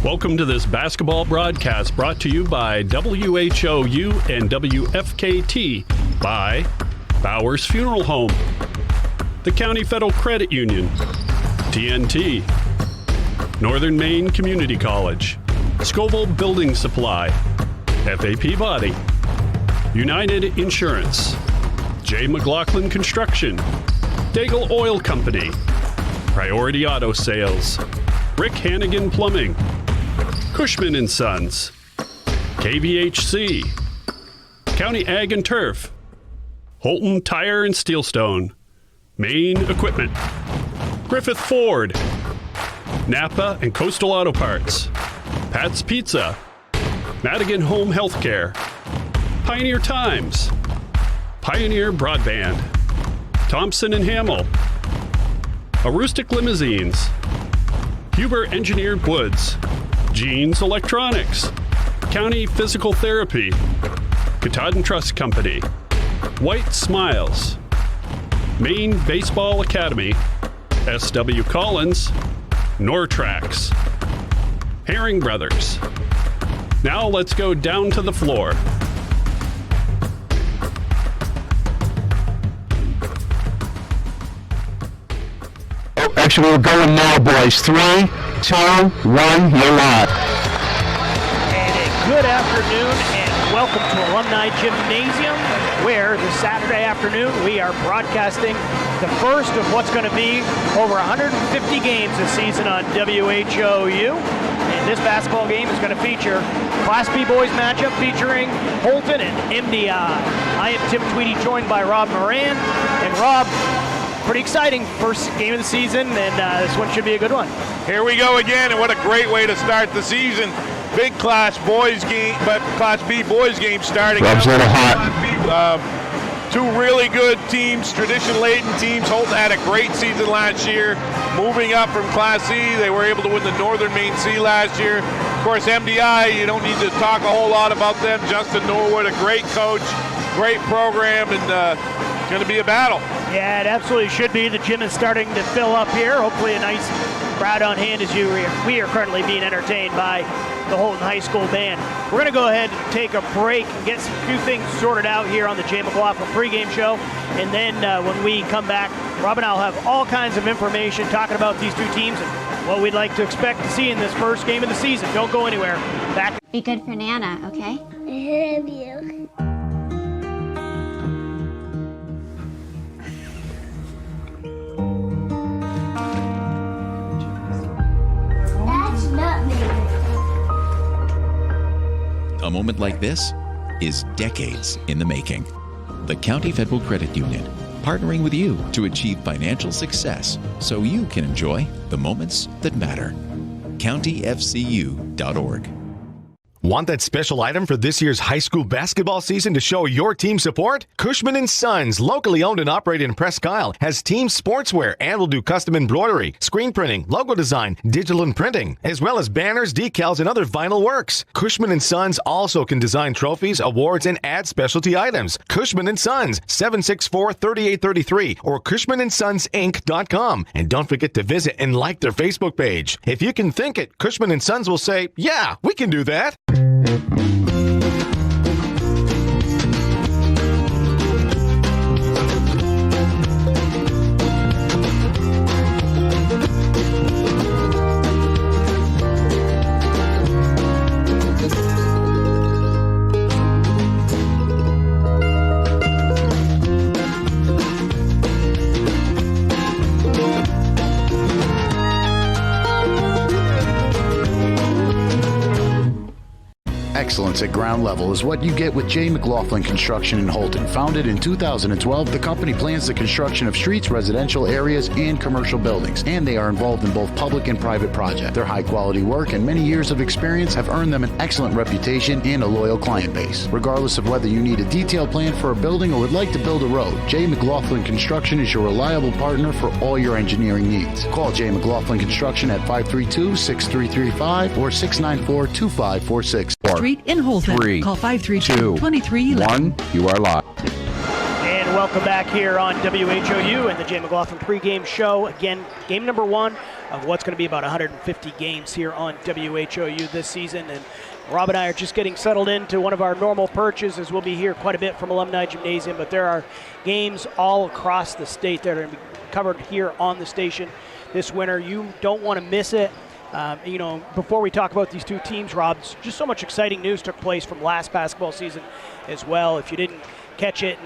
Welcome to this basketball broadcast brought to you by WHOU and WFKT by Bowers Funeral Home, the County Federal Credit Union, TNT, Northern Maine Community College, Scoville Building Supply, FAP Body, United Insurance, J. McLaughlin Construction, Daigle Oil Company, Priority Auto Sales, Rick Hannigan Plumbing, Cushman & Sons, KVHC, County Ag and Turf, Houlton Tire and Steelstone, Maine Equipment, Griffith Ford, Napa and Coastal Auto Parts, Pat's Pizza, Madigan Home Healthcare, Pioneer Times, Pioneer Broadband, Thompson and Hamill, Aroostook Limousines, Huber Engineered Woods, Jeans Electronics, County Physical Therapy, Katahdin Trust Company, White Smiles, Maine Baseball Academy, S.W. Collins, Nortrax, Herring Brothers. Now let's go down to the floor. Actually, we're going now, boys. 3, 2, 1, you're live. And a good afternoon, and welcome to Alumni Gymnasium, where this Saturday afternoon we are broadcasting the first of what's going to be over 150 games this season on WHOU. And this basketball game is going to feature Class B boys matchup featuring Houlton and MDI. I am Tim Tweedy, joined by Rob Moran. And Rob, pretty exciting first game of the season, and this one should be a good one. Here we go again, and what a great way to start the season. Big Class boys game, but Class B boys game starting. Rob's a little hot. Two really good teams, tradition-laden teams. Houlton had a great season last year. Moving up from Class C, they were able to win the Northern Maine C last year. Of course, MDI, you don't need to talk a whole lot about them. Justin Norwood, a great coach, great program, and it's going to be a battle. Yeah, it absolutely should be. The gym is starting to fill up here. Hopefully a nice crowd on hand as we are currently being entertained by the Houlton High School band. We're going to go ahead and take a break and get a few things sorted out here on the Jay McLaughlin pregame show. And then when we come back, Rob and I will have all kinds of information talking about these two teams and what we'd like to expect to see in this first game of the season. Don't go anywhere. Back. Be good for Nana, okay? I love you. A moment like this is decades in the making. The County Federal Credit Union, partnering with you to achieve financial success so you can enjoy the moments that matter. CountyFCU.org. Want that special item for this year's high school basketball season to show your team support? Cushman & Sons, locally owned and operated in Presque Isle, has team sportswear and will do custom embroidery, screen printing, logo design, digital and printing, as well as banners, decals, and other vinyl works. Cushman & Sons also can design trophies, awards, and add specialty items. Cushman & Sons, 764-3833 or CushmanandSonsInc.com. And don't forget to visit and like their Facebook page. If you can think it, Cushman & Sons will say, yeah, we can do that. Excellence at ground level is what you get with J. McLaughlin Construction in Houlton. Founded in 2012, the company plans the construction of streets, residential areas, and commercial buildings, and they are involved in both public and private projects. Their high-quality work and many years of experience have earned them an excellent reputation and a loyal client base. Regardless of whether you need a detailed plan for a building or would like to build a road, J. McLaughlin Construction is your reliable partner for all your engineering needs. Call J. McLaughlin Construction at 532-6335 or 694-2546. Street in Houlton. Call 532-2311. 1, you are live. And And welcome back here on WHOU and the Jay McLaughlin pregame show. Again, game number 1 of what's going to be about 150 games here on WHOU this season. And Rob and I are just getting settled into one of our normal perches, as we'll be here quite a bit from Alumni Gymnasium. But there are games all across the state that are going to be covered here on the station this winter. You don't want to miss it. Before we talk about these two teams, Rob, just so much exciting news took place from last basketball season as well. If you didn't catch it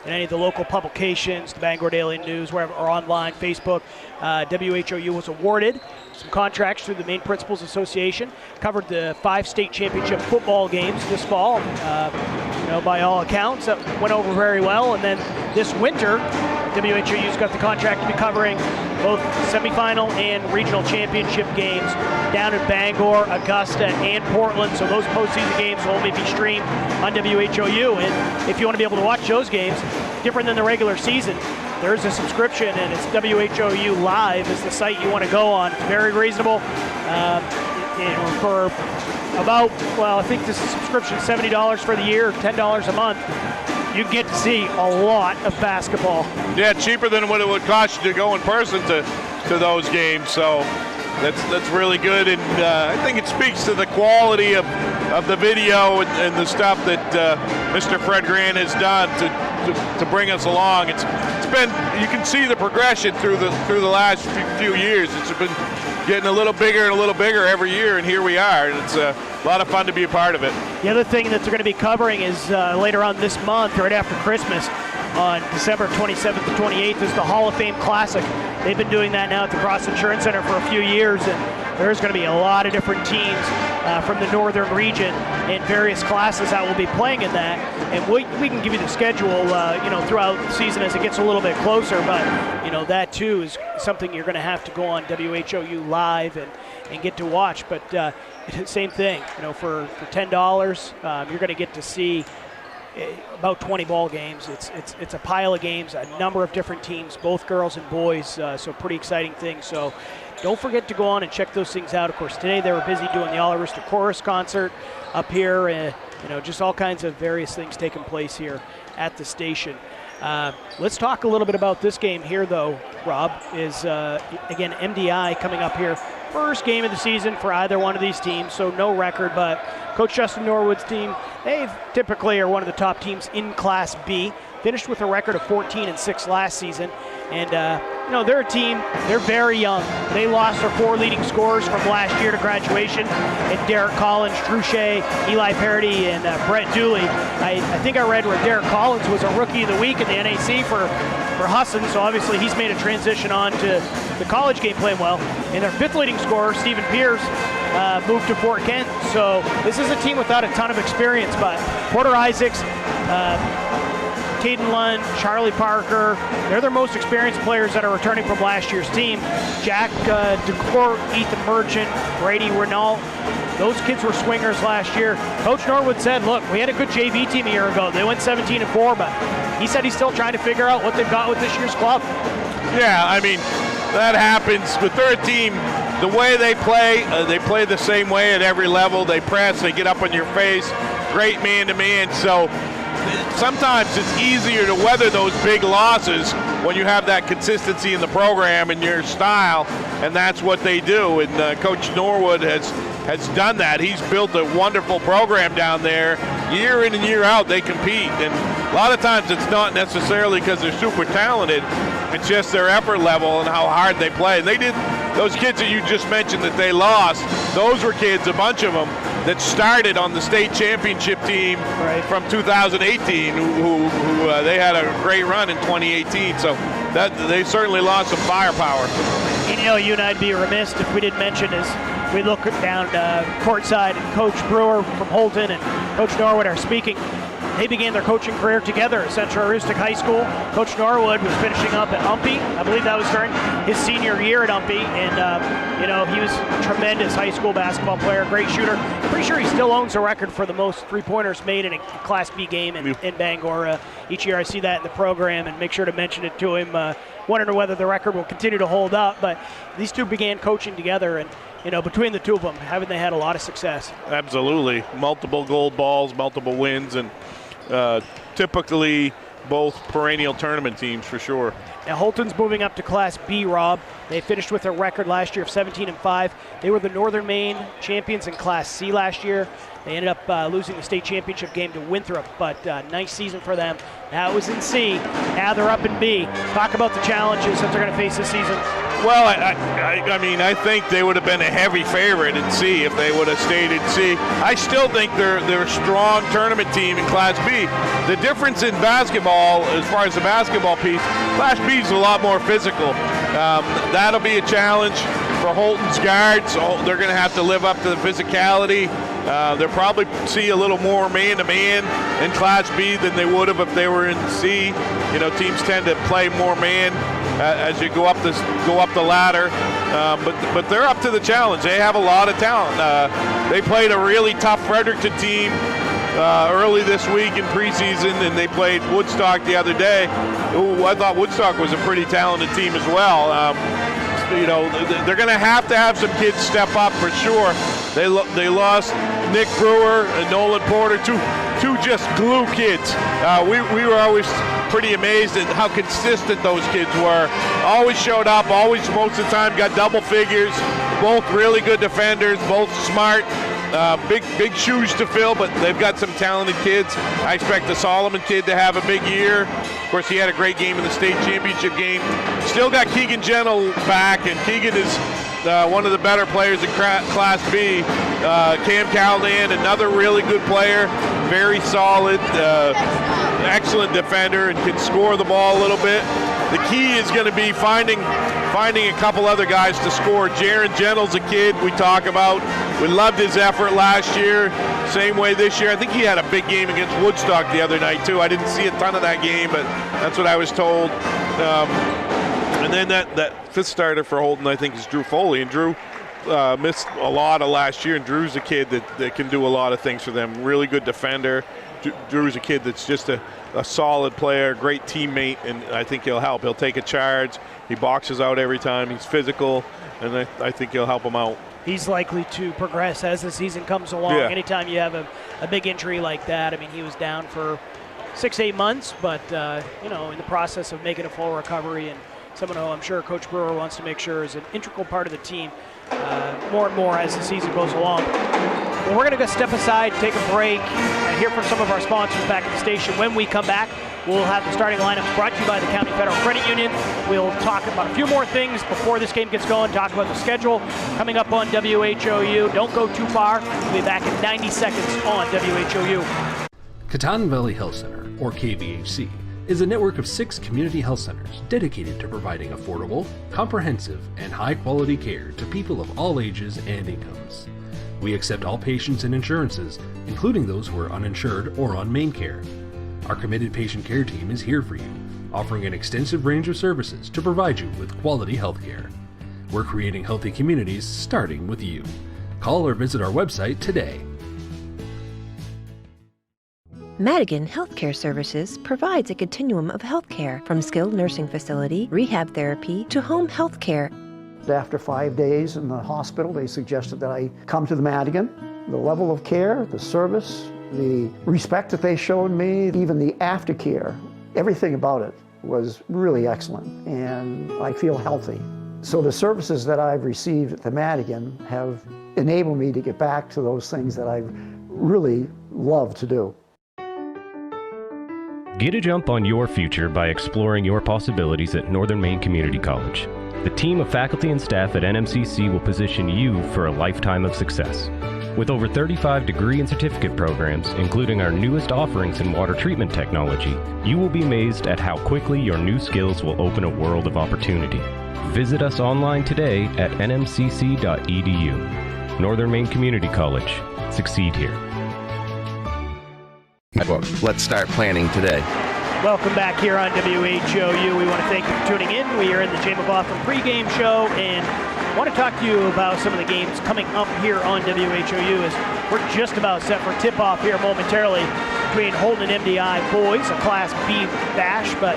in any of the local publications, the Bangor Daily News, wherever, or online, Facebook, WHOU was awarded some contracts through the Maine Principals Association, covered the 5 state championship football games this fall. By all accounts, that went over very well. And then this winter, WHOU's got the contract to be covering both semifinal and regional championship games down in Bangor, Augusta, and Portland. So those postseason games will only be streamed on WHOU. And if you want to be able to watch those games, different than the regular season, there's a subscription, and it's WHOU Live is the site you want to go on. It's very reasonable. For about, I think this subscription is $70 for the year, $10 a month. You get to see a lot of basketball. Yeah, cheaper than what it would cost you to go in person to those games. So that's really good, and I think it speaks to the quality of the video and the stuff that Mr. Fred Grant has done to bring us along. It's been, you can see the progression through the last few years. It's been getting a little bigger and a little bigger every year, and here we are. And it's a lot of fun to be a part of it. The other thing that they're going to be covering is later on this month, right after Christmas, on December 27th to 28th, is the Hall of Fame Classic. They've been doing that now at the Cross Insurance Center for a few years, and there's going to be a lot of different teams from the northern region in various classes that will be playing in that. And we can give you the schedule, throughout the season as it gets a little bit closer. But that too is something you're going to have to go on WHOU Live and get to watch. But same thing, for $10, you're going to get to see about 20 ball games. It's a pile of games, a number of different teams, both girls and boys. So pretty exciting things. So don't forget to go on and check those things out. Of course, today they were busy doing the All Arista Chorus concert up here. Just all kinds of various things taking place here at the station. Let's talk a little bit about this game here, though, Rob, is, again, MDI coming up here. First game of the season for either one of these teams, so no record, but Coach Justin Norwood's team, they typically are one of the top teams in Class B, finished with a record of 14-6 last season. And, they're a team, they're very young. They lost their 4 leading scorers from last year to graduation, and Derek Collins, Drew Shea, Eli Parody, and Brett Dooley. I think I read where Derek Collins was a Rookie of the Week in the NAC for Houlton, so obviously he's made a transition on to the college game playing well. And their 5th leading scorer, Stephen Pierce, moved to Fort Kent. So this is a team without a ton of experience, but Porter Isaacs, Caden Lund, Charlie Parker, they're their most experienced players that are returning from last year's team. Jack DeCourt, Ethan Merchant, Brady Renault, those kids were swingers last year. Coach Norwood said, look, we had a good JV team a year ago. They went 17-4, but he said he's still trying to figure out what they've got with this year's club. Yeah, I mean, that happens. But they're a team, the way they play the same way at every level. They press, they get up on your face, great man-to-man. So sometimes it's easier to weather those big losses when you have that consistency in the program and your style, and that's what they do. And Coach Norwood has done that. He's built a wonderful program down there. Year in and year out, they compete. And a lot of times it's not necessarily because they're super talented. It's just their effort level and how hard they play. And they did, those kids that you just mentioned that they lost, those were kids, a bunch of them, that started on the state championship team from 2018, who they had a great run in 2018. So that they certainly lost some firepower. And you and I'd be remiss if we didn't mention as we look down courtside, and Coach Brewer from Houlton and Coach Norwood are speaking. They began their coaching career together at Central Aroostook High School. Coach Norwood was finishing up at Umpy. I believe that was during his senior year at Umpy. And, he was a tremendous high school basketball player, great shooter. I'm pretty sure he still owns a record for the most three-pointers made in a Class B game in Bangor. Each year I see that in the program and make sure to mention it to him. Wondering whether the record will continue to hold up. But these two began coaching together, and between the two of them, haven't they had a lot of success? Absolutely. Multiple gold balls, multiple wins, and typically both perennial tournament teams for sure. Now Houlton's moving up to Class B, Rob. They finished with a record last year of 17-5. They were the Northern Maine champions in Class C last year. They ended up losing the state championship game to Winthrop, but nice season for them. That was in C. Now they're up in B. Talk about the challenges that they're going to face this season. Well, I mean, I think they would have been a heavy favorite in C if they would have stayed in C. I still think they're a strong tournament team in Class B. The difference in basketball, as far as the basketball piece, Class B is a lot more physical. That'll be a challenge for Houlton's guards. They're going to have to live up to the physicality. They'll probably see a little more man-to-man in Class B than they would have if they were in C. You know, teams tend to play more man as you go up the ladder. But they're up to the challenge. They have a lot of talent. They played a really tough Fredericton team early this week in preseason, and they played Woodstock the other day. Ooh, I thought Woodstock was a pretty talented team as well. You know, they're going to have some kids step up for sure. They lost Nick Brewer and Nolan Porter, two just glue kids. We were always pretty amazed at how consistent those kids were. Always showed up, always most of the time got double figures. Both really good defenders, both smart. Big shoes to fill, but they've got some talented kids. I expect the Solomon kid to have a big year. Of course, he had a great game in the state championship game. Still got Keegan Gentle back, and Keegan is one of the better players in Class B. Cam Caldan, another really good player, very solid, excellent defender, and can score the ball a little bit. The key is going to be finding a couple other guys to score. Jaron Gentle's a kid we talk about. We loved his effort last year. Same way this year. I think he had a big game against Woodstock the other night too. I didn't see a ton of that game, but that's what I was told. And then that fifth starter for Houlton, I think, is Drew Foley. And Drew missed a lot of last year, and Drew's a kid that can do a lot of things for them. Really good defender. Drew's a kid that's just a solid player, great teammate, and I think he'll help. He'll take a charge. He boxes out every time. He's physical, and I think he'll help him out. He's likely to progress as the season comes along. Yeah. Anytime you have a big injury like that, I mean, he was down for 6-8 months, but you know, in the process of making a full recovery, and someone who I'm sure Coach Brewer wants to make sure is an integral part of the team more and more as the season goes along. Well, we're going to go step aside, take a break, and hear from some of our sponsors back at the station. When we come back, we'll have the starting lineups brought to you by the County Federal Credit Union. We'll talk about a few more things before this game gets going, talk about the schedule coming up on WHOU. Don't go too far. We'll be back in 90 seconds on WHOU. Katahdin Valley Health Center, or KVHC, is a network of 6 community health centers dedicated to providing affordable, comprehensive, and high-quality care to people of all ages and incomes. We accept all patients and insurances, including those who are uninsured or on main care. Our committed patient care team is here for you, offering an extensive range of services to provide you with quality health care. We're creating healthy communities starting with you. Call or visit our website today. Madigan Healthcare Services provides a continuum of healthcare, from skilled nursing facility, rehab therapy, to home healthcare. After 5 days in the hospital, they suggested that I come to the Madigan. The level of care, the service, the respect that they showed me, even the aftercare, everything about it was really excellent, and I feel healthy. So the services that I've received at the Madigan have enabled me to get back to those things that I really love to do. Get a jump on your future by exploring your possibilities at Northern Maine Community College. The team of faculty and staff at NMCC will position you for a lifetime of success. With over 35 degree and certificate programs, including our newest offerings in water treatment technology, you will be amazed at how quickly your new skills will open a world of opportunity. Visit us online today at nmcc.edu. Northern Maine Community College. Succeed here. Well, let's start planning today. Welcome back here on WHOU. We want to thank you for tuning in. We are in the Jay McLaughlin pregame show, and I want to talk to you about some of the games coming up here on WHOU, as we're just about set for tip-off here momentarily between Houlton and MDI boys, a Class B bash, but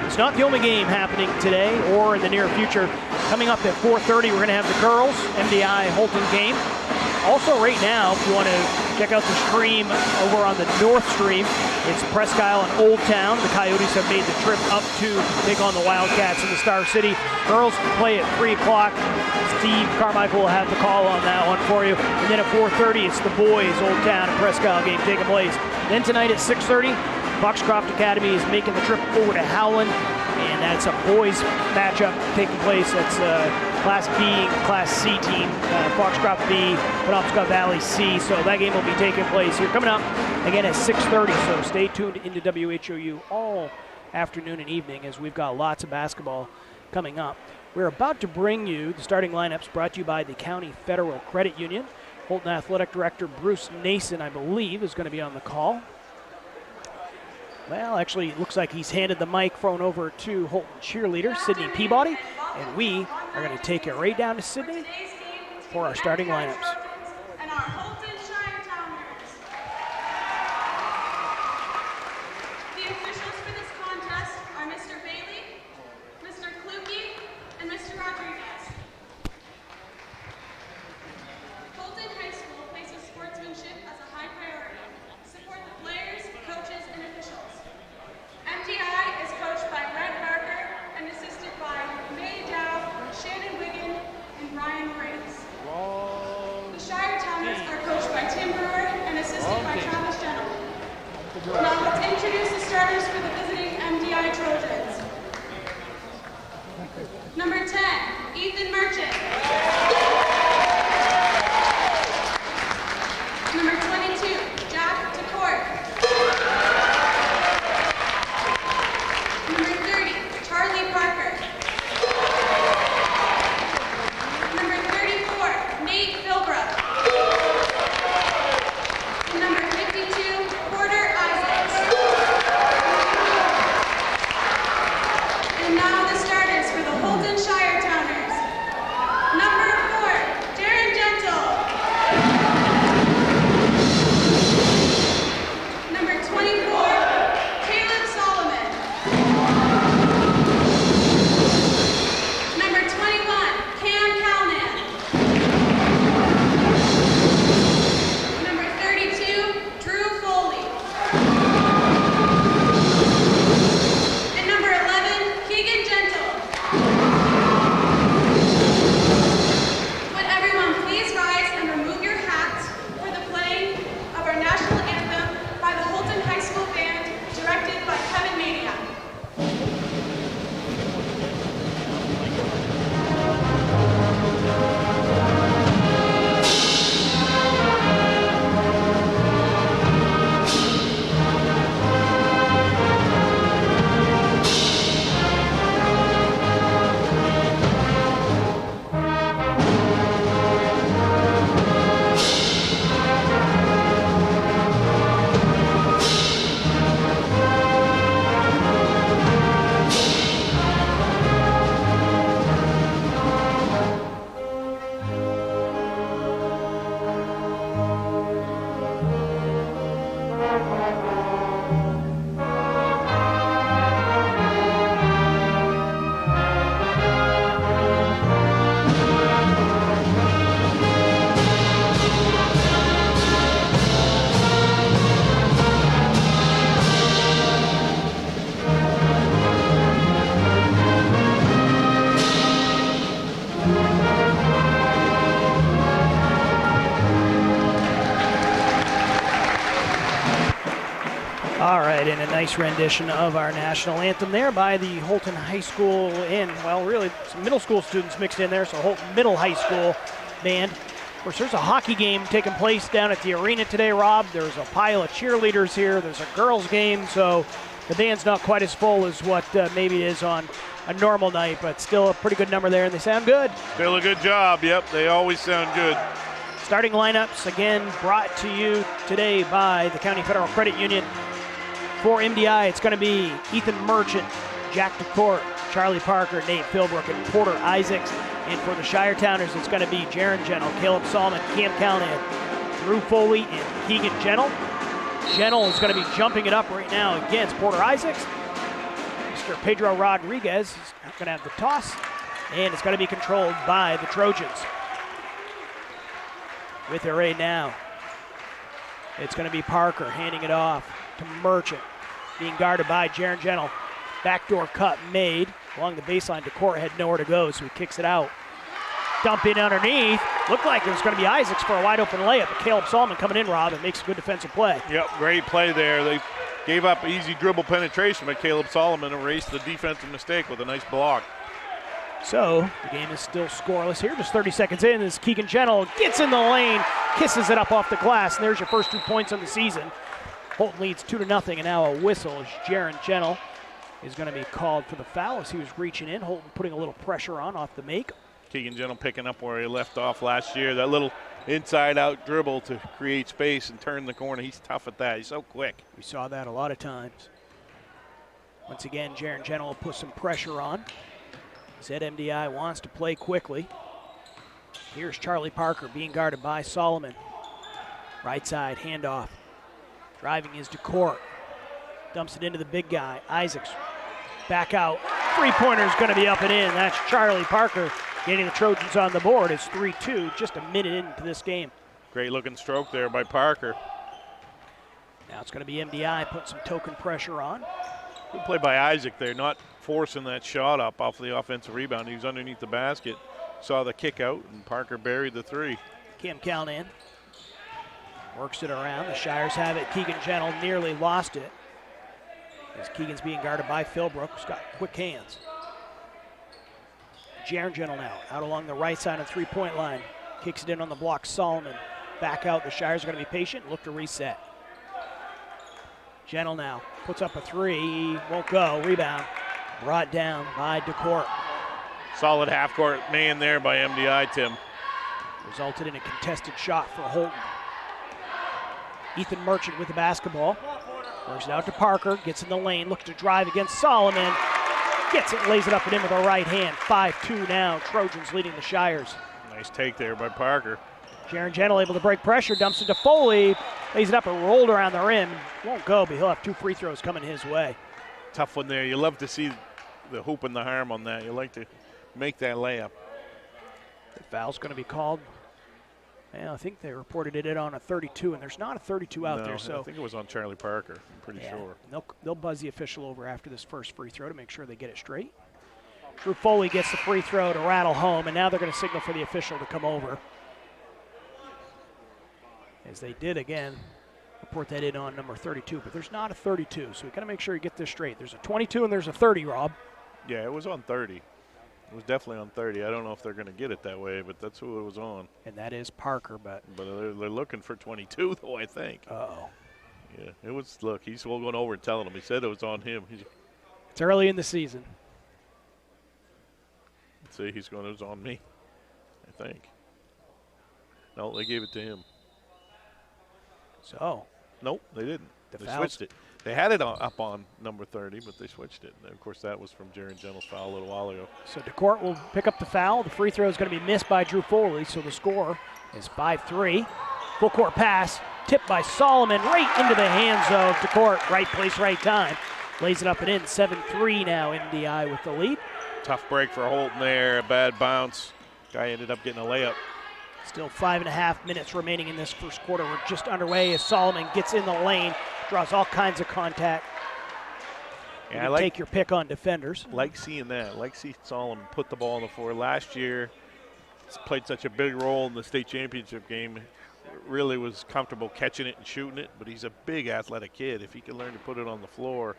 it's not the only game happening today or in the near future. Coming up at 4:30, we're going to have the girls MDI Houlton game. Also right now, if you want to check out the stream over on the North Stream, It's Presque Isle and Old Town. The Coyotes have made the trip up to take on the Wildcats in the Star City. Girls play at 3 o'clock. Steve Carmichael will have the call on that one for you. And then at 4:30, it's the boys' Old Town and Presque Isle game taking place. Then tonight at 6:30, Foxcroft Academy is making the trip over to Houlton, and that's a boys' matchup taking place. That's Class B and Class C team. Foxcroft B, Penobscot Valley C. So that game will be taking place here coming up again at 6:30. So stay tuned into WHOU all afternoon and evening as we've got lots of basketball coming up. We're about to bring you the starting lineups brought to you by the County Federal Credit Union. Houlton Athletic Director Bruce Nason, I believe, is going to be on the call. Well, actually, it looks like he's handed the microphone over to Houlton cheerleader Sydney Peabody, and we are going to take it right down to Sydney for our starting lineups. And our Houlton Shire Towners. The officials for this contest are Mr. Bailey, Mr. Kluge, and Mr. Rodriguez. Houlton High School places sportsmanship as a high priority. Support the players, coaches, and officials. MDI is coached by Brett Barker and assisted by May Dow, Shannon Wiggin, and Ryan Graves. The Shire Towners are coached by Tim Brewer and assisted by Travis Gentleman. Now let's introduce the starters for the visiting MDI Trojans. Number 10, Ethan Merchant. Number 22, Jack DeCourt. Number 30, Charlie Parker. Number 34, Nate Philbrook. And number 52, Porter Isaacs. And now the starters for the Houlton Shire Towners. Number 4, Darren Gentle. Number 24, Caleb Solomon. Number 21, Cam Calnan. Number 32, Drew Foley. And number 11, Keegan Gentle. Would everyone please rise and remove your hats for the playing of our national anthem by the Houlton High School Band, directed by Kevin Maniac. All right, and a nice rendition of our national anthem there by the Houlton High School and, well, really some middle school students mixed in there, so Houlton Middle High School band. Of course, there's a hockey game taking place down at the arena today, Rob. There's a pile of cheerleaders here. There's a girls' game, so the band's not quite as full as what maybe it is on a normal night, but still a pretty good number there, and they sound good. Still a good job, yep, they always sound good. Starting lineups, again, brought to you today by the County Federal Credit Union. For MDI, it's going to be Ethan Merchant, Jack DeCourt, Charlie Parker, Nate Philbrook, and Porter Isaacs. And for the Shire Towners, it's going to be Jaron Gentle, Caleb Solomon, Cam Callahan, Drew Foley, and Keegan Gentle. Gentle is going to be jumping it up right now against Porter Isaacs. Mr. Pedro Rodriguez is going to have the toss, and it's going to be controlled by the Trojans. With it right now, it's going to be Parker handing it off to Merchant. Being guarded by Jaron Gentle. Backdoor cut made. Along the baseline, DeCourt had nowhere to go, so he kicks it out. Dump in underneath. Looked like it was going to be Isaacs for a wide open layup, but Caleb Solomon coming in, Rob, and makes a good defensive play. Yep, great play there. They gave up easy dribble penetration, but Caleb Solomon erased the defensive mistake with a nice block. So the game is still scoreless here. Just 30 seconds in as Keegan Gentle gets in the lane, kisses it up off the glass, and there's your first 2 points on the season. Houlton leads 2-0, and now a whistle as Jaron Gentle is going to be called for the foul as he was reaching in. Houlton putting a little pressure on off the make. Keegan Gentle picking up where he left off last year. That little inside-out dribble to create space and turn the corner. He's tough at that. He's so quick. We saw that a lot of times. Once again, Jaron Gentle will put some pressure on. Said MDI wants to play quickly. Here's Charlie Parker being guarded by Solomon. Right side, handoff. Driving is DeCourt. Dumps it into the big guy. Isaacs back out. Three-pointer is going to be up and in. That's Charlie Parker getting the Trojans on the board. It's 3-2, just a minute into this game. Great looking stroke there by Parker. Now it's going to be MDI putting some token pressure on. Good play by Isaac there, not forcing that shot up off the offensive rebound. He was underneath the basket, saw the kick out, and Parker buried the three. Cam Callahan works it around. The Shires have it. Keegan Gentle nearly lost it, as Keegan's being guarded by Philbrook, who's got quick hands. Jaron Gentle now out along the right side of the three-point line. Kicks it in on the block. Solomon back out. The Shires are going to be patient, look to reset. Gentle now puts up a three, won't go. Rebound brought down by DeCourt. Solid half-court man there by MDI, Tim. Resulted in a contested shot for Houlton. Ethan Merchant with the basketball. Works it out to Parker, gets in the lane, looks to drive against Solomon. Gets it, lays it up and in with a right hand. 5-2 now, Trojans leading the Shires. Nice take there by Parker. Jaron Gentle able to break pressure, dumps it to Foley, lays it up and rolled around the rim. Won't go, but he'll have 2 free throws coming his way. Tough one there. You love to see the hoop and the harm on that. You like to make that layup. The foul's going to be called. Well, I think they reported it on a 32, and there's not a 32 out there. So I think it was on Charlie Parker, I'm pretty sure. They'll buzz the official over after this first free throw to make sure they get it straight. Drew Foley gets the free throw to rattle home, and now they're going to signal for the official to come over. As they did again, report that in on number 32, but there's not a 32, so we got to make sure you get this straight. There's a 22 and there's a 30, Rob. Yeah, it was on 30. It was definitely on 30. I don't know if they're going to get it that way, but that's who it was on. And that is Parker, but they're looking for 22, though, I think. Uh-oh. Yeah, it was, look, he's going over and telling him. He said it was on him. It's early in the season. See, he's going, it was on me, I think. No, they gave it to him. So. Nope, they didn't. They switched it. They had it up on number 30, but they switched it. And of course, that was from Jaron Gentle's foul a little while ago. So DeCourt will pick up the foul. The free throw is going to be missed by Drew Foley, so the score is 5-3. Full court pass, tipped by Solomon right into the hands of DeCourt. Right place, right time. Lays it up and in. 7-3 now, MDI with the lead. Tough break for Houlton there. A bad bounce. Guy ended up getting a layup. Still 5.5 minutes remaining in this first quarter. We're just underway as Solomon gets in the lane, draws all kinds of contact. You can take your pick on defenders. Like seeing that. Like seeing Solomon put the ball on the floor. Last year, played such a big role in the state championship game. Really was comfortable catching it and shooting it, but he's a big athletic kid. If he can learn to put it on the floor,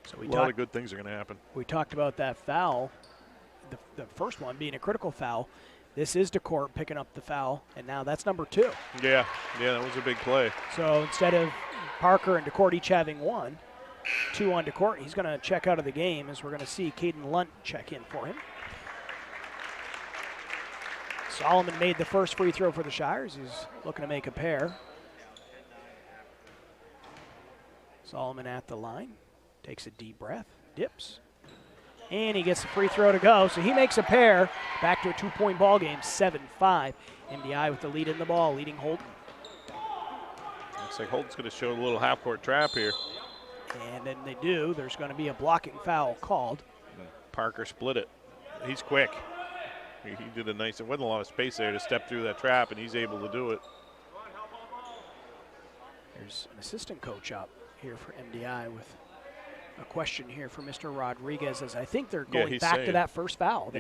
so a lot of good things are going to happen. We talked about that foul, the first one being a critical foul. This is DeCourt picking up the foul, and now that's number 2. Yeah, that was a big play. So instead of Parker and DeCourt each having 1, 2 on DeCourt, he's going to check out of the game as we're going to see Caden Lunt check in for him. Solomon made the first free throw for the Shires. He's looking to make a pair. Solomon at the line, takes a deep breath, dips. And he gets the free throw to go, so he makes a pair. Back to a 2-point ball game, 7-5. MDI with the lead in the ball, leading Houlton. Looks like Houlton's going to show a little half-court trap here. And then they do. There's going to be a blocking foul called. Parker split it. He's quick. He did a nice, there wasn't a lot of space there to step through that trap, and he's able to do it. There's an assistant coach up here for MDI with a question here for Mr. Rodriguez, as I think they're going back to that first foul.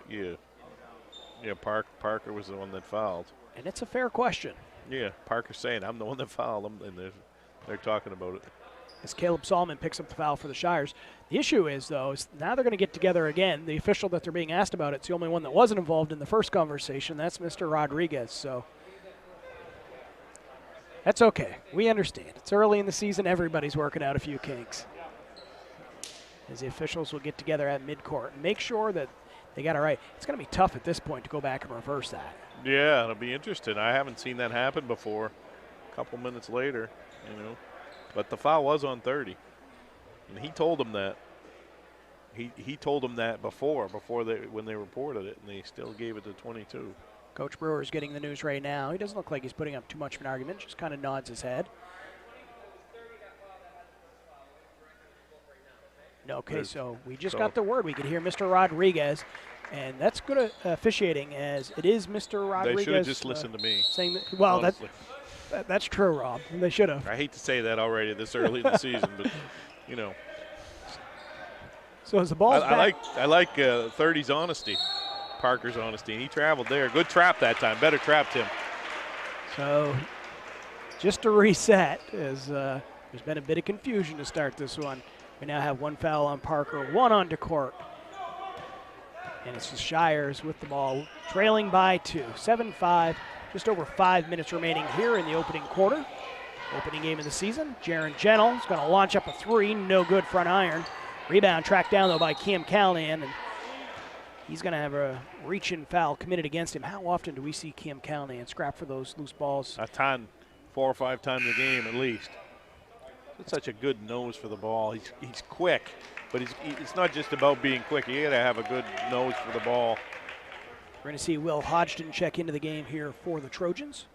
Yeah, Parker was the one that fouled. And it's a fair question. Yeah, Parker's saying, I'm the one that fouled him, and they're talking about it. As Caleb Solomon picks up the foul for the Shires. The issue is, though, is now they're going to get together again. The official that they're being asked about, it's the only one that wasn't involved in the first conversation. That's Mr. Rodriguez, so that's okay. We understand. It's early in the season. Everybody's working out a few kinks. As the officials will get together at midcourt and make sure that they got it right. It's going to be tough at this point to go back and reverse that. Yeah, it'll be interesting. I haven't seen that happen before. A couple minutes later, But the foul was on 30. And he told them that. He told them that when they reported it, and they still gave it to 22. Coach Brewer's getting the news right now. He doesn't look like he's putting up too much of an argument, just kind of nods his head. Okay, so we just got the word. We could hear Mr. Rodriguez, and that's good officiating, as it is Mr. Rodriguez. They should have just listened to me. Saying that, well, that's true, Rob. They should have. I hate to say that already this early in the season, but, So as the ball's back. I like 30's honesty, Parker's honesty. He traveled there. Good trap that time. Better trap, Tim. So just to reset, as there's been a bit of confusion to start this one. We now have one foul on Parker, one on DeCourt. And it's the Shires with the ball, trailing by 2. 7-5, just over 5 minutes remaining here in the opening quarter. Opening game of the season. Jaron Gentle is going to launch up a 3, no good, front iron. Rebound tracked down, though, by Cam Callahan, and he's going to have a reach-in foul committed against him. How often do we see Cam Callahan scrap for those loose balls? A ton, 4 or 5 times a game at least. It's such a good nose for the ball. He's quick, but it's not just about being quick. You got to have a good nose for the ball. We're going to see Will Hodgson check into the game here for the Trojans,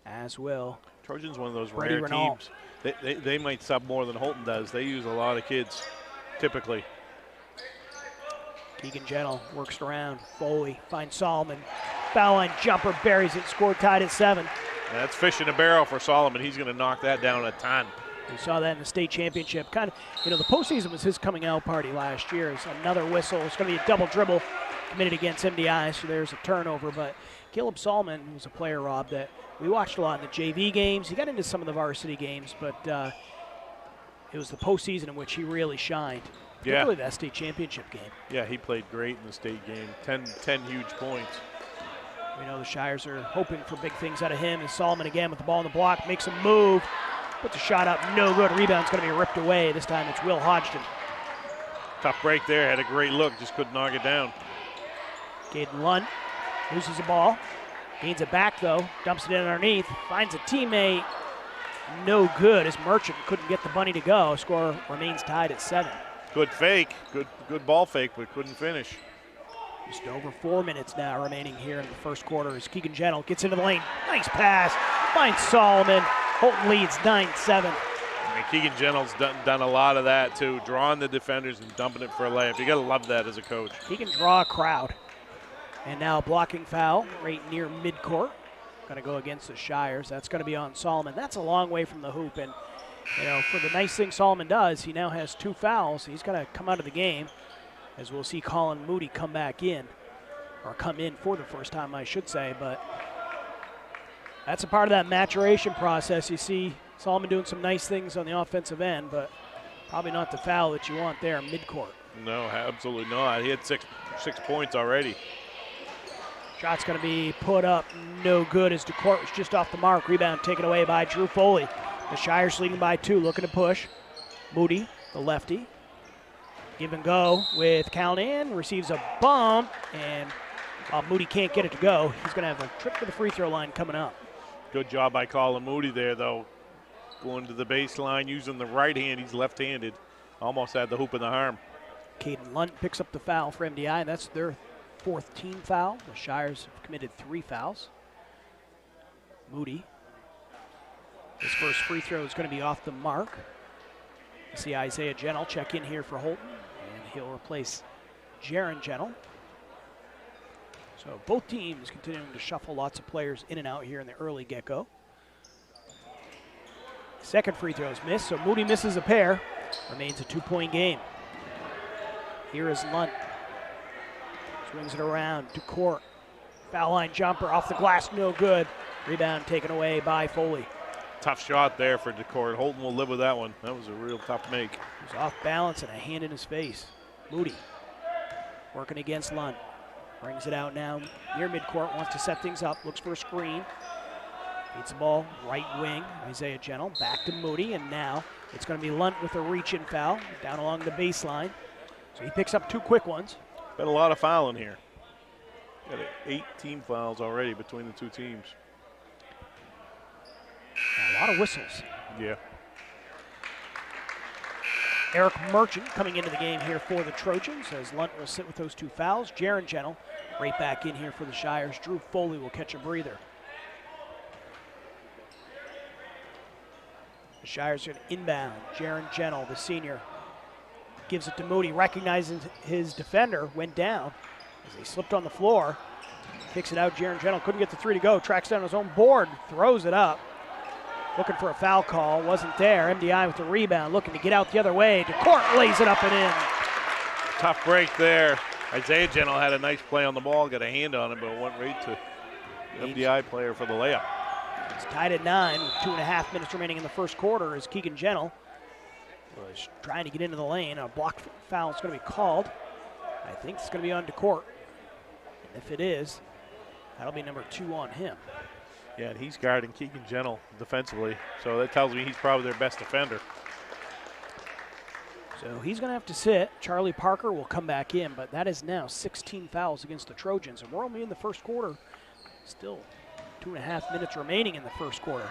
as will Trojans, one of those Brady rare Renault. teams. They might sub more than Houlton does. They use a lot of kids, typically. Keegan Gentle works around. Foley finds Solomon. Foul line jumper, buries it, score tied at 7. That's fish in a barrel for Solomon. He's going to knock that down a ton. We saw that in the state championship. Kind of, the postseason was his coming out party last year. It's another whistle. It's going to be a double dribble committed against MDI, so there's a turnover. But Caleb Solomon was a player, Rob, that we watched a lot in the JV games. He got into some of the varsity games, but it was the postseason in which he really shined, particularly that state championship game. Yeah, he played great in the state game. 10 huge points. We know the Shires are hoping for big things out of him. And Solomon again with the ball in the block, makes a move. Puts a shot up, no good. Rebound's going to be ripped away. This time it's Will Hodgson. Tough break there, had a great look, just couldn't knock it down. Caden Lunt loses the ball. Gains it back, though. Dumps it in underneath. Finds a teammate. No good, as Merchant couldn't get the bunny to go. Score remains tied at 7. Good fake. Good ball fake, but couldn't finish. Just over 4 minutes now remaining here in the first quarter as Keegan Gentle gets into the lane. Nice pass. Finds Solomon. Houlton leads 9-7. Keegan Gentle's done a lot of that, too. Drawing the defenders and dumping it for a layup. You got to love that as a coach. He can draw a crowd. And now a blocking foul right near midcourt. Going to go against the Shires. That's going to be on Solomon. That's a long way from the hoop. And, for the nice thing Solomon does, he now has 2 fouls. He's going to come out of the game, as we'll see Colin Moody come back in. Or come in for the first time, I should say. But that's a part of that maturation process. You see Solomon doing some nice things on the offensive end, but probably not the foul that you want there in midcourt. No, absolutely not. He had six points already. Shot's going to be put up, no good, as DeCourt was just off the mark. Rebound taken away by Drew Foley. The Shires leading by 2, looking to push. Moody, the lefty. Give and go with Callahan, receives a bump, and Moody can't get it to go. He's going to have a trip to the free throw line coming up. Good job by Colin Moody there, though. Going to the baseline, using the right hand. He's left-handed. Almost had the hoop in the arm. Caden Lunt picks up the foul for MDI, and that's their 4th team foul. The Shires have committed 3 fouls. Moody. His first free throw is going to be off the mark. You see Isaiah Gentle check in here for Houlton, and he'll replace Jaron Gentle. So both teams continuing to shuffle lots of players in and out here in the early get-go. Second free throw is missed, so Moody misses a pair. Remains a 2-point game. Here is Lunt. Swings it around to Court. Foul line jumper off the glass, no good. Rebound taken away by Foley. Tough shot there for DeCourt. Houlton will live with that one. That was a real tough make. He's off balance and a hand in his face. Moody working against Lunt. Brings it out now near midcourt, wants to set things up, looks for a screen. Beats the ball, right wing, Isaiah Gentle, back to Moody, and now it's going to be Lunt with a reach-in foul down along the baseline. So he picks up 2 quick ones. Been a lot of fouling here. Got 8 team fouls already between the 2 teams. A lot of whistles. Yeah. Eric Merchant coming into the game here for the Trojans as Lunt will sit with those 2 fouls. Jaron Gentle right back in here for the Shires. Drew Foley will catch a breather. The Shires are inbound. Jaron Gentle, the senior, gives it to Moody, recognizes his defender, went down as he slipped on the floor. Kicks it out, Jaron Gentle couldn't get the 3 to go, tracks down his own board, throws it up. Looking for a foul call, wasn't there. MDI with the rebound, looking to get out the other way. DeCourt lays it up and in. Tough break there. Isaiah Gentle had a nice play on the ball, got a hand on it, but it went right to the MDI player for the layup. It's tied at 9 with 2.5 minutes remaining in the first quarter as Keegan Gentle was trying to get into the lane. A block foul is going to be called. I think it's going to be on DeCourt. And if it is, that'll be number 2 on him. Yeah, and he's guarding Keegan Gentle defensively, so that tells me he's probably their best defender. So he's going to have to sit. Charlie Parker will come back in, but that is now 16 fouls against the Trojans, and we're only in the first quarter. Still 2.5 minutes remaining in the first quarter.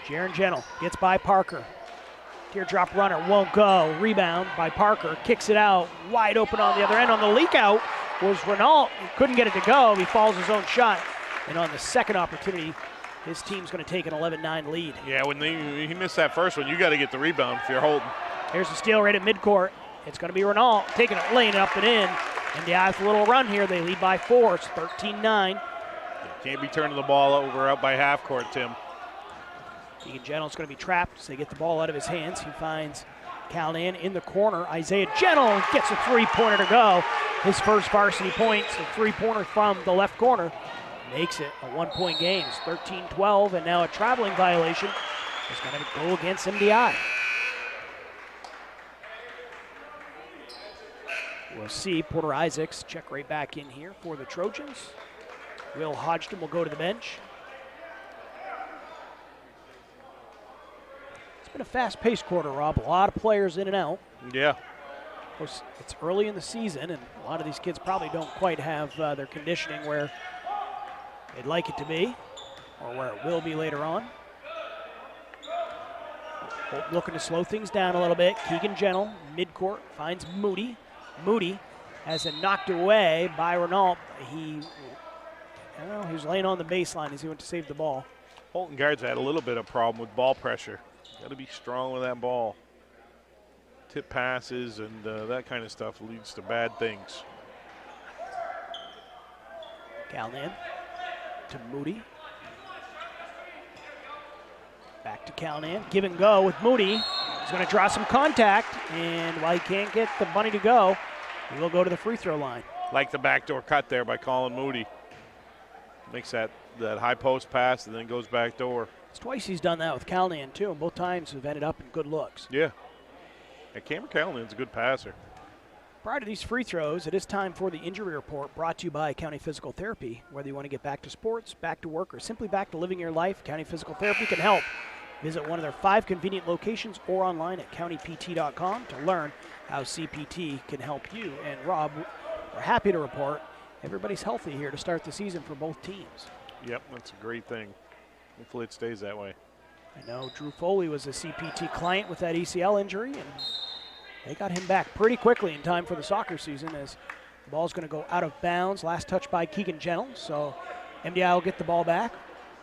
Jaron Gentle gets by Parker. Teardrop runner won't go. Rebound by Parker. Kicks it out. Wide open on the other end. On the leak out was Renault. He couldn't get it to go. He falls his own shot. And on the second opportunity, his team's going to take an 11-9 lead. Yeah, when he missed that first one, you got to get the rebound if you're Houlton. Here's the steal right at midcourt. It's going to be Renault taking it, laying it up and in. MDI with a little run here. They lead by 4. It's 13-9. Can't be turning the ball over out by half court, Tim. Keegan Gentle's going to be trapped as they get the ball out of his hands. He finds Callahan in the corner. Isaiah Gentle gets a 3-pointer to go. His first varsity points, a 3-pointer from the left corner. Makes it a 1-point game. It's 13-12, and now a traveling violation is going to go against MDI. We'll see. Porter Isaacs check right back in here for the Trojans. Will Hodgson will go to the bench. It's been a fast-paced quarter, Rob. A lot of players in and out. Yeah. Of course, it's early in the season, and a lot of these kids probably don't quite have their conditioning where they'd like it to be, or where it will be later on. Holt looking to slow things down a little bit. Keegan Gentle, midcourt, finds Moody. Moody has it knocked away by Renault. He was laying on the baseline as he went to save the ball. Houlton guards had a little bit of problem with ball pressure. Got to be strong with that ball. Tip passes and that kind of stuff leads to bad things. Callahan to Moody. Back to Callahan. Give and go with Moody. He's going to draw some contact, and while he can't get the bunny to go, he will go to the free throw line. Like the backdoor cut there by Colin Moody. Makes that high post pass and then goes back door. It's twice he's done that with Callahan, too, and both times have ended up in good looks. Yeah. And Cameron Callahan's a good passer. Prior to these free throws, it is time for the injury report brought to you by County Physical Therapy. Whether you want to get back to sports, back to work, or simply back to living your life, County Physical Therapy can help. Visit one of their 5 convenient locations or online at countypt.com to learn how CPT can help you. And Rob, we're happy to report everybody's healthy here to start the season for both teams. Yep, that's a great thing. Hopefully it stays that way. I know Drew Foley was a CPT client with that ACL injury, and they got him back pretty quickly in time for the soccer season as the ball's going to go out of bounds. Last touch by Keegan Gentle, so MDI will get the ball back.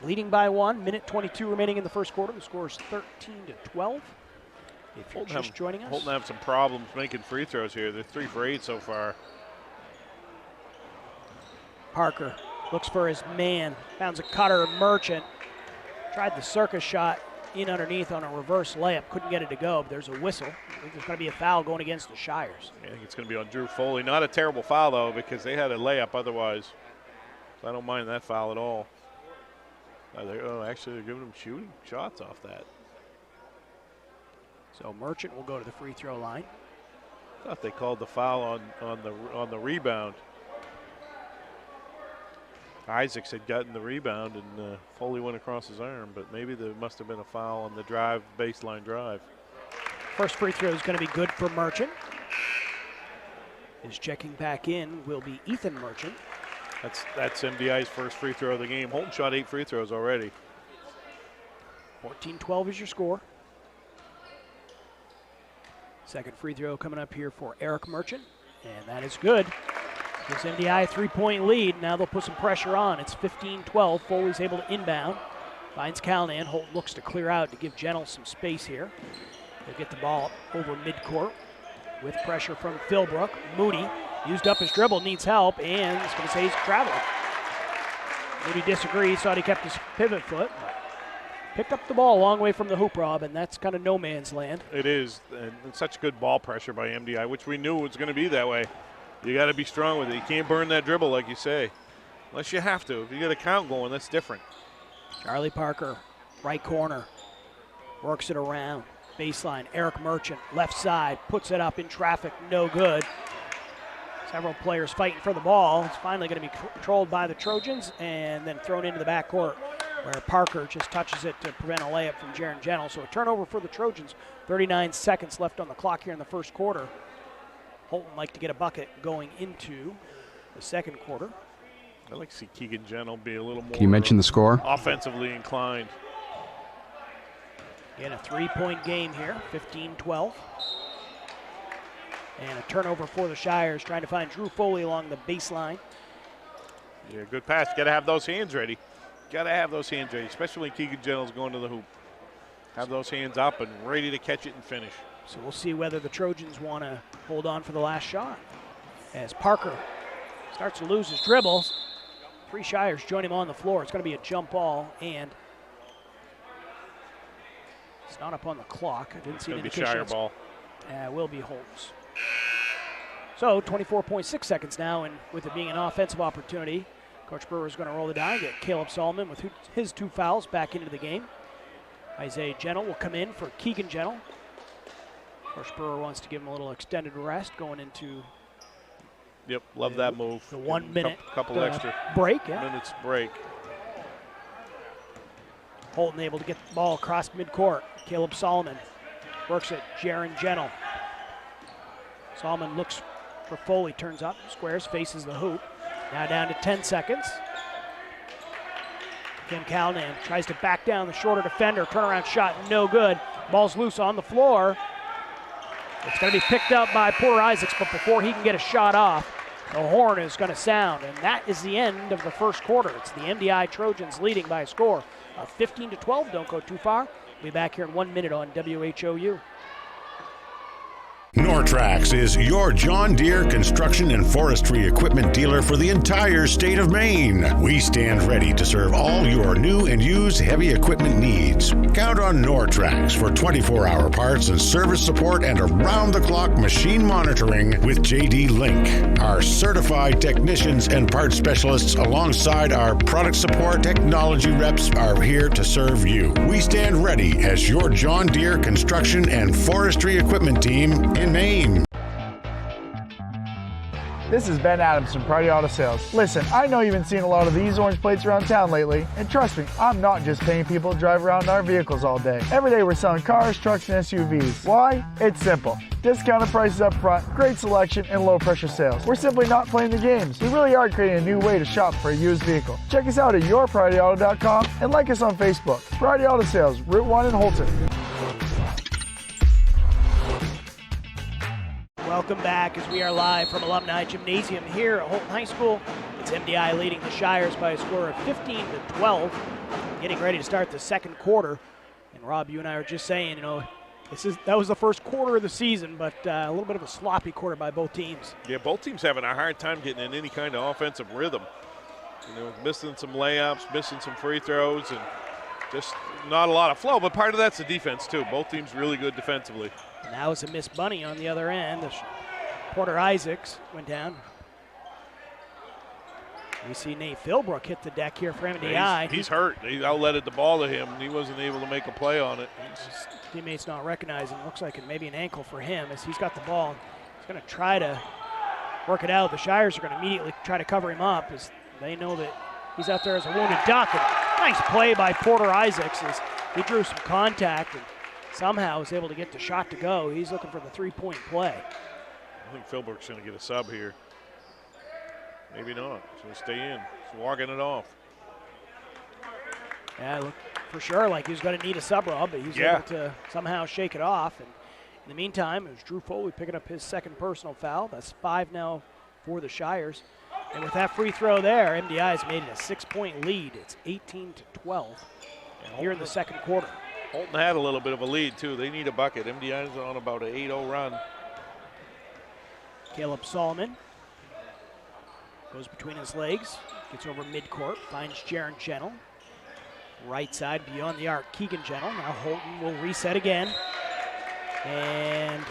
Leading by 1, minute 22 remaining in the first quarter. The score is 13-12. If you're just joining us. Houlton have some problems making free throws here. They're 3 for 8 so far. Parker looks for his man. Founds a cutter, Merchant. Tried the circus shot in underneath on a reverse layup. Couldn't get it to go, but there's a whistle. I think there's going to be a foul going against the Shires. I think it's going to be on Drew Foley. Not a terrible foul, though, because they had a layup otherwise. So I don't mind that foul at all. Actually, they're giving him shooting shots off that. So Merchant will go to the free throw line. I thought they called the foul on the rebound. Isaacs had gotten the rebound, and Foley went across his arm, but maybe there must have been a foul on the drive, baseline drive. First free throw is going to be good for Merchant. His checking back in will be Ethan Merchant. That's MDI's first free throw of the game. Houlton shot 8 free throws already. 14-12 is your score. Second free throw coming up here for Eric Merchant, and that is good. Gives MDI a 3-point lead. Now they'll put some pressure on. It's 15-12. Foley's able to inbound. Finds Callanan. Houlton looks to clear out to give Gentle some space here. They'll get the ball over midcourt with pressure from Philbrook. Moody used up his dribble, needs help, and he's going to say he's traveling. Moody disagrees, thought he kept his pivot foot. Picked up the ball a long way from the hoop, Rob, and that's kind of no man's land. It is, and such good ball pressure by MDI, which we knew was going to be that way. You got to be strong with it. You can't burn that dribble like you say, unless you have to. If you got a count going, that's different. Charlie Parker, right corner, works it around. Baseline, Eric Merchant, left side, puts it up in traffic, no good. Several players fighting for the ball. It's finally going to be controlled by the Trojans and then thrown into the backcourt where Parker just touches it to prevent a layup from Jaron Gentle. So a turnover for the Trojans. 39 seconds left on the clock here in the first quarter. Houlton like to get a bucket going into the second quarter. I'd like to see Keegan Gentle be a little more. Can you mention the score? Offensively inclined. Again, a 3-point game here, 15-12. And a turnover for the Shires, trying to find Drew Foley along the baseline. Yeah, good pass. Got to have those hands ready. Got to have those hands ready, especially when Keegan Gentle's going to the hoop. Have those hands up and ready to catch it and finish. So we'll see whether the Trojans want to hold on for the last shot. As Parker starts to lose his dribbles, 3 Shires join him on the floor. It's going to be a jump ball, and it's not up on the clock. I didn't see an indication. Shire ball. It will be Holmes. So 24.6 seconds now, and with it being an offensive opportunity, Coach Brewer is going to roll the die, get Caleb Solomon with his 2 fouls back into the game. Isaiah Gentle will come in for Keegan Gentle. Coach Brewer wants to give him a little extended rest going into. Yep, love that move. The 1 minute couple extra break. Yeah. Minutes break. Houlton able to get the ball across midcourt. Caleb Solomon works it. Jaron Gentle. Solomon looks for Foley, turns up, squares, faces the hoop. Now down to 10 seconds. Kim Callanan tries to back down the shorter defender. Turnaround shot, no good. Ball's loose on the floor. It's going to be picked up by Porter Isaacs, but before he can get a shot off, the horn is going to sound, and that is the end of the first quarter. It's the MDI Trojans leading by a score of 15-12. Don't go too far. We'll be back here in 1 minute on WHOU. Nortrax is your John Deere construction and forestry equipment dealer for the entire state of Maine. We stand ready to serve all your new and used heavy equipment needs. Count on Nortrax for 24-hour parts and service support and around-the-clock machine monitoring with JD Link. Our certified technicians and parts specialists alongside our product support technology reps are here to serve you. We stand ready as your John Deere construction and forestry equipment team in Maine. This is Ben Adams from Priority Auto Sales. Listen, I know you've been seeing a lot of these orange plates around town lately, and trust me, I'm not just paying people to drive around in our vehicles all day. Every day we're selling cars, trucks, and SUVs. Why? It's simple. Discounted prices up front, great selection, and low pressure sales. We're simply not playing the games. We really are creating a new way to shop for a used vehicle. Check us out at yourpriorityauto.com and like us on Facebook. Priority Auto Sales, Route 1 in Houlton. Welcome back as we are live from Alumni Gymnasium here at Houlton High School. It's MDI leading the Shires by a score of 15-12. Getting ready to start the second quarter. And Rob, you and I were just saying, that was the first quarter of the season, but a little bit of a sloppy quarter by both teams. Yeah, both teams having a hard time getting in any kind of offensive rhythm. Missing some layups, missing some free throws, and Just not a lot of flow, but part of that's the defense too. Both teams really good defensively. And that was a missed bunny on the other end. Porter Isaacs went down. We see Nate Philbrook hit the deck here for MDI. Yeah, he's hurt. They outletted the ball to him, and he wasn't able to make a play on it. His teammates not recognizing. Looks like it may be an ankle for him as he's got the ball. He's going to try to work it out. The Shires are going to immediately try to cover him up as they know that he's out there as a wounded duck. And nice play by Porter Isaacs as he drew some contact and somehow was able to get the shot to go. He's looking for the three-point play. I think Philbrook's going to get a sub here. Maybe not. He's going to stay in. He's walking it off. Yeah, it looked for sure like he was going to need a sub, Rob, but he's able to somehow shake it off. And in the meantime, it was Drew Foley picking up his second personal foul. That's 5 now for the Shires. And with that free throw there, MDI has made it a 6-point lead. It's 18-12 here in the second quarter. Houlton had a little bit of a lead, too. They need a bucket. MDI is on about an 8-0 run. Caleb Solomon goes between his legs, gets over midcourt, finds Jaron Gentle. Right side beyond the arc, Keegan Gentle. Now Houlton will reset again. And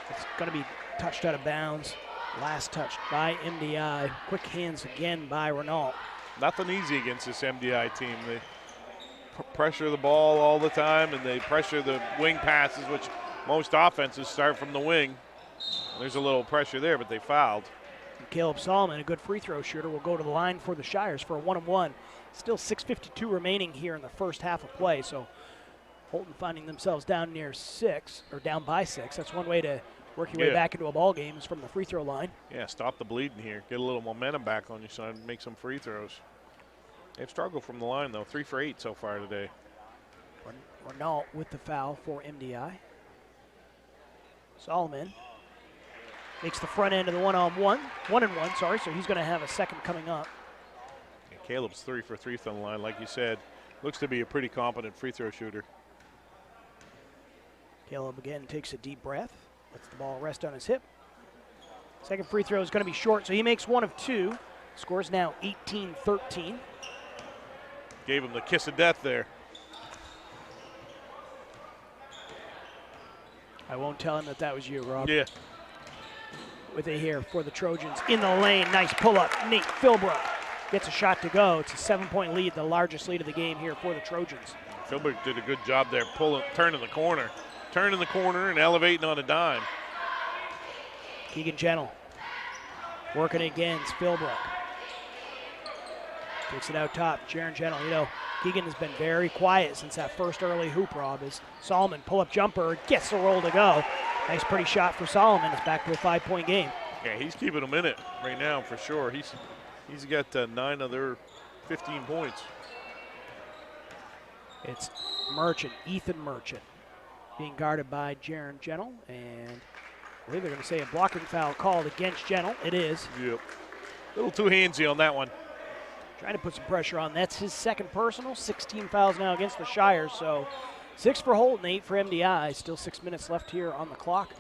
it's going to be touched out of bounds. Last touched by MDI. Quick hands again by Renault. Nothing easy against this MDI team. They pressure the ball all the time, and they pressure the wing passes, which most offenses start from the wing. There's a little pressure there, but they fouled. Caleb Solomon, a good free throw shooter, will go to the line for the Shires for a 1-on-1. Still 6:52 remaining here in the first half of play, so Houlton finding themselves down near 6, or down by 6. That's one way to work your way back into a ball game is from the free throw line. Yeah, stop the bleeding here. Get a little momentum back on your side and make some free throws. They've struggled from the line, though. 3 for 8 so far today. Renault with the foul for MDI. Solomon makes the front end of the 1-on-1, sorry, so he's going to have a second coming up. And Caleb's 3 for 3 from the line, like you said. Looks to be a pretty competent free throw shooter. Caleb again takes a deep breath, lets the ball rest on his hip. Second free throw is going to be short, so he makes 1 of 2. Scores now 18-13. Gave him the kiss of death there. I won't tell him that was you, Rob. Yeah. With it here for the Trojans. In the lane, nice pull-up. Nate Philbrook gets a shot to go. It's a 7-point lead, the largest lead of the game here for the Trojans. Philbrook did a good job there, turning the corner and elevating on a dime. Keegan Gentle working against Philbrook. Takes it out top, Jaron Gentle. You know, Keegan has been very quiet since that first early hoop, Rob. As Solomon pull-up jumper, gets the roll to go. Nice pretty shot for Solomon. It's back to a 5-point game. Yeah, he's keeping them in it right now for sure. He's got 9 of their 15 points. It's Merchant, Ethan Merchant, being guarded by Jaron Gentle, and I believe they're going to say a blocking foul called against Gentle. It is. Yep. A little too handsy on that one. Trying to put some pressure on. That's his second personal. 16 fouls now against the Shires. So 6 for Houlton, 8 for MDI. Still 6 minutes left here on the clock.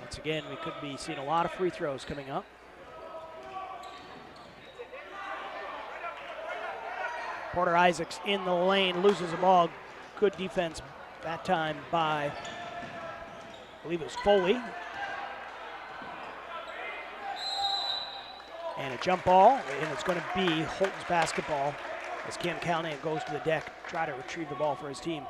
Once again, we could be seeing a lot of free throws coming up. Porter Isaacs in the lane, loses the ball. Good defense that time by, I believe it was Foley. And a jump ball, and it's going to be Houlton's basketball as Cam Callahan goes to the deck, try to retrieve the ball for his team.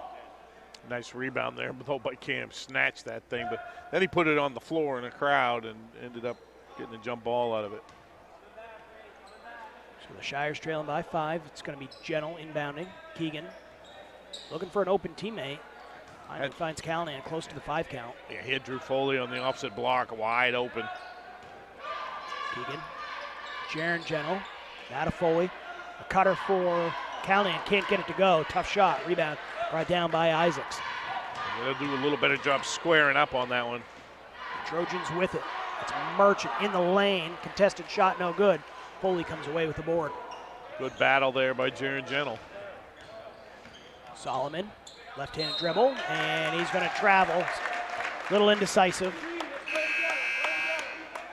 Nice rebound there, though, by Cam. Snatched that thing, but then he put it on the floor in a crowd and ended up getting a jump ball out of it. So the Shires trailing by 5. It's going to be Gentle inbounding. Keegan looking for an open teammate. Finally finds Callahan close to the 5 count. Yeah, he had Drew Foley on the opposite block, wide open. Keegan. Jaron Gentle, out of Foley. A cutter for Callahan, can't get it to go. Tough shot, rebound brought down by Isaacs. They'll do a little better job squaring up on that one. The Trojans with it. It's Merchant in the lane. Contested shot, no good. Foley comes away with the board. Good battle there by Jaron Gentle. Solomon, left-handed dribble, and he's going to travel. A little indecisive.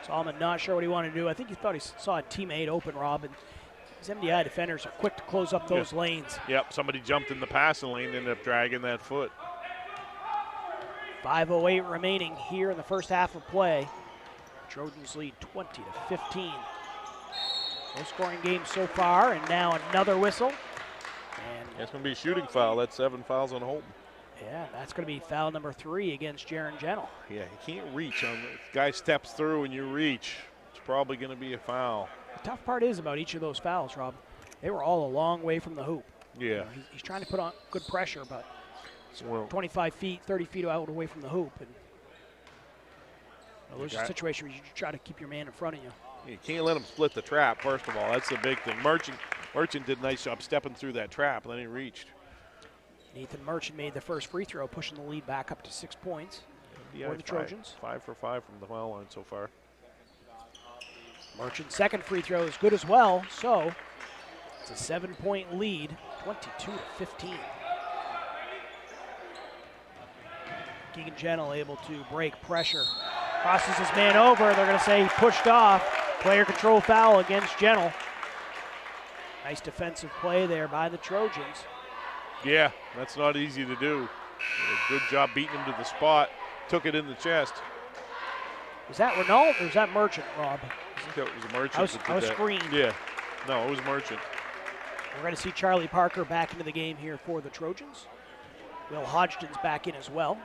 Solomon not sure what he wanted to do. I think he thought he saw a teammate open, Rob, and These MDI defenders are quick to close up those lanes. Yep, somebody jumped in the passing lane and ended up dragging that foot. 5:08 remaining here in the first half of play. Trojans lead 20-15. No scoring game so far, and now another whistle. And it's going to be a shooting foul. That's 7 fouls on Houlton. Yeah, that's going to be foul number 3 against Jaron Gentle. Yeah, he can't reach. If the guy steps through and you reach, it's probably going to be a foul. The tough part is about each of those fouls, Rob, they were all a long way from the hoop. Yeah. You know, he's trying to put on good pressure, but 25 feet, 30 feet out away from the hoop. And there's a situation where you try to keep your man in front of you. You can't let him split the trap, first of all. That's the big thing. Merchant did a nice job stepping through that trap, and then he reached. Ethan Merchant made the first free throw, pushing the lead back up to 6 points for the Trojans. 5 for 5 from the foul line so far. Merchant's second free throw is good as well, so it's a 7-point lead, 22-15. Keegan Gentle able to break pressure. Crosses his man over. They're going to say he pushed off. Player control foul against Gentle. Nice defensive play there by the Trojans. Yeah, that's not easy to do. Good job beating him to the spot. Took it in the chest. Was that Renault or was that Merchant, Rob? I think that was Merchant. I was screened. Yeah, no, it was Merchant. We're going to see Charlie Parker back into the game here for the Trojans. Will Hodgton's back in as well.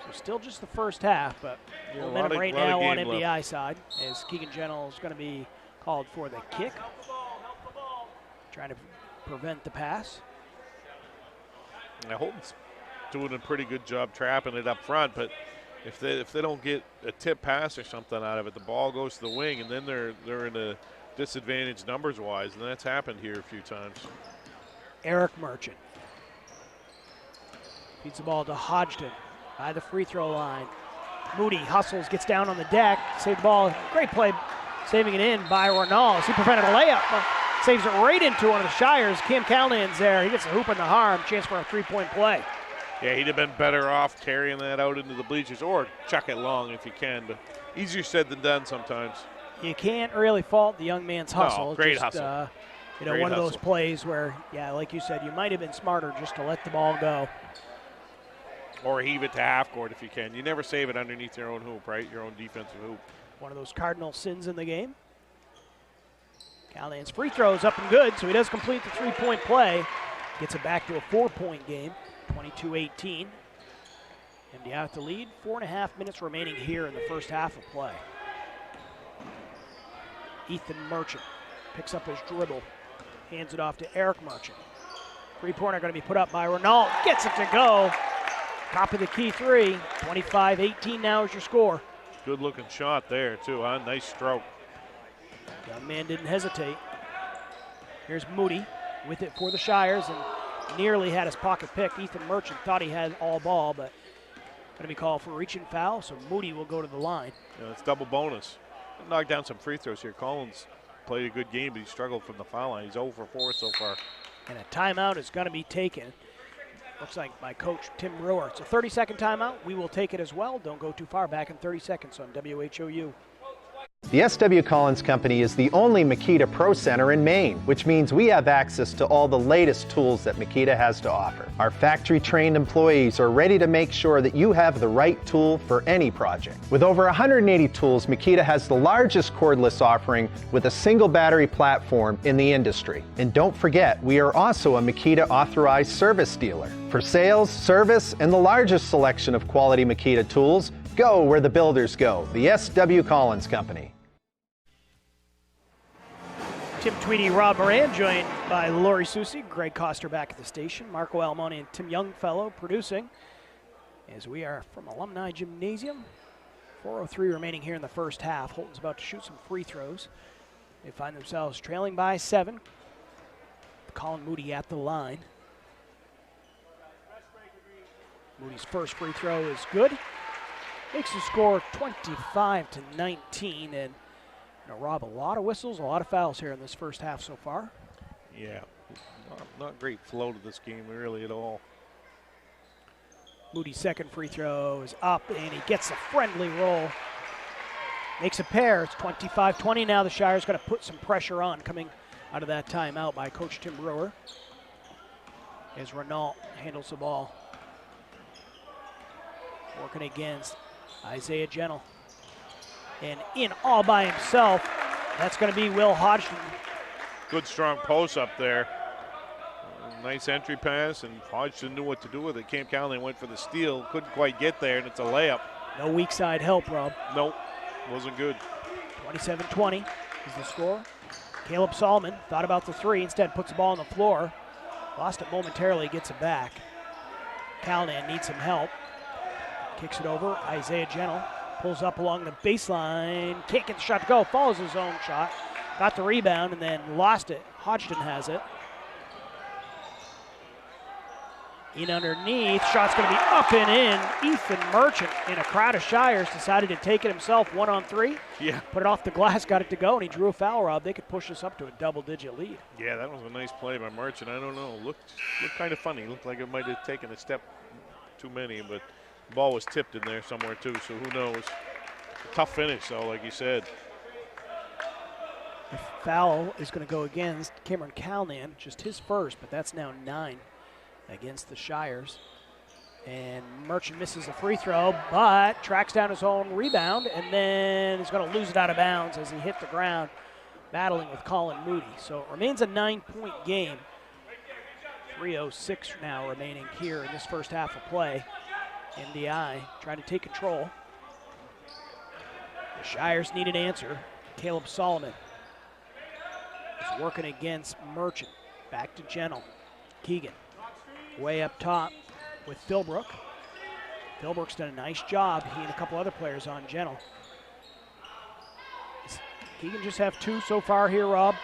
So still just the first half, but momentum right now on MDI side as Keegan Gentle is going to be called for the kick. Trying to prevent the pass. Now Houlton's doing a pretty good job trapping it up front, but if they don't get a tip pass or something out of it, the ball goes to the wing, and then they're in a disadvantage numbers-wise, and that's happened here a few times. Eric Merchant feeds the ball to Hodgton by the free throw line. Moody hustles, gets down on the deck, saved the ball. Great play, saving it in by Renault. He prevented a layup, but saves it right into one of the Shires. Cam Callahan's there. He gets a hoop in the arm, chance for a three-point play. Yeah, he'd have been better off carrying that out into the bleachers or chuck it long if you can, but easier said than done sometimes. You can't really fault the young man's hustle. No, great hustle. Great one of those plays where, yeah, like you said, you might have been smarter just to let the ball go. Or heave it to half court if you can. You never save it underneath your own hoop, right? Your own defensive hoop. One of those cardinal sins in the game. Callahan's free throw is up and good, so he does complete the three-point play. Gets it back to a 4-point game, 22-18. MDI out the lead, 4.5 minutes remaining here in the first half of play. Ethan Merchant picks up his dribble, hands it off to Eric Merchant. Three-pointer going to be put up by Renault, gets it to go. Top of the key three, 25-18 now is your score. Good looking shot there too, huh? Nice stroke. Young man didn't hesitate. Here's Moody with it for the Shires and nearly had his pocket picked. Ethan Merchant thought he had all ball, but going to be called for a reaching foul, so Moody will go to the line. Yeah, it's double bonus. Knocked down some free throws here. Collins played a good game, but he struggled from the foul line. He's 0 for 4 so far. And a timeout is going to be taken. Looks like by Coach Tim Brewer. It's a 30-second timeout. We will take it as well. Don't go too far. Back in 30 seconds on WHOU. The S.W. Collins Company is the only Makita Pro Center in Maine, which means we have access to all the latest tools that Makita has to offer. Our factory-trained employees are ready to make sure that you have the right tool for any project. With over 180 tools, Makita has the largest cordless offering with a single battery platform in the industry. And don't forget, we are also a Makita authorized service dealer. For sales, service, and the largest selection of quality Makita tools, go where the builders go, the S.W. Collins Company. Tim Tweedy, Rob Moran, joined by Lori Susi, Greg Coster back at the station, Marco Almoni and Tim Youngfellow producing as we are from Alumni Gymnasium. 4:03 remaining here in the first half. Houlton's about to shoot some free throws. They find themselves trailing by 7. Colin Moody at the line. Moody's first free throw is good. Makes the score 25-19, and Rob, a lot of whistles, a lot of fouls here in this first half so far. Yeah, not great flow to this game really at all. Moody's second free throw is up, and he gets a friendly roll. Makes a pair. It's 25-20 now. The Shire's going to put some pressure on coming out of that timeout by Coach Tim Brewer. As Renault handles the ball. Working against Isaiah Gentle. And in all by himself, that's going to be Will Hodgson. Good strong post up there. Nice entry pass, and Hodgson knew what to do with it. Cam Callahan went for the steal, couldn't quite get there, and it's a layup. No weak side help, Rob. Nope, wasn't good. 27-20 is the score. Caleb Solomon thought about the three, instead puts the ball on the floor. Lost it momentarily, gets it back. Callahan needs some help. Kicks it over, Isaiah Gentle pulls up along the baseline. Can't get the shot to go, follows his own shot. Got the rebound and then lost it. Hodgson has it. In underneath, shot's going to be up and in. Ethan Merchant, in a crowd of Shires, decided to take it himself 1-on-3. Yeah. Put it off the glass, got it to go, and he drew a foul, Rob. They could push this up to a double-digit lead. Yeah, that was a nice play by Merchant. I don't know, looked kind of funny. Looked like it might have taken a step too many, but the ball was tipped in there somewhere too, so who knows. A tough finish, though, like you said. The foul is going to go against Cameron Callahan, just his first, but that's now 9 against the Shires. And Merchant misses a free throw, but tracks down his own rebound, and then he's going to lose it out of bounds as he hit the ground, battling with Colin Moody. So it remains a 9-point game. 3:06 now remaining here in this first half of play. MDI trying to take control. The Shires need an answer. Caleb Solomon is working against Merchant. Back to Gentle. Keegan way up top with Philbrook. Philbrook's done a nice job. He and a couple other players on Gentle. Does Keegan just have 2 so far here, Rob?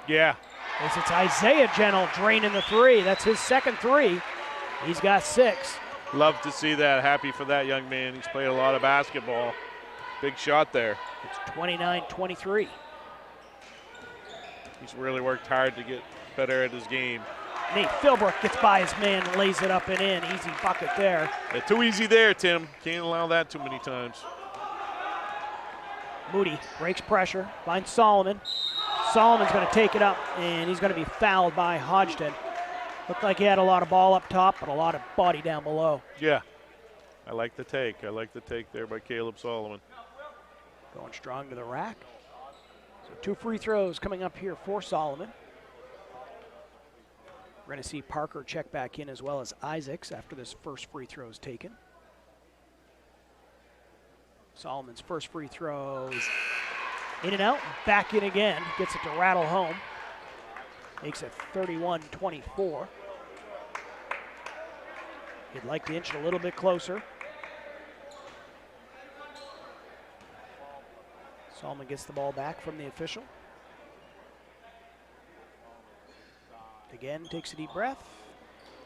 Yeah. It's Isaiah Gentle draining the 3. That's his second 3. He's got 6. Love to see that. Happy for that young man. He's played a lot of basketball. Big shot there. It's 29-23. He's really worked hard to get better at his game. Nate Philbrook gets by his man, lays it up and in. Easy bucket there. Yeah, too easy there, Tim. Can't allow that too many times. Moody breaks pressure, finds Solomon. Solomon's going to take it up, and he's going to be fouled by Hodgson. Looked like he had a lot of ball up top, but a lot of body down below. Yeah, I like the take. I like the take there by Caleb Solomon. Going strong to the rack. So 2 free throws coming up here for Solomon. We're going to see Parker check back in as well as Isaacs after this first free throw is taken. Solomon's first free throw is in and out, back in again. Gets it to rattle home. Makes it 31-24. He'd like to inch it a little bit closer. Solomon gets the ball back from the official. Again, takes a deep breath.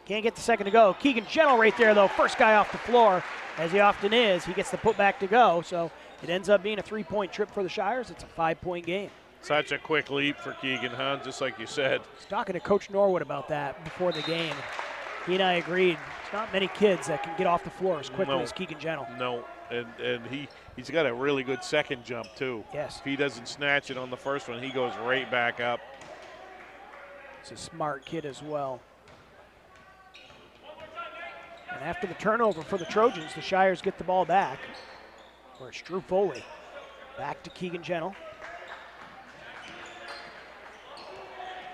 Can't get the second to go. Keegan Gentle right there, though. First guy off the floor, as he often is. He gets the putback to go, so it ends up being a 3-point trip for the Shires. It's a 5-point game. Such a quick leap for Keegan, huh? Just like you said. I was talking to Coach Norwood about that before the game. He and I agreed. There's not many kids that can get off the floor as quickly as Keegan Gentle. No, and he's got a really good second jump, too. Yes. If he doesn't snatch it on the first one, he goes right back up. He's a smart kid as well. And after the turnover for the Trojans, the Shires get the ball back. Where it's Drew Foley. Back to Keegan Gentle.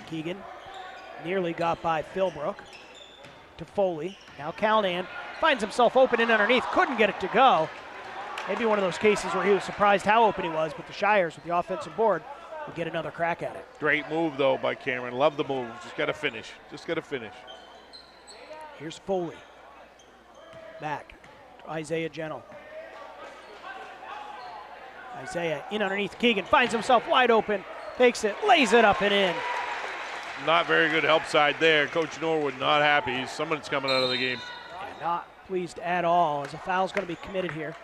Keegan nearly got by Philbrook. To Foley. Now Callahan finds himself open in underneath. Couldn't get it to go. Maybe one of those cases where he was surprised how open he was, but the Shires with the offensive board will get another crack at it. Great move, though, by Cameron. Love the move. Just got to finish. Just got to finish. Here's Foley. Back to Isaiah Gentle. Isaiah in underneath Keegan. Finds himself wide open. Takes it. Lays it up and in. Not very good help side there. Coach Norwood not happy. Someone's coming out of the game. And not pleased at all as a foul's going to be committed here.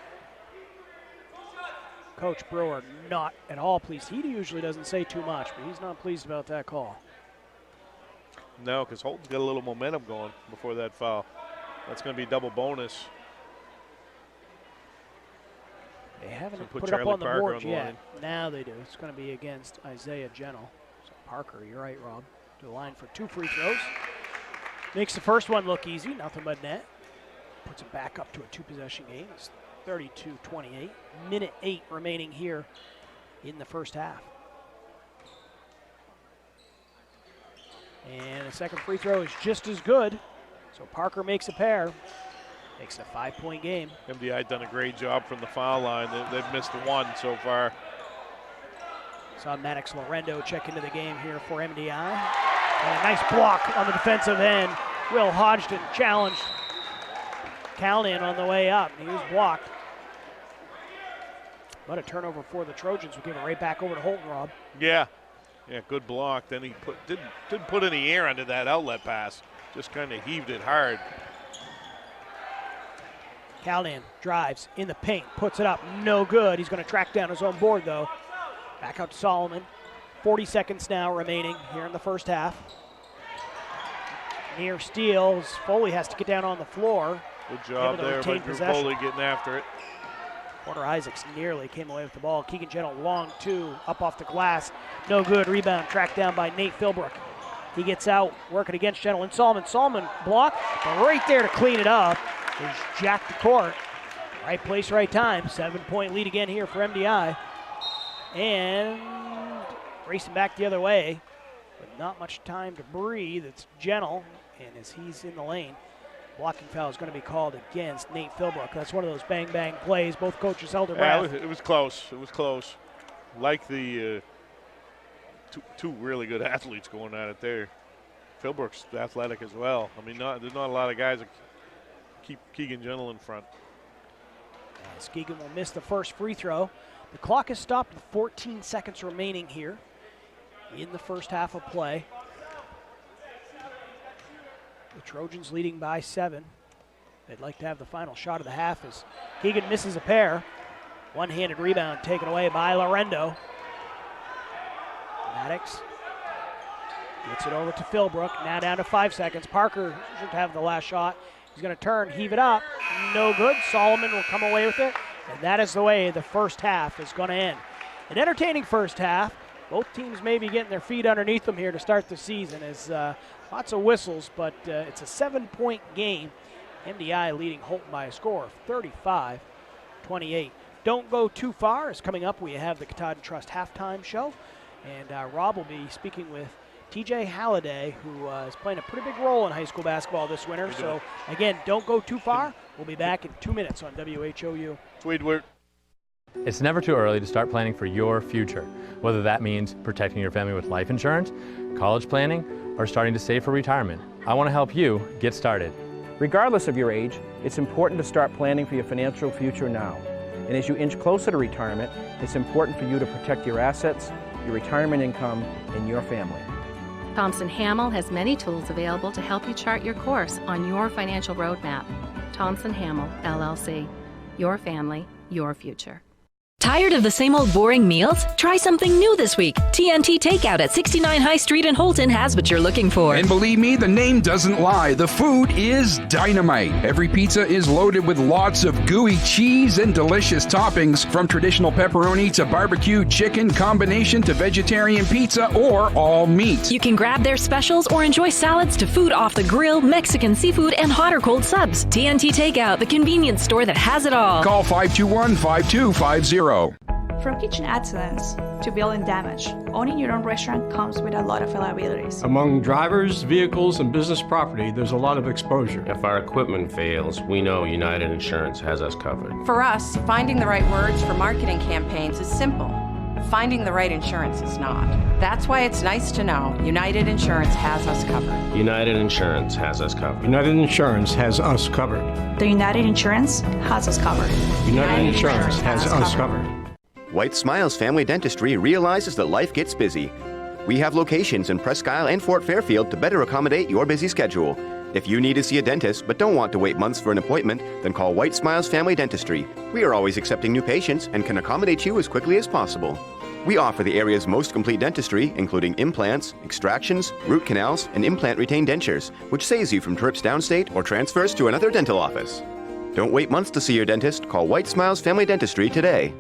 Coach Brewer not at all pleased. He usually doesn't say too much, but he's not pleased about that call. No, because Houlton's got a little momentum going before that foul. That's going to be double bonus. They haven't put put it Charlie up on the Parker board on the yet. line. Now they do. It's going to be against Isaiah Gentle. So Parker, you're right, Rob. To the line for 2 free throws. Makes the first one look easy, nothing but net. Puts it back up to a 2-possession game. It's 32-28. Minute 8 remaining here in the first half. And the second free throw is just as good. So Parker makes a pair. Makes it a 5-point game. MDI done a great job from the foul line. They've missed one so far. Saw Maddox Lorendo check into the game here for MDI. And a nice block on the defensive end. Will Hodgson challenged Calnan on the way up. He was blocked. But a turnover for the Trojans. We'll give it right back over to Houlton, Rob. Yeah, good block. Then he didn't put any air under that outlet pass. Just kind of heaved it hard. Calnan drives in the paint, puts it up, no good. He's going to track down his own board, though. Back out to Solomon. 40 seconds now remaining here in the first half. Near steals. Foley has to get down on the floor. Good job there by Drew Foley getting after it. Porter Isaacs nearly came away with the ball. Keegan Gentle, long 2, up off the glass. No good. Rebound tracked down by Nate Philbrook. He gets out, working against Gentle and Solomon. Solomon blocked, but right there to clean it up is Jack DeCourt. Right place, right time. 7-point lead again here for MDI. And racing back the other way, but not much time to breathe. It's Gentle, and as he's in the lane, blocking foul is going to be called against Nate Philbrook. That's one of those bang-bang plays. Both coaches held their breath. It was close. It was close. Like the two really good athletes going at it there. Philbrook's athletic as well. I mean, there's not a lot of guys that keep Keegan Gentle in front. As Keegan will miss the first free throw. The clock is stopped with 14 seconds remaining here in the first half of play. The Trojans leading by 7. They'd like to have the final shot of the half as Keegan misses a pair. One-handed rebound taken away by Lorendo. Maddox gets it over to Philbrook. Now down to 5 seconds. Parker should have the last shot. He's going to turn, heave it up. No good. Solomon will come away with it. And that is the way the first half is going to end. An entertaining first half. Both teams may be getting their feet underneath them here to start the season. As lots of whistles, but it's a 7-point game. MDI leading Houlton by a score of 35-28. Don't go too far. As coming up, we have the Katahdin Trust halftime show. And Rob will be speaking with TJ Halliday, who is playing a pretty big role in high school basketball this winter. So, again, don't go too far. We'll be back in 2 minutes on WHOU. It's never too early to start planning for your future, whether that means protecting your family with life insurance, college planning, or starting to save for retirement. I want to help you get started. Regardless of your age, it's important to start planning for your financial future now. And as you inch closer to retirement, it's important for you to protect your assets, your retirement income, and your family. Thompson Hamel has many tools available to help you chart your course on your financial roadmap. Thompson Hamel, LLC. Your family, your future. Tired of the same old boring meals? Try something new this week. TNT Takeout at 69 High Street in Houlton has what you're looking for. And believe me, the name doesn't lie. The food is dynamite. Every pizza is loaded with lots of gooey cheese and delicious toppings, from traditional pepperoni to barbecue chicken, combination to vegetarian pizza, or all meat. You can grab their specials or enjoy salads to food off the grill, Mexican seafood, and hot or cold subs. TNT Takeout, the convenience store that has it all. Call 521-5250. From kitchen excellence to building damage, owning your own restaurant comes with a lot of liabilities. Among drivers, vehicles, and business property, there's a lot of exposure. If our equipment fails, we know United Insurance has us covered. For us, finding the right words for marketing campaigns is simple. Finding the right insurance is not. That's why it's nice to know United Insurance has us covered. United Insurance has us covered. United Insurance has us covered. The United Insurance has us covered. United Insurance has us covered. White Smiles Family Dentistry realizes that life gets busy. We have locations in Presque Isle and Fort Fairfield to better accommodate your busy schedule. If you need to see a dentist but don't want to wait months for an appointment, then call White Smiles Family Dentistry. We are always accepting new patients and can accommodate you as quickly as possible. We offer the area's most complete dentistry, including implants, extractions, root canals, and implant-retained dentures, which saves you from trips downstate or transfers to another dental office. Don't wait months to see your dentist. Call White Smiles Family Dentistry today.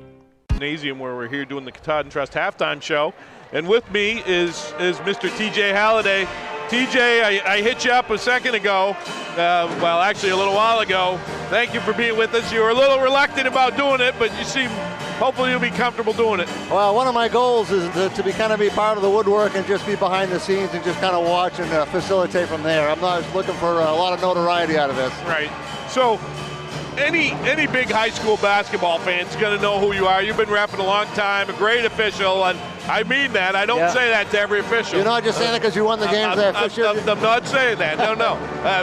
Gymnasium, where we're here doing the Katahdin Trust halftime show. And with me is Mr. TJ Halliday. TJ, I hit you up a second ago, well, actually a little while ago. Thank you for being with us. You were a little reluctant about doing it, but you seem, hopefully you'll be comfortable doing it. Well, one of my goals is to be part of the woodwork and just be behind the scenes and just kind of watch and facilitate from there. I'm not looking for a lot of notoriety out of this. Right. So, any big high school basketball fan's going to know who you are. You've been repping a long time, a great official, and I mean that. I don't say that to every official. You're not just saying that because you won the games. I'm not saying that. No.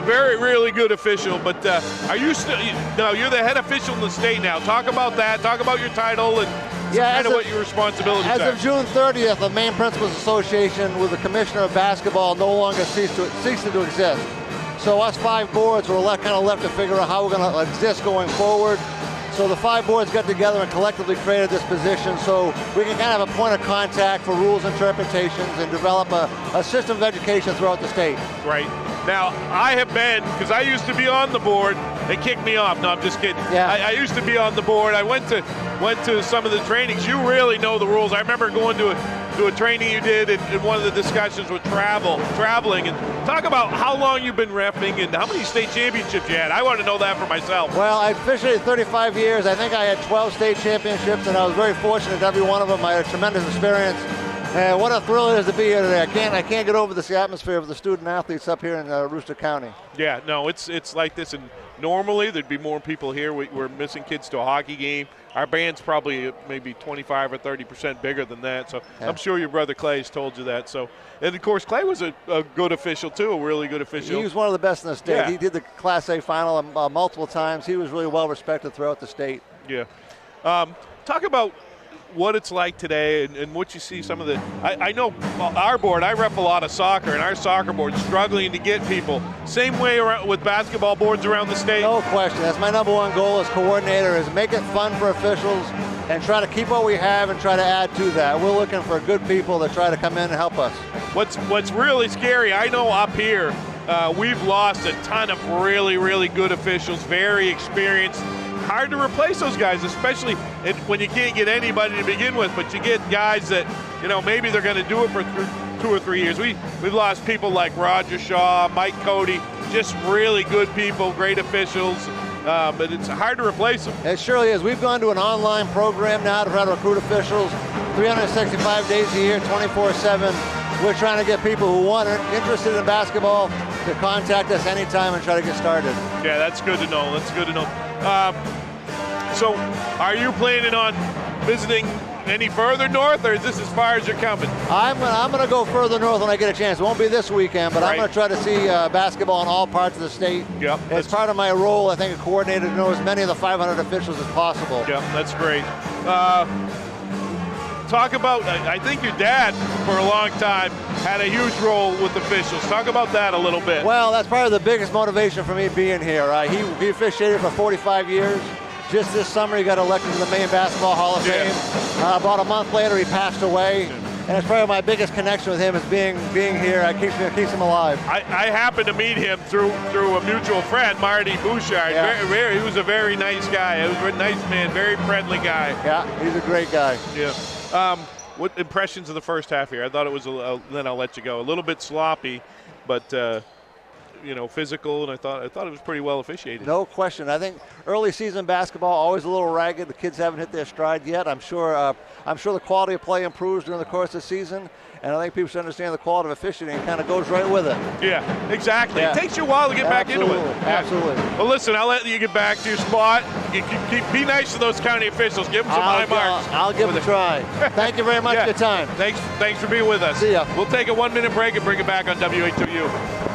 Very, really good official. But are you still? No, you're the head official in the state now. Talk about that. Talk about your title and kind of what your responsibilities are. As of June 30th, the Maine Principals Association with the Commissioner of Basketball no longer ceased to exist. So us 5 boards were left to figure out how we're going to exist going forward. So the 5 boards got together and collectively created this position so we can kind of have a point of contact for rules interpretations and develop a system of education throughout the state. Right. Now, I have been, because I used to be on the board, they kicked me off. No, I'm just kidding. Yeah. I used to be on the board. I went to some of the trainings. You really know the rules. I remember going to a training you did, and one of the discussions was traveling. And talk about how long you've been reffing and how many state championships you had. I want to know that for myself. Well, I officiated 35 years. I think I had 12 state championships, and I was very fortunate at every one of them. I had a tremendous experience. And what a thrill it is to be here today. I can't get over this atmosphere of the student athletes up here in Rooster County. Yeah, no, it's like this. And normally there'd be more people here. We're missing kids to a hockey game. Our band's probably maybe 25 or 30% bigger than that. So yeah. I'm sure your brother Clay's told you that. So, and of course Clay was a good official too, a really good official. He was one of the best in the state. Yeah. He did the Class A final multiple times. He was really well respected throughout the state. Yeah. Talk about what it's like today and what you see some of the I know our board, I rep a lot of soccer, and our soccer board's struggling to get people. Same way around with basketball boards around the state. No question. That's my number one goal as coordinator, is make it fun for officials and try to keep what we have and try to add to that. We're looking for good people to try to come in and help us. What's really scary, I know up here we've lost a ton of really, really good officials, very experienced. Hard to replace those guys, especially when you can't get anybody to begin with, but you get guys that, maybe they're going to do it for 2 or 3 years. We've lost people like Roger Shaw, Mike Cody, just really good people, great officials, but it's hard to replace them. It surely is. We've gone to an online program now to try to recruit officials 365 days a year, 24/7. We're trying to get people who are interested in basketball to contact us anytime and try to get started. Yeah, that's good to know. So are you planning on visiting any further north, or is this as far as you're coming? I'm going to go further north when I get a chance. It won't be this weekend, but right. I'm going to try to see basketball in all parts of the state. Yep. It's part of my role, I think, a coordinator to know as many of the 500 officials as possible. Yep, that's great. Talk about, I think your dad, for a long time, had a huge role with officials. Talk about that a little bit. Well, that's probably the biggest motivation for me being here. He officiated for 45 years. Just this summer, he got elected to the Maine Basketball Hall of Fame. About a month later, he passed away. And it's probably my biggest connection with him is being here. It keeps him alive. I happened to meet him through a mutual friend, Marty Bouchard. Yeah. He was a very nice guy. He was a nice man, very friendly guy. Yeah, he's a great guy. Yeah. What impressions of the first half here? I thought it was, then I'll let you go, a little bit sloppy, but physical, and I thought it was pretty well officiated. No question. I think early season basketball always a little ragged. The kids haven't hit their stride yet. I'm sure the quality of play improves during the course of the season, and I think people should understand the quality of officiating kind of goes right with it. Yeah, exactly. Yeah. It takes you a while to get back into it. Absolutely. Well, listen, I'll let you get back to your spot. Be nice to those county officials. Give them some high marks. I'll give them a try. Thank you very much for your time. Thanks for being with us. See ya. We'll take a 1-minute break and bring it back on WA2U.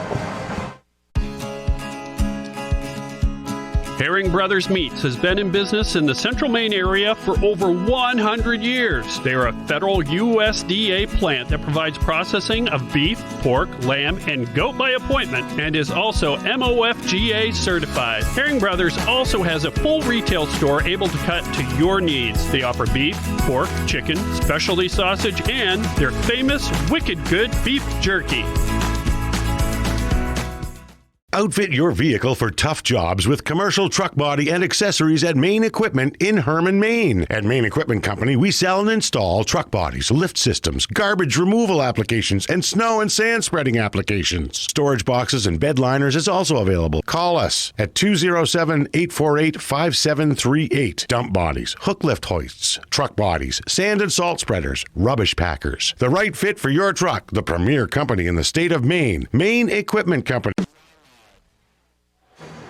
Herring Brothers Meats has been in business in the Central Maine area for over 100 years. They are a federal USDA plant that provides processing of beef, pork, lamb, and goat by appointment, and is also MOFGA certified. Herring Brothers also has a full retail store able to cut to your needs. They offer beef, pork, chicken, specialty sausage, and their famous Wicked Good beef jerky. Outfit your vehicle for tough jobs with commercial truck body and accessories at Main Equipment in Herman, Maine. At Main Equipment Company, we sell and install truck bodies, lift systems, garbage removal applications, and snow and sand spreading applications. Storage boxes and bed liners is also available. Call us at 207-848-5738. Dump bodies, hook lift hoists, truck bodies, sand and salt spreaders, rubbish packers. The right fit for your truck. The premier company in the state of Maine. Main Equipment Company.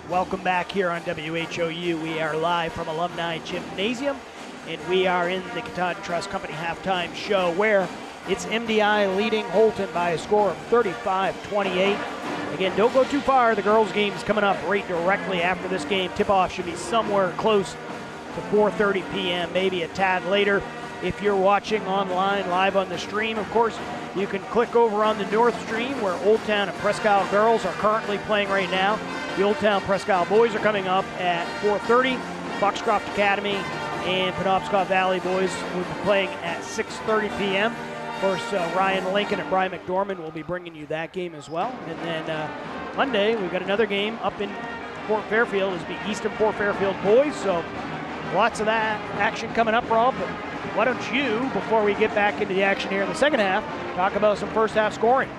Welcome back here on WHOU. We are live from Alumni Gymnasium, and we are in the Katahdin Trust Company halftime show where it's MDI leading Houlton by a score of 35-28. Again, don't go too far. The girls' game is coming up right directly after this game. Tip-off should be somewhere close to 4:30 p.m., maybe a tad later. If you're watching online live on the stream, of course, you can click over on the North Stream where Old Town and Presque Isle girls are currently playing right now. The Old Town Presque Isle boys are coming up at 4:30. Foxcroft Academy and Penobscot Valley boys will be playing at 6:30 p.m. Of course, Ryan Lincoln and Brian McDormand will be bringing you that game as well. And then Monday, we've got another game up in Fort Fairfield. It's the Easton Fort Fairfield boys. So lots of that action coming up, Rob. But why don't you, before we get back into the action here in the second half, talk about some first half scoring?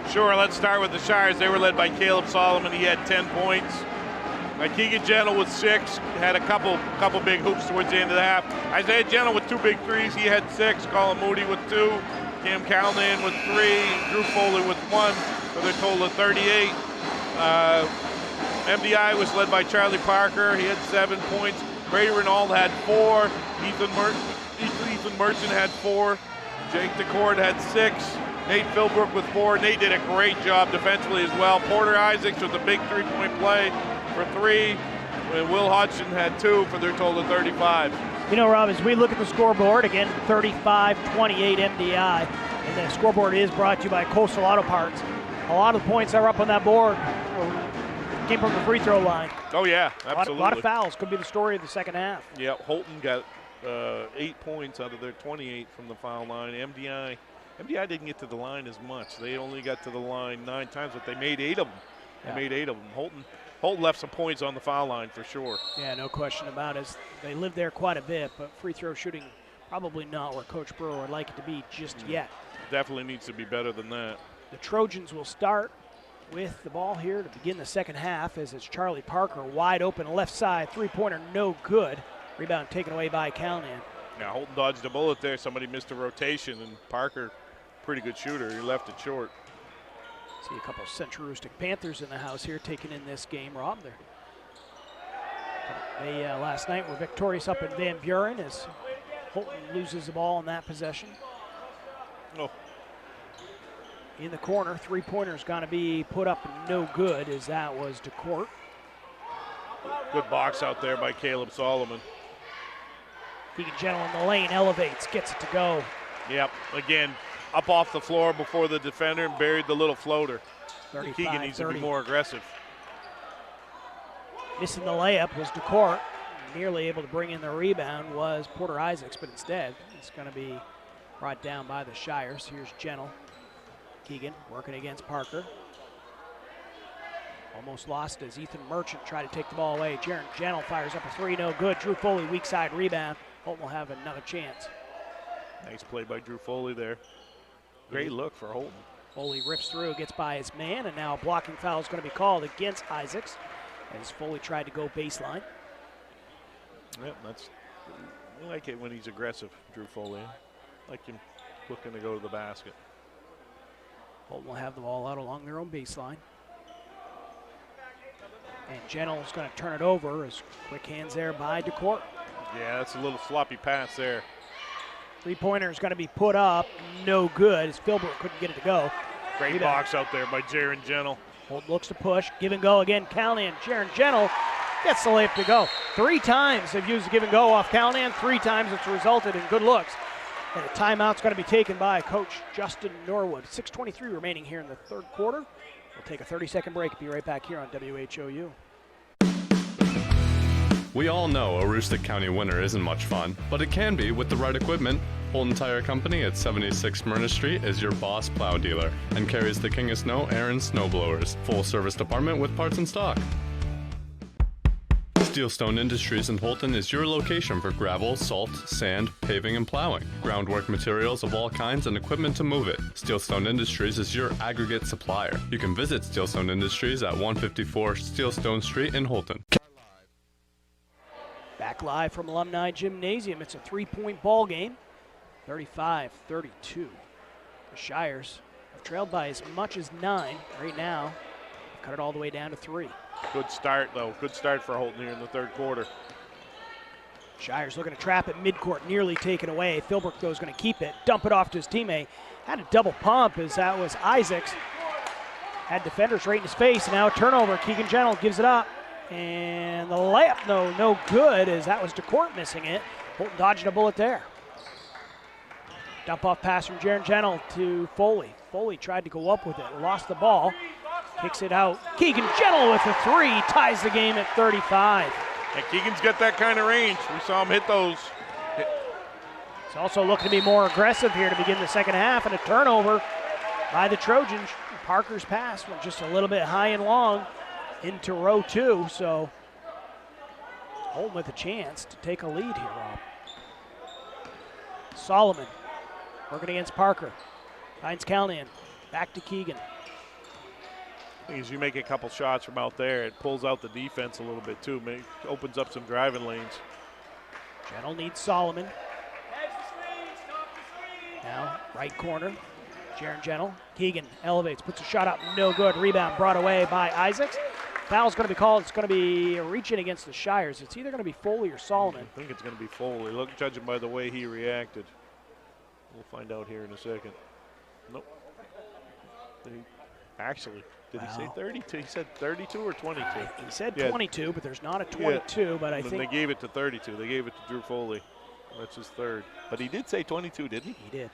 Sure, let's start with the Shires. They were led by Caleb Solomon. He had 10 points. Keegan Gentle with 6, had a couple big hoops towards the end of the half. Isaiah Gentle with 2 big threes, he had 6. Colin Moody with 2. Cam Callahan with 3. Drew Foley with 1, for their total of 38. MDI was led by Charlie Parker. He had 7 points. Brady Renauld had 4. Ethan Merchant had 4. Jake DeCord had 6. Nate Philbrook with 4. Nate did a great job defensively as well. Porter Isaacs with a big 3-point play for 3. And Will Hodgson had 2 for their total of 35. You know, Rob, as we look at the scoreboard, again, 35-28 MDI. And the scoreboard is brought to you by Coastal Auto Parts. A lot of the points that were up on that board came from the free throw line. Oh, yeah, absolutely. A lot of fouls. Could be the story of the second half. Yeah, Houlton got 8 points out of their 28 from the foul line. MDI didn't get to the line as much. They only got to the line 9 times, but they made 8 of them. They made 8 of them. Houlton left some points on the foul line for sure. Yeah, no question about it. They lived there quite a bit, but free throw shooting probably not where Coach Brewer would like it to be just yet. Definitely needs to be better than that. The Trojans will start with the ball here to begin the second half as it's Charlie Parker wide open left side. 3-pointer no good. Rebound taken away by Callahan. Now Houlton dodged a bullet there. Somebody missed a rotation, and Parker, pretty good shooter, he left it short. See a couple Central Rustic Panthers in the house here taking in this game, Rob. They last night were victorious up in Van Buren as Houlton loses the ball in that possession. Oh. In the corner, 3-pointer's going to be put up no good as that was DeCourt. Good box out there by Caleb Solomon. Keegan Gentle in the lane, elevates, gets it to go. Yep, again, up off the floor before the defender and buried the little floater. Keegan needs to be more aggressive. Missing the layup was DeCourt. Nearly able to bring in the rebound was Porter Isaacs, but instead it's going to be brought down by the Shires. Here's Gentle. Keegan working against Parker. Almost lost as Ethan Merchant tried to take the ball away. Jaron Gentle fires up a 3, no good. Drew Foley, weak side rebound. Houlton will have another chance. Nice play by Drew Foley there. Great look for Houlton. Foley rips through, gets by his man, and now a blocking foul is going to be called against Isaacs as Foley tried to go baseline. Yep, I like it when he's aggressive, Drew Foley. I like him looking to go to the basket. Houlton will have the ball out along their own baseline. And Gentle's going to turn it over as quick hands there by DeCourt. Yeah, that's a little sloppy pass there. 3-pointer is going to be put up, no good as Philbrook couldn't get it to go. Great box out there by Jaron Gentle. Houlton looks to push, give and go again. Callahan, Jaron Gentle gets the layup to go. 3 times they've used the give and go off Callahan. 3 times it's resulted in good looks. And a timeout's going to be taken by Coach Justin Norwood. 6:23 remaining here in the third quarter. We'll take a 30-second break. Be right back here on WHOU. We all know a Aroostook County winter isn't much fun, but it can be with the right equipment. Houlton Tire Company at 76 Smyrna Street is your boss plow dealer and carries the King of Snow Aaron snowblowers. Full service department with parts in stock. Steelstone Industries in Houlton is your location for gravel, salt, sand, paving, and plowing. Groundwork materials of all kinds and equipment to move it. Steelstone Industries is your aggregate supplier. You can visit Steelstone Industries at 154 Steelstone Street in Houlton. Back live from Alumni Gymnasium. It's a 3-point ball game, 35-32. The Shires have trailed by as much as 9 right now. Cut it all the way down to 3. Good start, though. Good start for Houlton here in the third quarter. Shires looking to trap at midcourt, nearly taken away. Philbrook, though, is going to keep it. Dump it off to his teammate. Had a double pump as that was Isaacs. Had defenders right in his face. Now a turnover. Keegan Gentle gives it up. And the layup, though, no good as that was DeCourt missing it. Houlton dodging a bullet there. Dump off pass from Jaron Gentle to Foley. Foley tried to go up with it, lost the ball. Kicks it out. Keegan Gentle with a 3, ties the game at 35. And Keegan's got that kind of range. We saw him hit those. He's also looking to be more aggressive here to begin the second half, and a turnover by the Trojans. Parker's pass went just a little bit high and long into row 2, so Houlton with a chance to take a lead here, Rob. Solomon working against Parker. Finds Calnian. Back to Keegan. As you make a couple shots from out there, it pulls out the defense a little bit too. Opens up some driving lanes. Gentle needs Solomon. Now, right corner. Jaron Gentle. Keegan elevates, puts a shot up, no good. Rebound brought away by Isaacs. Foul's going to be called. It's going to be reaching against the Shires. It's either going to be Foley or Solomon. I think it's going to be Foley. Look, judging by the way he reacted. We'll find out here in a second. Nope. Actually, did he say 32? He said 32 or 22? He said 22, but there's not a 22, but I think they gave it to 32. They gave it to Drew Foley. That's his third. But he did say 22, didn't he? He did.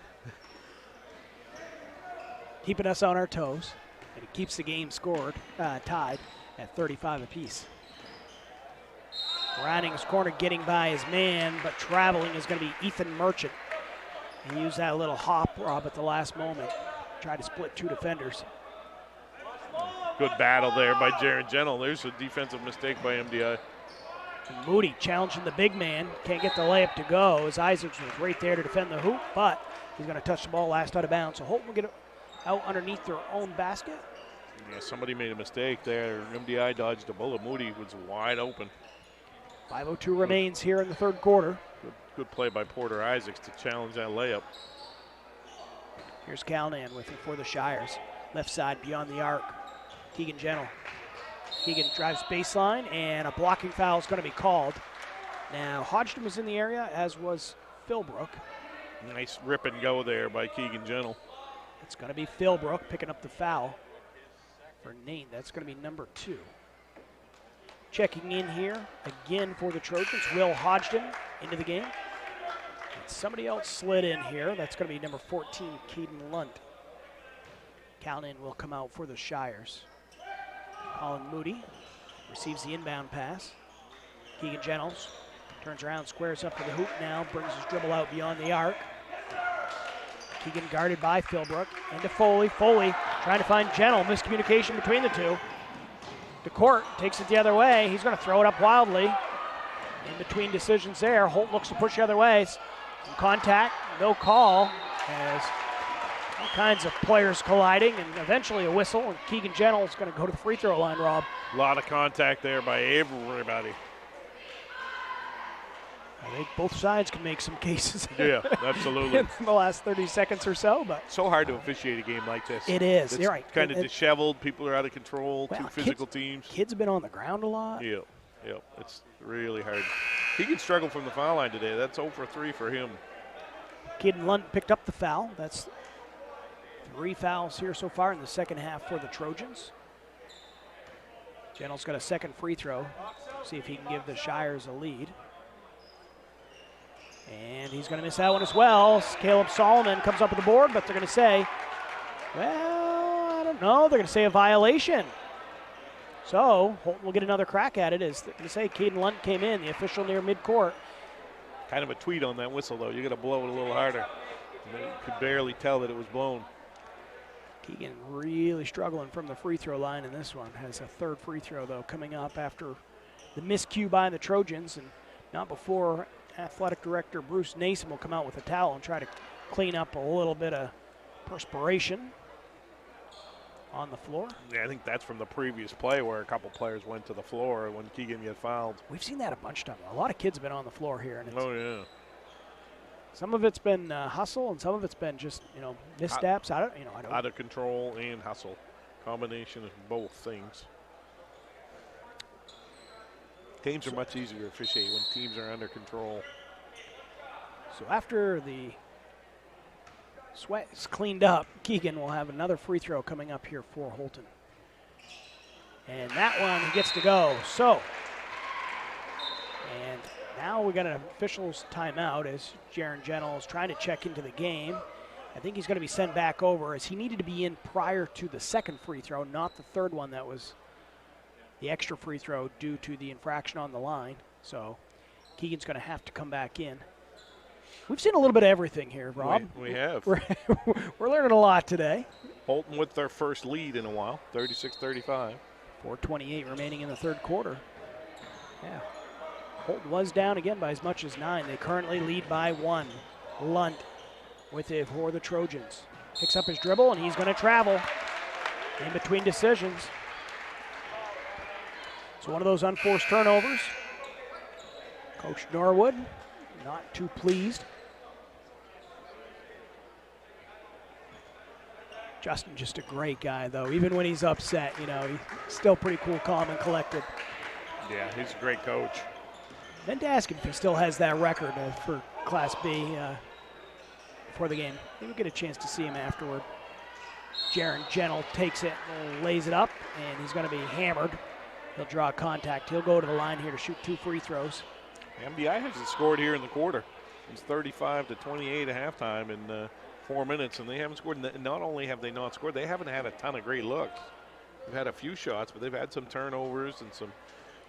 Keeping us on our toes, and it keeps the game tied at 35 apiece. Browning's corner getting by his man, but traveling is going to be Ethan Merchant. He used that little hop, Rob, at the last moment. Tried to split 2 defenders. Good battle there by Jaron Gentle. There's a defensive mistake by MDI. And Moody challenging the big man. Can't get the layup to go as Isaacs was right there to defend the hoop, but he's going to touch the ball last out of bounds. So Houlton will get it out underneath their own basket. Yeah, somebody made a mistake there. MDI dodged a bullet. Moody was wide open. 5:02 remains here in the third quarter. Good play by Porter Isaacs to challenge that layup. Here's Calnan with it for the Shires. Left side beyond the arc. Keegan Gentle. Keegan drives baseline, and a blocking foul is going to be called. Now, Hodgson was in the area, as was Philbrook. Nice rip and go there by Keegan Gentle. It's going to be Philbrook picking up the foul for Nate. That's going to be number 2. Checking in here again for the Trojans, Will Hodgson into the game. And somebody else slid in here. That's going to be number 14, Caden Lunt. Calnan will come out for the Shires. Colin Moody receives the inbound pass. Keegan Gentles turns around, squares up to the hoop now, brings his dribble out beyond the arc. Keegan guarded by Philbrook. Into Foley. Foley trying to find Gentle. Miscommunication between the two. DeCourt takes it the other way. He's going to throw it up wildly. In between decisions there. Holt looks to push the other way. Some contact, no call. As all kinds of players colliding, and eventually a whistle, and Keegan Gentle is going to go to the free throw line, Rob. A lot of contact there by everybody. I think both sides can make some cases. Yeah, absolutely. In the last 30 seconds or so, but so hard to officiate a game like this. It is. It's You're right. Kind of disheveled. People are out of control. Well, two physical teams. Kids have been on the ground a lot. Yeah, it's really hard. He could struggle from the foul line today. That's 0 for 3 for him. Caden Lunt picked up the foul. That's 3 fouls here so far in the second half for the Trojans. Gentle's got a second free throw. See if he can give the Shires a lead. And he's going to miss that one as well. Caleb Solomon comes up with the board, but they're going to say, well, I don't know. They're going to say a violation. So Houlton will get another crack at it. As they say, Caden Lunt came in, the official near midcourt. Kind of a tweet on that whistle, though. You got to blow it a little harder. You could barely tell that it was blown. Keegan really struggling from the free throw line in this one. Has a third free throw, though, coming up after the miscue by the Trojans, and not before athletic director Bruce Nason will come out with a towel and try to clean up a little bit of perspiration on the floor. Yeah, I think that's from the previous play where a couple players went to the floor when Keegan got fouled. We've seen that a bunch of times. A lot of kids have been on the floor here. And Oh, yeah. Some of it's been hustle, and some of it's been just, missteps. I don't. Out of control and hustle. Combination of both things. Games are much easier to officiate when teams are under control. So after the sweat's cleaned up, Keegan will have another free throw coming up here for Houlton. And that one he gets to go. So, and now we got an official's timeout as Jaron Gentle is trying to check into the game. I think he's going to be sent back over as he needed to be in prior to the second free throw, not the third one that was the extra free throw due to the infraction on the line. So Keegan's going to have to come back in. We've seen a little bit of everything here, Rob. We have. We're learning a lot today. Houlton with their first lead in a while, 36-35. 4:28 remaining in the third quarter. Yeah. Houlton was down again by as much as 9. They currently lead by 1. Lunt with it for the Trojans. Picks up his dribble, and he's going to travel in between decisions. So one of those unforced turnovers. Coach Norwood not too pleased. Justin, just a great guy, though. Even when he's upset, he's still pretty cool, calm, and collected. Yeah, he's a great coach. Meant to ask him if he still has that record for Class B before the game. Maybe we'll get a chance to see him afterward. Jaron Gentle takes it and lays it up, and he's going to be hammered. He'll draw contact. He'll go to the line here to shoot 2 free throws. MDI hasn't scored here in the quarter. It's 35-28 at halftime in 4 minutes, and they haven't scored. Not only have they not scored, they haven't had a ton of great looks. They've had a few shots, but they've had some turnovers and some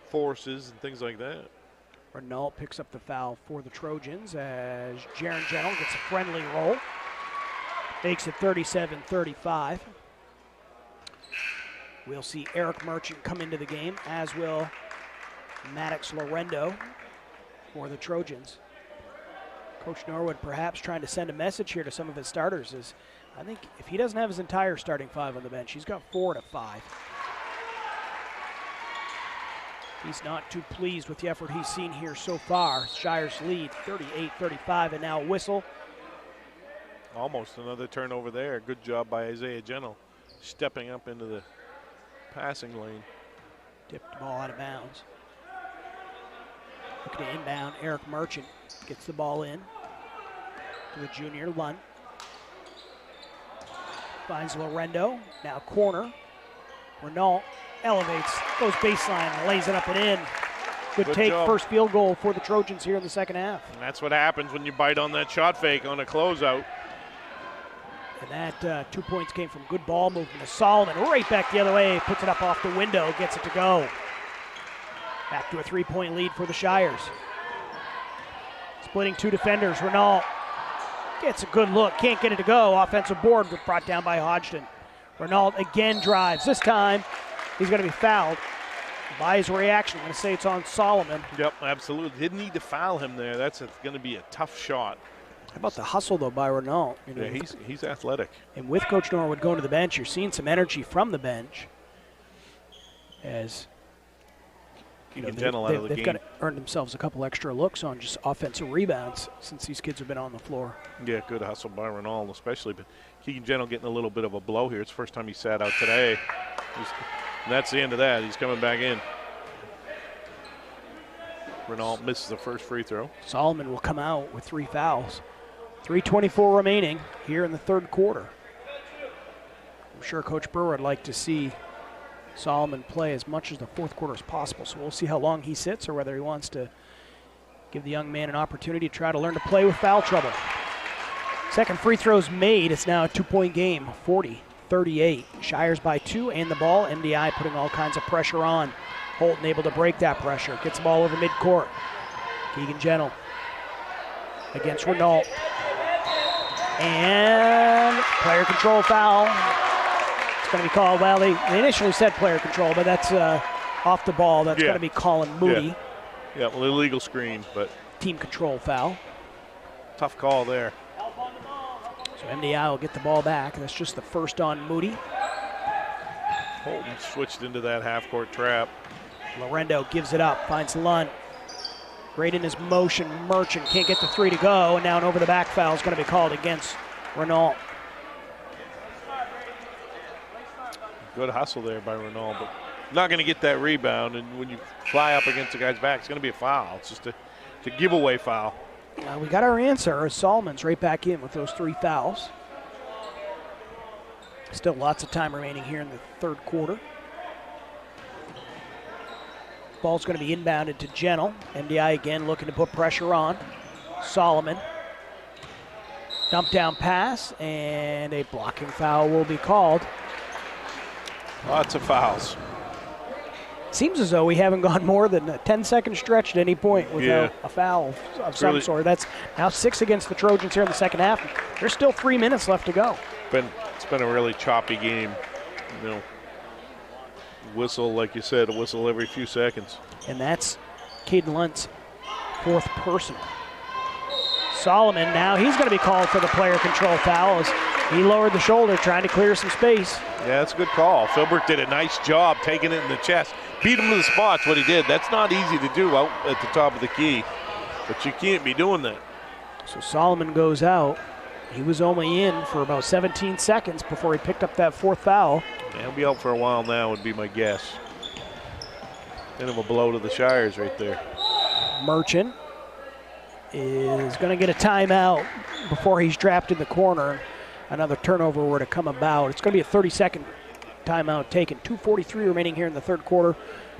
forces and things like that. Renault picks up the foul for the Trojans as Jaron Gentle gets a friendly roll. Makes it 37-35. We'll see Eric Merchant come into the game, as will Maddox Lorendo for the Trojans. Coach Norwood perhaps trying to send a message here to some of his starters is, I think if he doesn't have his entire starting 5 on the bench, he's got 4 to 5. He's not too pleased with the effort he's seen here so far. Shire's lead 38-35, and now a whistle. Almost another turnover there. Good job by Isaiah Gentle stepping up into the passing lane. Tipped the ball out of bounds. Looking to inbound, Eric Merchant gets the ball in to the junior Lunt. Finds Lorendo, now corner. Renault elevates, goes baseline, lays it up and in. Good take, job. First field goal for the Trojans here in the second half. And that's what happens when you bite on that shot fake on a closeout. And that 2 points came from good ball movement of Solomon. Right back the other way, puts it up off the window, gets it to go. Back to a 3-point lead for the Shires. Splitting 2 defenders, Renault gets a good look, can't get it to go. Offensive board brought down by Hodgson. Renault again drives. This time, he's going to be fouled. By his reaction, I'm going to say it's on Solomon. Yep, absolutely. Didn't need to foul him there. That's going to be a tough shot. How about the hustle, though, by Renault? Yeah, he's athletic. And with Coach Norwood going to the bench, you're seeing some energy from the bench as they've got earned themselves a couple extra looks on just offensive rebounds since these kids have been on the floor. Yeah, good hustle by Renault especially, but Keegan Gentle getting a little bit of a blow here. It's the first time he sat out today. And that's the end of that. He's coming back in. Renault misses the first free throw. Solomon will come out with 3 fouls. 3:24 remaining here in the third quarter. I'm sure Coach Brewer would like to see Solomon play as much as the fourth quarter as possible, so we'll see how long he sits or whether he wants to give the young man an opportunity to try to learn to play with foul trouble. Second free throw's made. It's now a 2-point game, 38. Shires by 2 and the ball. MDI putting all kinds of pressure on. Houlton able to break that pressure. Gets the ball over midcourt. Keegan Gentle against Renault. And player control foul. It's going to be called, well, they initially said player control, but that's off the ball. That's going to be Colin Moody. Yeah, well, illegal screen, but team control foul. Tough call there. So MDI will get the ball back. That's just the first on Moody. Houlton switched into that half-court trap. Lorendo gives it up, finds Lund. Right in his motion, Merchant can't get the 3 to go, and now an over-the-back foul is going to be called against Renault. Good hustle there by Renault, but not going to get that rebound, and when you fly up against the guy's back, it's going to be a foul. It's just a giveaway foul. We got our answer. Solomon's right back in with those 3 fouls. Still lots of time remaining here in the third quarter. Ball's going to be inbounded to Gentle. MDI again looking to put pressure on. Solomon. Dump down pass, and a blocking foul will be called. Lots of fouls. Seems as though we haven't gone more than a 10-second stretch at any point without a foul of some sort. That's now 6 against the Trojans here in the second half. There's still 3 minutes left to go. It's been a really choppy game. You know, whistle, like you said, a whistle every few seconds. And that's Caden Lunt's 4th personal. Solomon now, he's going to be called for the player control foul as he lowered the shoulder trying to clear some space. Yeah, that's a good call. Philbrook did a nice job taking it in the chest. Beat him to the spot's what he did. That's not easy to do out at the top of the key, but you can't be doing that. So Solomon goes out. He was only in for about 17 seconds before he picked up that 4th foul. Yeah, he'll be out for a while now would be my guess. Kind of a blow to the Shires right there. Merchant is going to get a timeout before he's trapped in the corner. Another turnover were to come about. It's going to be a 30-second timeout taken. 2:43 remaining here in the third quarter.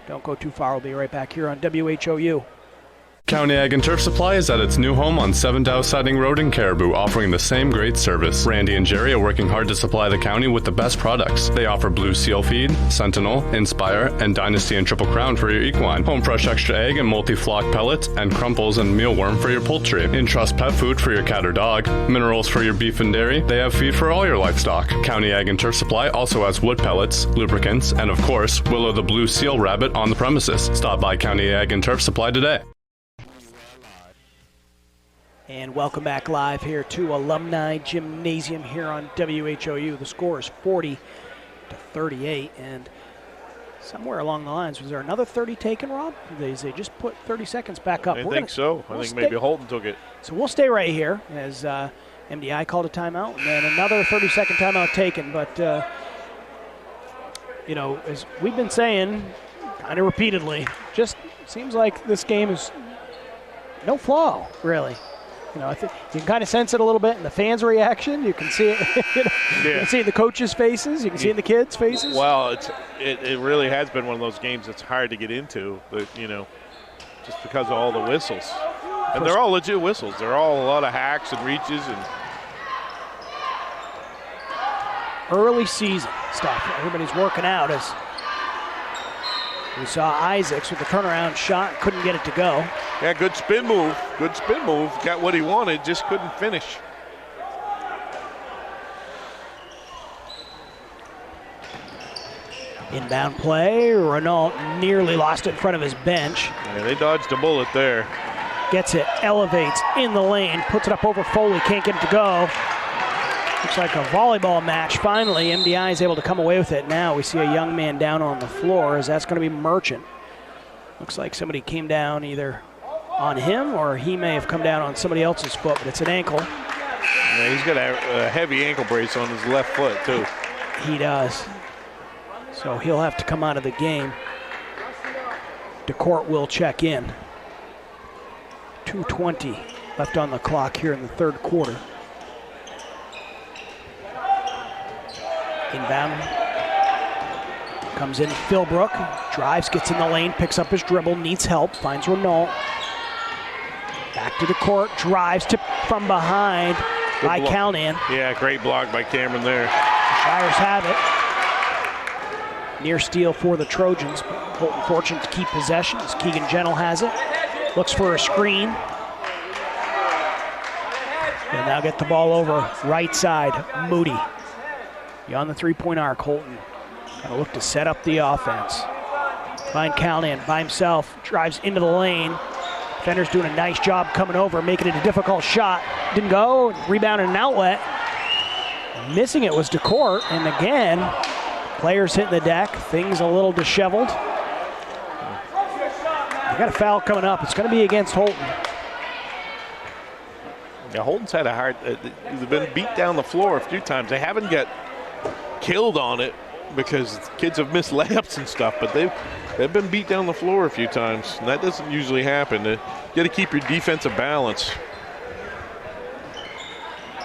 Don't go too far. We'll be right back here on WHOU. County Ag and Turf Supply is at its new home on 7 Dow Siding Road in Caribou, offering the same great service. Randy and Jerry are working hard to supply the county with the best products. They offer Blue Seal Feed, Sentinel, Inspire, and Dynasty and Triple Crown for your equine, Home Fresh Extra Egg and Multi-Flock Pellets, and Crumples and Mealworm for your poultry. Entrust Pet Food for your cat or dog, Minerals for your beef and dairy. They have feed for all your livestock. County Ag and Turf Supply also has wood pellets, lubricants, and of course, Willow the Blue Seal Rabbit on the premises. Stop by County Ag and Turf Supply today. And welcome back live here to Alumni Gymnasium here on WHOU. The score is 40-38, and somewhere along the lines, was there another 30 taken, Rob? They just put 30 seconds back up. I think so. I think maybe Houlton took it. So we'll stay right here as MDI called a timeout, and then another 30-second timeout taken. But, you know, as we've been saying kind of repeatedly, just seems like this game is no flaw, really. You know, I think you can kind of sense it a little bit in the fans' reaction. You can see it. You can see it in the coaches' faces. You can see it in the kids' faces. Well, it really has been one of those games that's hard to get into, but you know, just because of all the whistles, and they're all legit whistles. They're all a lot of hacks and reaches and early season stuff. Everybody's working out as we saw Isaacs with the turnaround shot, couldn't get it to go. Yeah, good spin move. Good spin move. Got what he wanted, just couldn't finish. Inbound play. Renault nearly lost it in front of his bench. Yeah, they dodged a bullet there. Gets it, elevates in the lane, puts it up over Foley, can't get it to go. Looks like a volleyball match. Finally, MDI is able to come away with it. Now we see a young man down on the floor, as that's going to be Merchant. Looks like somebody came down either on him or he may have come down on somebody else's foot, but it's an ankle. Yeah, he's got a heavy ankle brace on his left foot, too. He does. So he'll have to come out of the game. DeCourt will check in. 2:20 left on the clock here in the third quarter. Inbound. Comes in Philbrook, drives, gets in the lane, picks up his dribble, needs help, finds Renault. Back to the court, drives to from behind by Calnan. Yeah, great block by Cameron there. Shires have it. Near steal for the Trojans. Houlton fortunate to keep possession as Keegan Gentle has it. Looks for a screen. They'll now get the ball over right side. Moody. Beyond the three-point arc, Houlton gotta look to set up the offense. Find Callahan by himself, drives into the lane. Defender's doing a nice job coming over, making it a difficult shot. Didn't go, rebound and an outlet. Missing it was DeCourt, and again, players hitting the deck, things a little disheveled. They got a foul coming up. It's going to be against Houlton. Yeah, Houlton's had a hard. They've been beat down the floor a few times. They haven't got killed on it because kids have missed layups and stuff, but they've been beat down the floor a few times, and that doesn't usually happen. You got to keep your defensive balance.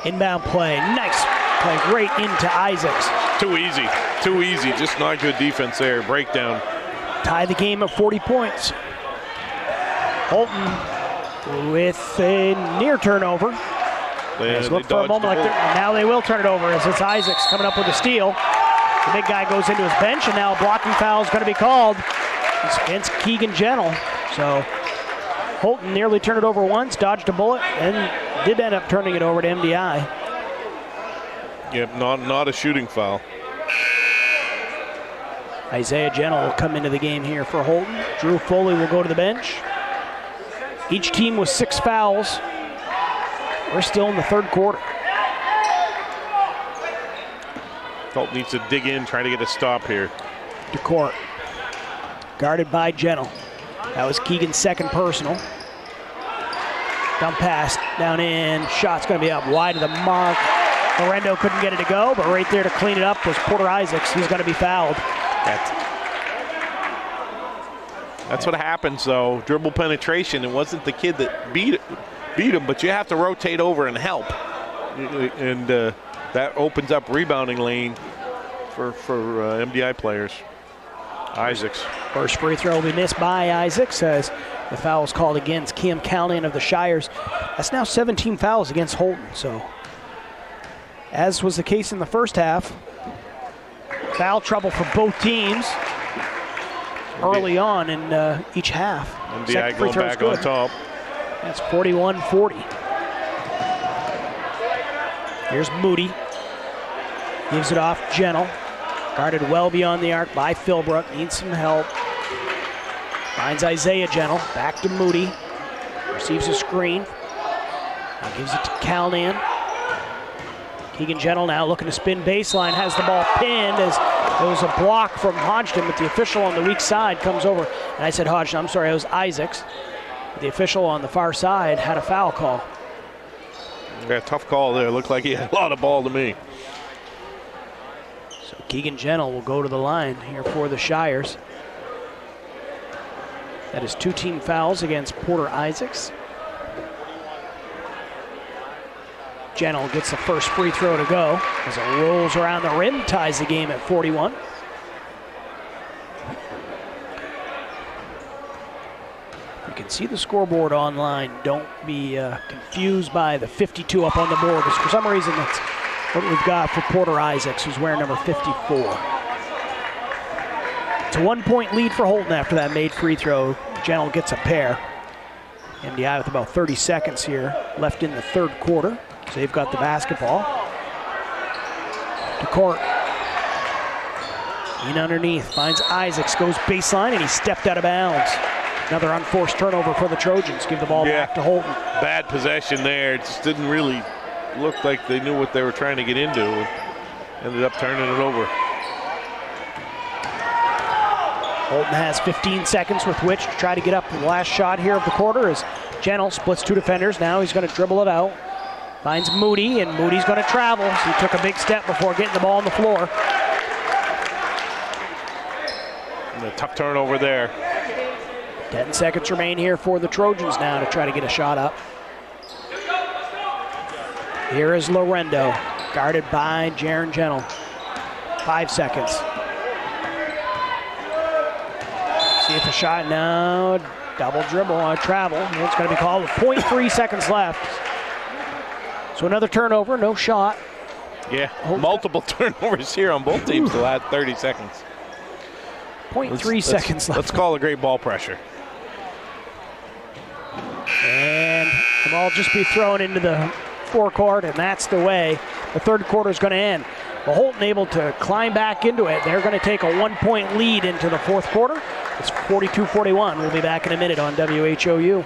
Inbound play, nice play, right into Isaacs. Too easy, just not good defense there, breakdown. Tie the game at 40 points. Houlton with a near turnover. Let's look for a moment like that. Now they will turn it over as it's Isaacs coming up with a steal. The big guy goes into his bench, and now a blocking foul is going to be called. It's against Keegan Gentle. So Houlton nearly turned it over once, dodged a bullet, and did end up turning it over to MDI. Yep, not a shooting foul. Isaiah Gentle will come into the game here for Houlton. Drew Foley will go to the bench. Each team with 6 fouls. We're still in the third quarter. Houlton needs to dig in, try to get a stop here. DeCourt, guarded by Gentle. That was Keegan's second personal. Dump pass, down in, shot's gonna be up wide of the mark. Lorendo couldn't get it to go, but right there to clean it up was Porter Isaacs. He's gonna be fouled. That's what happens though, dribble penetration. It wasn't the kid that beat him, but you have to rotate over and help. And that opens up rebounding lane for MDI players. Isaacs. First free throw will be missed by Isaacs as the foul was called against Cam Callahan of the Shires. That's now 17 fouls against Houlton. So, as was the case in the first half, foul trouble for both teams early on in each half. MDI going back on top. That's 41-40. Here's Moody. Gives it off Gentle. Guarded well beyond the arc by Philbrook. Needs some help. Finds Isaiah Gentle. Back to Moody. Receives a screen. Now gives it to Callahan. Keegan Gentle now looking to spin baseline. Has the ball pinned as there was a block from Hodgson, but the official on the weak side comes over. And I said Hodgson, I'm sorry, it was Isaacs. The official on the far side had a foul call. Yeah, tough call there. Looked like he had a lot of ball to me. So Keegan Gentle will go to the line here for the Shires. That is 2 team fouls against Porter Isaacs. Gentle gets the first free throw to go as it rolls around the rim, ties the game at 41. You can see the scoreboard online. Don't be confused by the 52 up on the board, because for some reason that's what we've got for Porter Isaacs, who's wearing number 54. It's a 1-point lead for Houlton after that made free throw. Gentle gets a pair. MDI with about 30 seconds here left in the third quarter. So they've got the basketball. DeCourt. In underneath, finds Isaacs, goes baseline, and he stepped out of bounds. Another unforced turnover for the Trojans. Give the ball back to Houlton. Bad possession there. It just didn't really look like they knew what they were trying to get into. Ended up turning it over. Houlton has 15 seconds with which to try to get up the last shot here of the quarter as Gentle splits 2 defenders. Now he's going to dribble it out. Finds Moody, and Moody's going to travel. So he took a big step before getting the ball on the floor. And a tough turnover there. 10 seconds remain here for the Trojans now to try to get a shot up. Here is Lorendo, guarded by Jaron Gentle. 5 seconds. See if a shot, no, double dribble on a travel. It's going to be called with 0.3 seconds left. So another turnover, no shot. Yeah, multiple turnovers here on both teams the last 30 seconds. 0.3 seconds left. Let's call a great ball pressure. And the ball just be thrown into the forecourt, and that's the way the third quarter is going to end. But Houlton able to climb back into it. They're going to take a 1-point lead into the fourth quarter. It's 42-41. We'll be back in a minute on WHOU.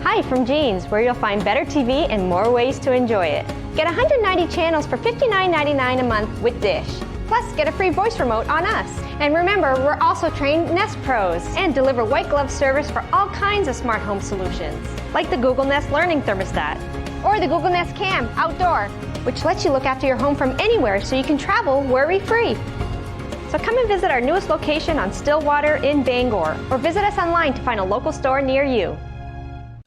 Hi from Jeans, where you'll find better TV and more ways to enjoy it. Get 190 channels for $59.99 a month with Dish. Plus, get a free voice remote on us. And remember, we're also trained Nest Pros and deliver white glove service for all kinds of smart home solutions, like the Google Nest Learning Thermostat or the Google Nest Cam Outdoor, which lets you look after your home from anywhere so you can travel worry-free. So come and visit our newest location on Stillwater in Bangor, or visit us online to find a local store near you.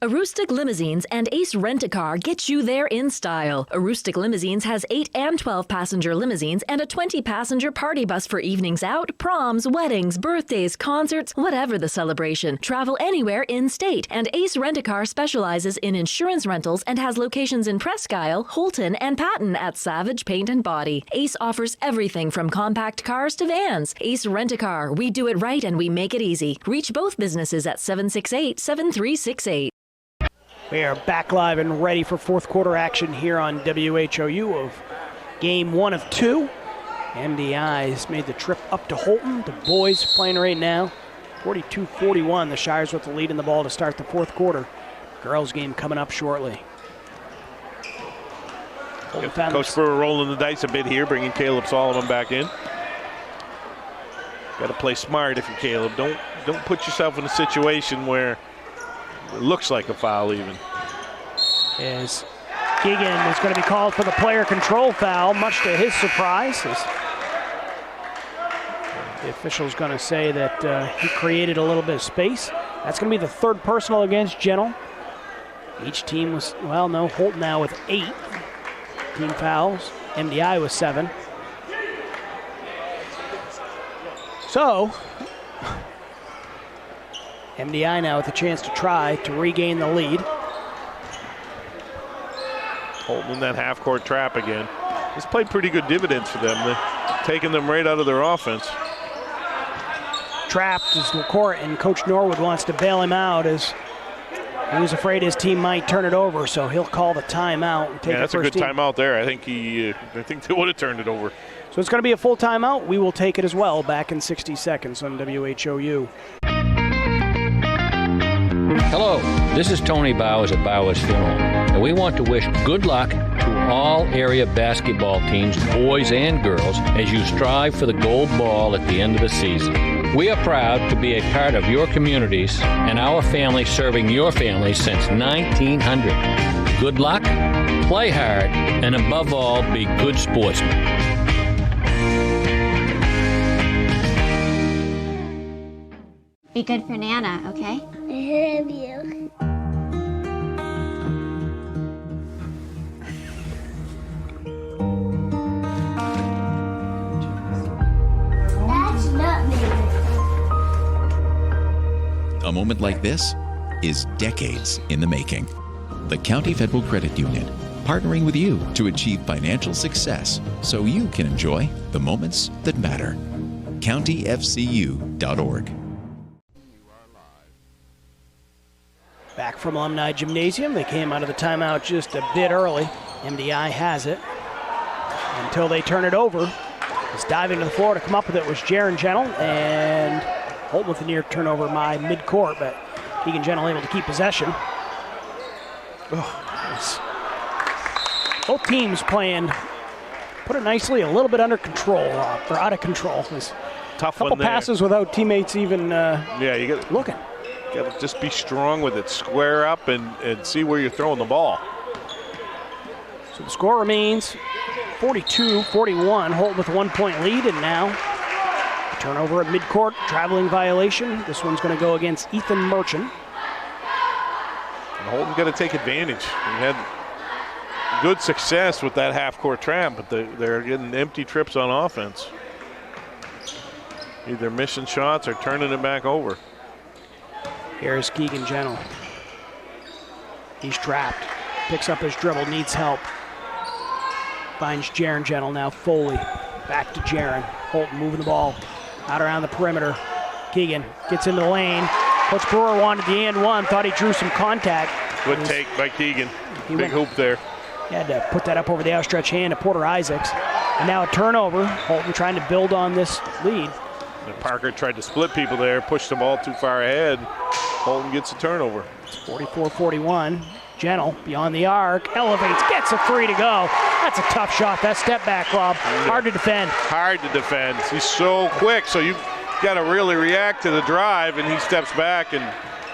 Aroostook Limousines and Ace Rent-A-Car get you there in style. Aroostook Limousines has 8 and 12 passenger limousines and a 20 passenger party bus for evenings out, proms, weddings, birthdays, concerts, whatever the celebration. Travel anywhere in-state. And Ace Rent-A-Car specializes in insurance rentals and has locations in Presque Isle, Houlton, and Patton at Savage Paint and Body. Ace offers everything from compact cars to vans. Ace Rent-A-Car. We do it right and we make it easy. Reach both businesses at 768-7368. We are back live and ready for fourth quarter action here on WHOU of game 1 of 2. MDI has made the trip up to Houlton. The boys playing right now. 42-41. The Shires with the lead in the ball to start the fourth quarter. Girls game coming up shortly. Coach Brewer rolling the dice a bit here, bringing Caleb Solomon back in. Got to play smart if you're Caleb. Don't put yourself in a situation where it looks like a foul even. As Keegan is going to be called for the player control foul, much to his surprise. The official's going to say that he created a little bit of space. That's going to be the third personal against Gentle. Each team was, well, no, Houlton now with 8 team fouls. MDI with 7. So, MDI now with a chance to try to regain the lead. Houlton in that half-court trap again. This played pretty good dividends for them. They're taking them right out of their offense. Trapped is the court, and Coach Norwood wants to bail him out as he was afraid his team might turn it over, so he'll call the timeout and take that's a good timeout there. I think they would have turned it over. So it's going to be a full timeout. We will take it as well. Back in 60 seconds on WHOU. Hello, this is Tony Bowers at Bowers Funeral, and we want to wish good luck to all area basketball teams, boys and girls, as you strive for the gold ball at the end of the season. We are proud to be a part of your communities and our family serving your family since 1900. Good luck, play hard, and above all, be good sportsmen. Be good for Nana, okay? I love you. That's not me. A moment like this is decades in the making. The County Federal Credit Union, partnering with you to achieve financial success so you can enjoy the moments that matter. CountyFCU.org. Back from Alumni Gymnasium. They came out of the timeout just a bit early. MDI has it. Until they turn it over. He's diving to the floor to come up with it was Jaron Gentle, and Houlton with a near turnover by midcourt, but Keegan Gentle able to keep possession. Both teams playing, put it nicely, a little bit under control, or out of control. Tough couple one there. passes without teammates even you got looking. Got to just be strong with it, square up, and see where you're throwing the ball. So the score remains 42-41. Houlton with a 1-point lead, and now turnover at midcourt, traveling violation. This one's going to go against Ethan Merchant. And Houlton's got to take advantage. We had good success with that half-court trap, but they're getting empty trips on offense. Either missing shots or turning it back over. Here's Keegan Gentle. He's trapped. Picks up his dribble, needs help. finds Jaron Gentle, now Foley. Back to Jaron. Houlton moving the ball out around the perimeter. Keegan gets into the lane. Coach Brewer wanted the and one, thought he drew some contact. Good take by Keegan. Big hoop there. He had to put that up over the outstretched hand to Porter Isaacs. And now a turnover. Houlton trying to build on this lead. And Parker tried to split people there, pushed the ball too far ahead. Houlton gets a turnover. It's 44-41. Gentle beyond the arc, elevates, gets a free to go. That's a tough shot. That step back, Rob. Hard to defend. Hard to defend. He's so quick, so you've got to really react to the drive, and he steps back and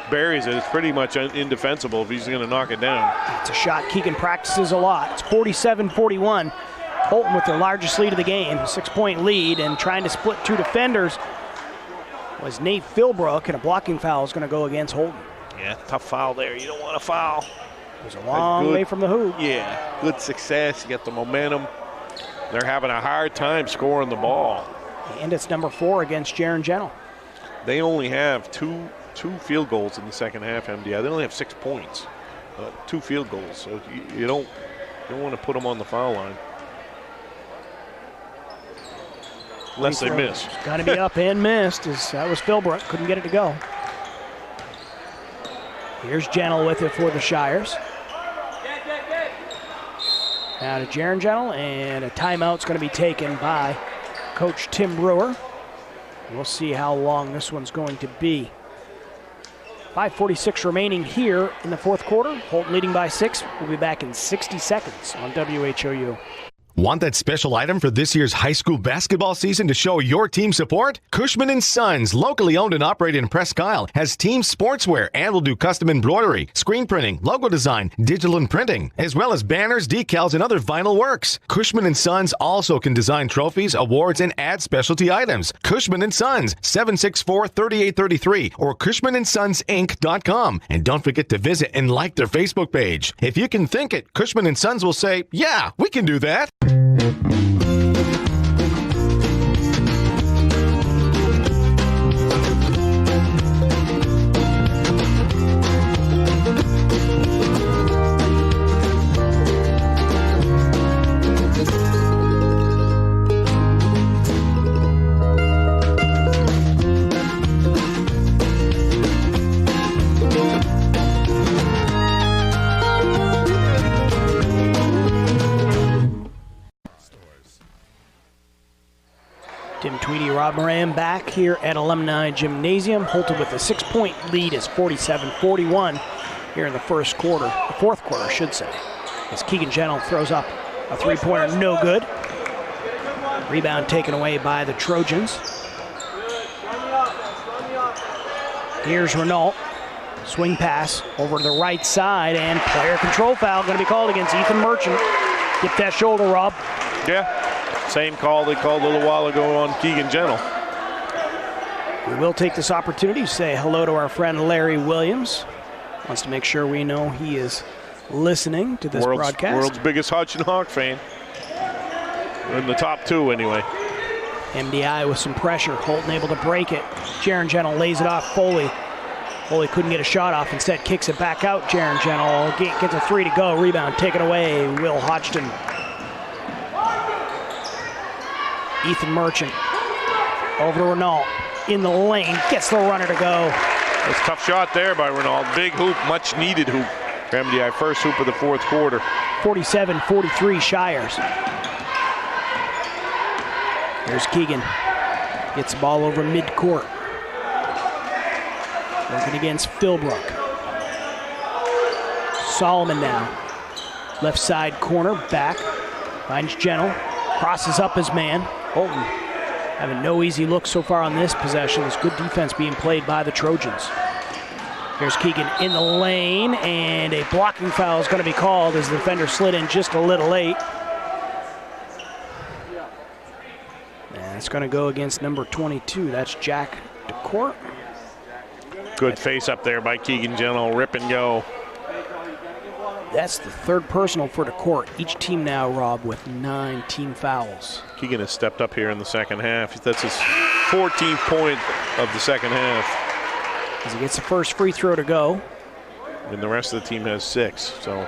buries it. It's pretty much indefensible if he's going to knock it down. It's a shot Keegan practices a lot. It's 47-41. Houlton with their largest lead of the game, 6-point lead, and trying to split two defenders was Nate Philbrook, and a blocking foul is going to go against Houlton. Yeah, tough foul there. You don't want to foul. It was a long way from the hoop. Yeah, good success. You get the momentum. They're having a hard time scoring the ball. And it's number 4 against Jaron Gentle. They only have two field goals in the second half, MDI. They only have 6 points, 2 field goals. So you don't want to put them on the foul line. Unless they miss. Got to be up and missed. That was Philbrook. Couldn't get it to go. Here's Gentle with it for the Shires. Now to Jaron Gentle, and a timeout's going to be taken by Coach Tim Brewer. We'll see how long this one's going to be. 5:46 remaining here in the fourth quarter. Houlton leading by 6. We'll be back in 60 seconds on WHOU. Want that special item for this year's high school basketball season to show your team support? Cushman & Sons, locally owned and operated in Presque Isle, has team sportswear and will do custom embroidery, screen printing, logo design, digital and printing, as well as banners, decals, and other vinyl works. Cushman & Sons also can design trophies, awards, and add specialty items. Cushman & Sons, 764-3833 or CushmanandSonsInc.com. And don't forget to visit and like their Facebook page. If you can think it, Cushman & Sons will say, yeah, we can do that. Tim Tweedy, Rob Moran back here at Alumni Gymnasium. Houlton with a 6-point lead is 47-41 here in the fourth quarter, I should say. As Keegan Gentle throws up a 3-pointer, no good. Rebound taken away by the Trojans. Here's Renault. Swing pass over to the right side, and player control foul going to be called against Ethan Merchant. Get that shoulder, Rob. Yeah. Same call they called a little while ago on Keegan Gentle. We will take this opportunity to say hello to our friend Larry Williams. Wants to make sure we know he is listening to this broadcast. World's biggest Hodgson Hawk fan. In the top 2 anyway. MDI with some pressure. Houlton able to break it. Jaron Gentle lays it off Foley. Foley couldn't get a shot off. Instead kicks it back out. Jaron Gentle gets a 3 to go. Rebound taken away. Will Hodgson. Ethan Merchant over to Renault in the lane, gets the runner to go. It's a tough shot there by Renault. Big hoop, much needed hoop for MDI. First hoop of the fourth quarter. 47-43 Shires. There's Keegan. Gets the ball over midcourt. Working against Philbrook. Solomon now. Left side corner, back. Finds Gentle. Crosses up his man. Houlton having no easy look so far on this possession. There's good defense being played by the Trojans. Here's Keegan in the lane, and a blocking foul is going to be called as the defender slid in just a little late. And it's going to go against number 22. That's Jack DeCourt. Good face up there by Keegan Gentle. Rip and go. That's the third personal for DeCourt. Each team now, Rob, with 9 team fouls. Keegan has stepped up here in the second half. That's his 14th point of the second half. As he gets the first free throw to go. And the rest of the team has 6. So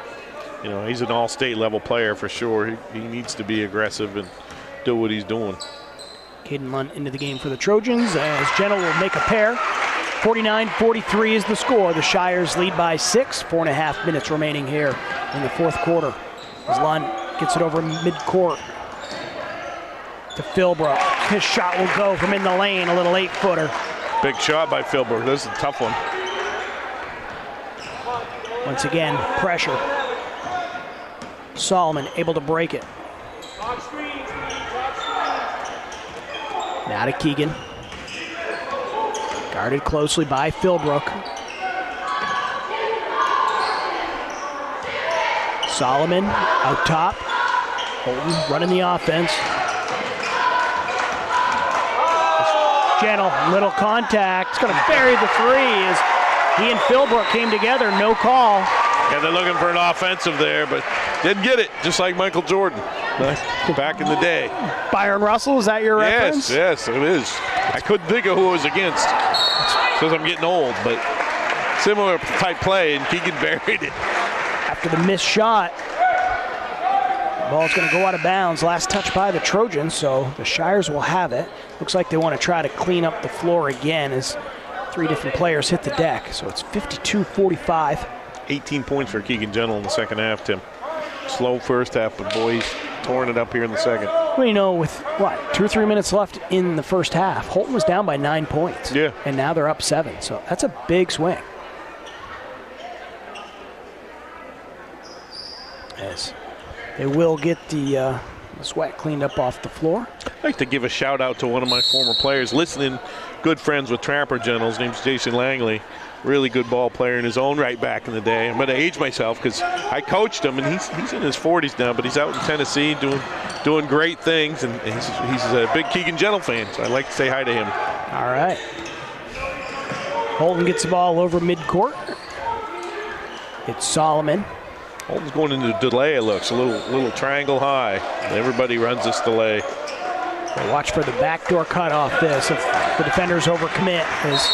You know, he's an all-state level player for sure. He needs to be aggressive and do what he's doing. Caden Lunt into the game for the Trojans as Gentle will make a pair. 49-43 is the score. The Shires lead by 6. 4.5 minutes remaining here in the fourth quarter. As Lunt gets it over midcourt to Philbrook. His shot will go from in the lane, a little 8-footer. Big shot by Philbrook. This is a tough one. Once again, pressure. Solomon able to break it. Now to Keegan. Guarded closely by Philbrook. Solomon out top. Houlton running the offense. Gentle, little contact. It's going to bury the three as he and Philbrook came together. No call. Yeah, they're looking for an offensive there, but didn't get it, just like Michael Jordan back in the day. Byron Russell, is that your reference? Yes, it is. I couldn't think of who it was against because I'm getting old, but similar type play, and Keegan buried it. After the missed shot, the ball's going to go out of bounds. Last touch by the Trojans, so the Shires will have it. Looks like they want to try to clean up the floor again as 3 different players hit the deck. So it's 52-45. 18 points for Keegan Gentle in the second half, Tim. Slow first half, but boy, he's torn it up here in the second. Well, you know, with, 2 or 3 minutes left in the first half, Houlton was down by 9 points. Yeah. And now they're up 7, so that's a big swing. As they will get the sweat cleaned up off the floor. I'd like to give a shout out to one of my former players listening, good friends with Trapper Gentle. His name's Jason Langley. Really good ball player in his own right back in the day. I'm going to age myself because I coached him, and he's in his 40s now, but he's out in Tennessee doing great things, and he's a big Keegan Gentle fan, so I'd like to say hi to him. All right. Houlton gets the ball over midcourt. It's Solomon. Houlton's going into delay, it looks. A little triangle high. Everybody runs this delay. Watch for the backdoor cut off this. If the defenders overcommit, is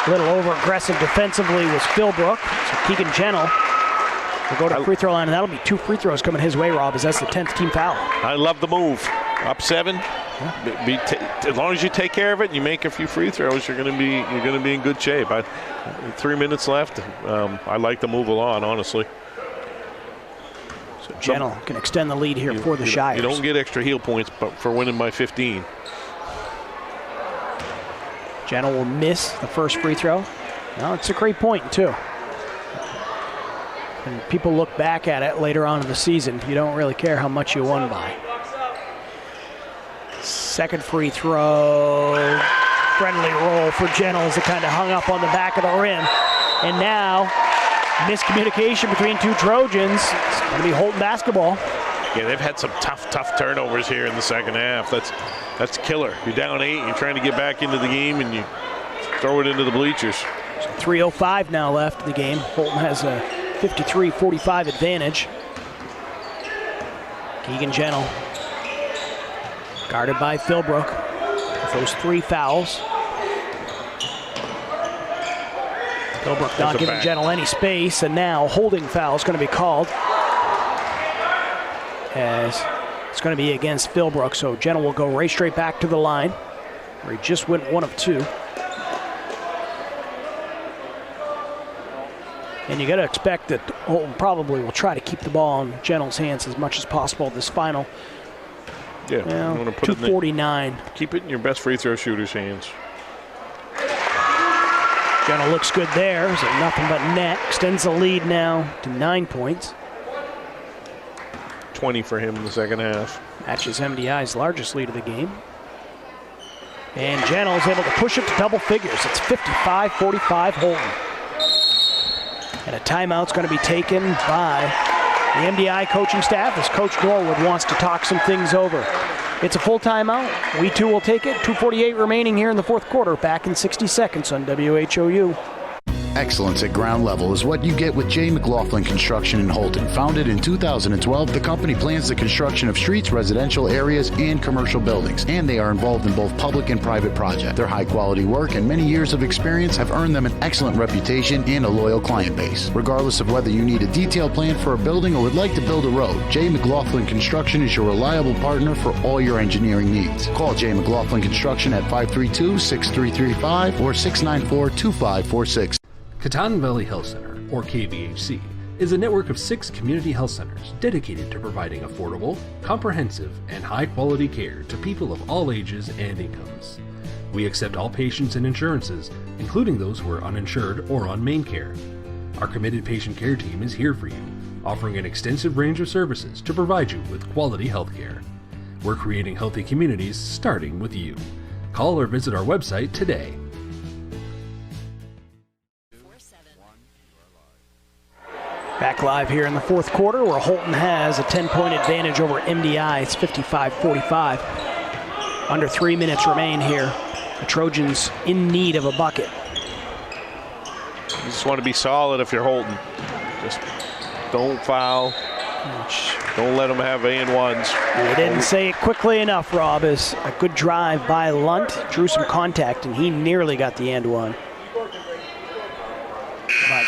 a little over-aggressive defensively was Philbrook. So Keegan Gentle will go to the free throw line, and that'll be 2 free throws coming his way, Rob, as that's the 10th team foul. I love the move. Up 7. As long as you take care of it and you make a few free throws, you're going to be in good shape. 3 minutes left. I like the move a lot, honestly. So Gentle can extend the lead here for the Shires. You don't get extra heel points but for winning by 15. Gentle will miss the first free throw. No, it's a great point, too. And people look back at it later on in the season, you don't really care how much you won by. Second free throw. Friendly roll for Gentle as it kind of hung up on the back of the rim. And now, miscommunication between 2 Trojans. It's going to be Houlton basketball. Yeah, they've had some tough turnovers here in the second half. That's killer. You're down 8, you're trying to get back into the game, and you throw it into the bleachers. So 3:05 now left in the game. Houlton has a 53-45 advantage. Keegan Gentle, guarded by Philbrook with those 3 fouls. Philbrook not giving Gentle any space, and now holding foul is going to be called. As it's going to be against Philbrook, so Gentle will go right straight back to the line, where he just went 1 of 2. And you got to expect that Houlton probably will try to keep the ball in Gentle's hands as much as possible this final. Yeah, you want to put 2:49. Keep it in your best free throw shooter's hands. Gentle looks good there. So nothing but net. Extends the lead now to 9 points. 20 for him in the second half. Matches MDI's largest lead of the game. And Gentle is able to push it to double figures. It's 55-45 Houlton. And a timeout's going to be taken by the MDI coaching staff as Coach Norwood wants to talk some things over. It's a full timeout. We too will take it. 2:48 remaining here in the fourth quarter. Back in 60 seconds on WHOU. Excellence at ground level is what you get with J. McLaughlin Construction in Houlton. Founded in 2012, the company plans the construction of streets, residential areas, and commercial buildings, and they are involved in both public and private projects. Their high-quality work and many years of experience have earned them an excellent reputation and a loyal client base. Regardless of whether you need a detailed plan for a building or would like to build a road, J. McLaughlin Construction is your reliable partner for all your engineering needs. Call J. McLaughlin Construction at 532-6335 or 694-2546. Katahdin Valley Health Center, or KVHC, is a network of 6 community health centers dedicated to providing affordable, comprehensive, and high-quality care to people of all ages and incomes. We accept all patients and insurances, including those who are uninsured or on main care. Our committed patient care team is here for you, offering an extensive range of services to provide you with quality health care. We're creating healthy communities starting with you. Call or visit our website today. Back live here in the fourth quarter where Houlton has a 10-point advantage over MDI. It's 55-45. Under 3 minutes remain here. The Trojans in need of a bucket. You just want to be solid if you're Houlton. Just don't foul. Don't let them have and-ones. We didn't say it quickly enough, Rob, as a good drive by Lunt. Drew some contact, and he nearly got the and-one.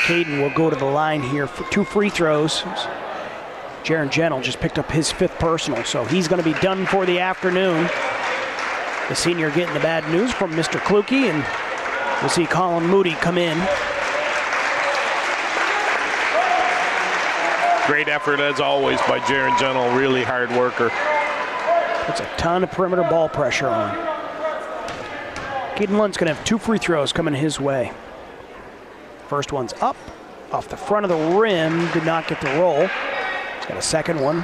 Caden will go to the line here for 2 free throws. Jaron Gentle just picked up his 5th personal, so he's going to be done for the afternoon. The senior getting the bad news from Mr. Kluge, and we'll see Colin Moody come in. Great effort as always by Jaron Gentle, really hard worker. Puts a ton of perimeter ball pressure on. Caden Lunt's going to have 2 free throws coming his way. First one's up, off the front of the rim, did not get the roll. He's got a second one.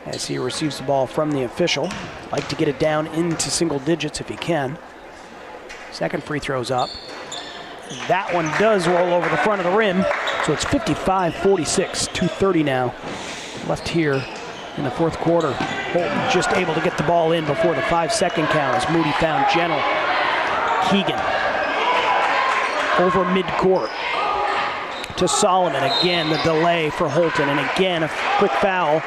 As he receives the ball from the official. Like to get it down into single digits if he can. Second free throw's up. That one does roll over the front of the rim, so it's 55-46, 2:30 now left here in the fourth quarter. Houlton just able to get the ball in before the 5-second count as Moody found Gentle. Keegan over midcourt to Solomon. Again, the delay for Houlton, and again, a quick foul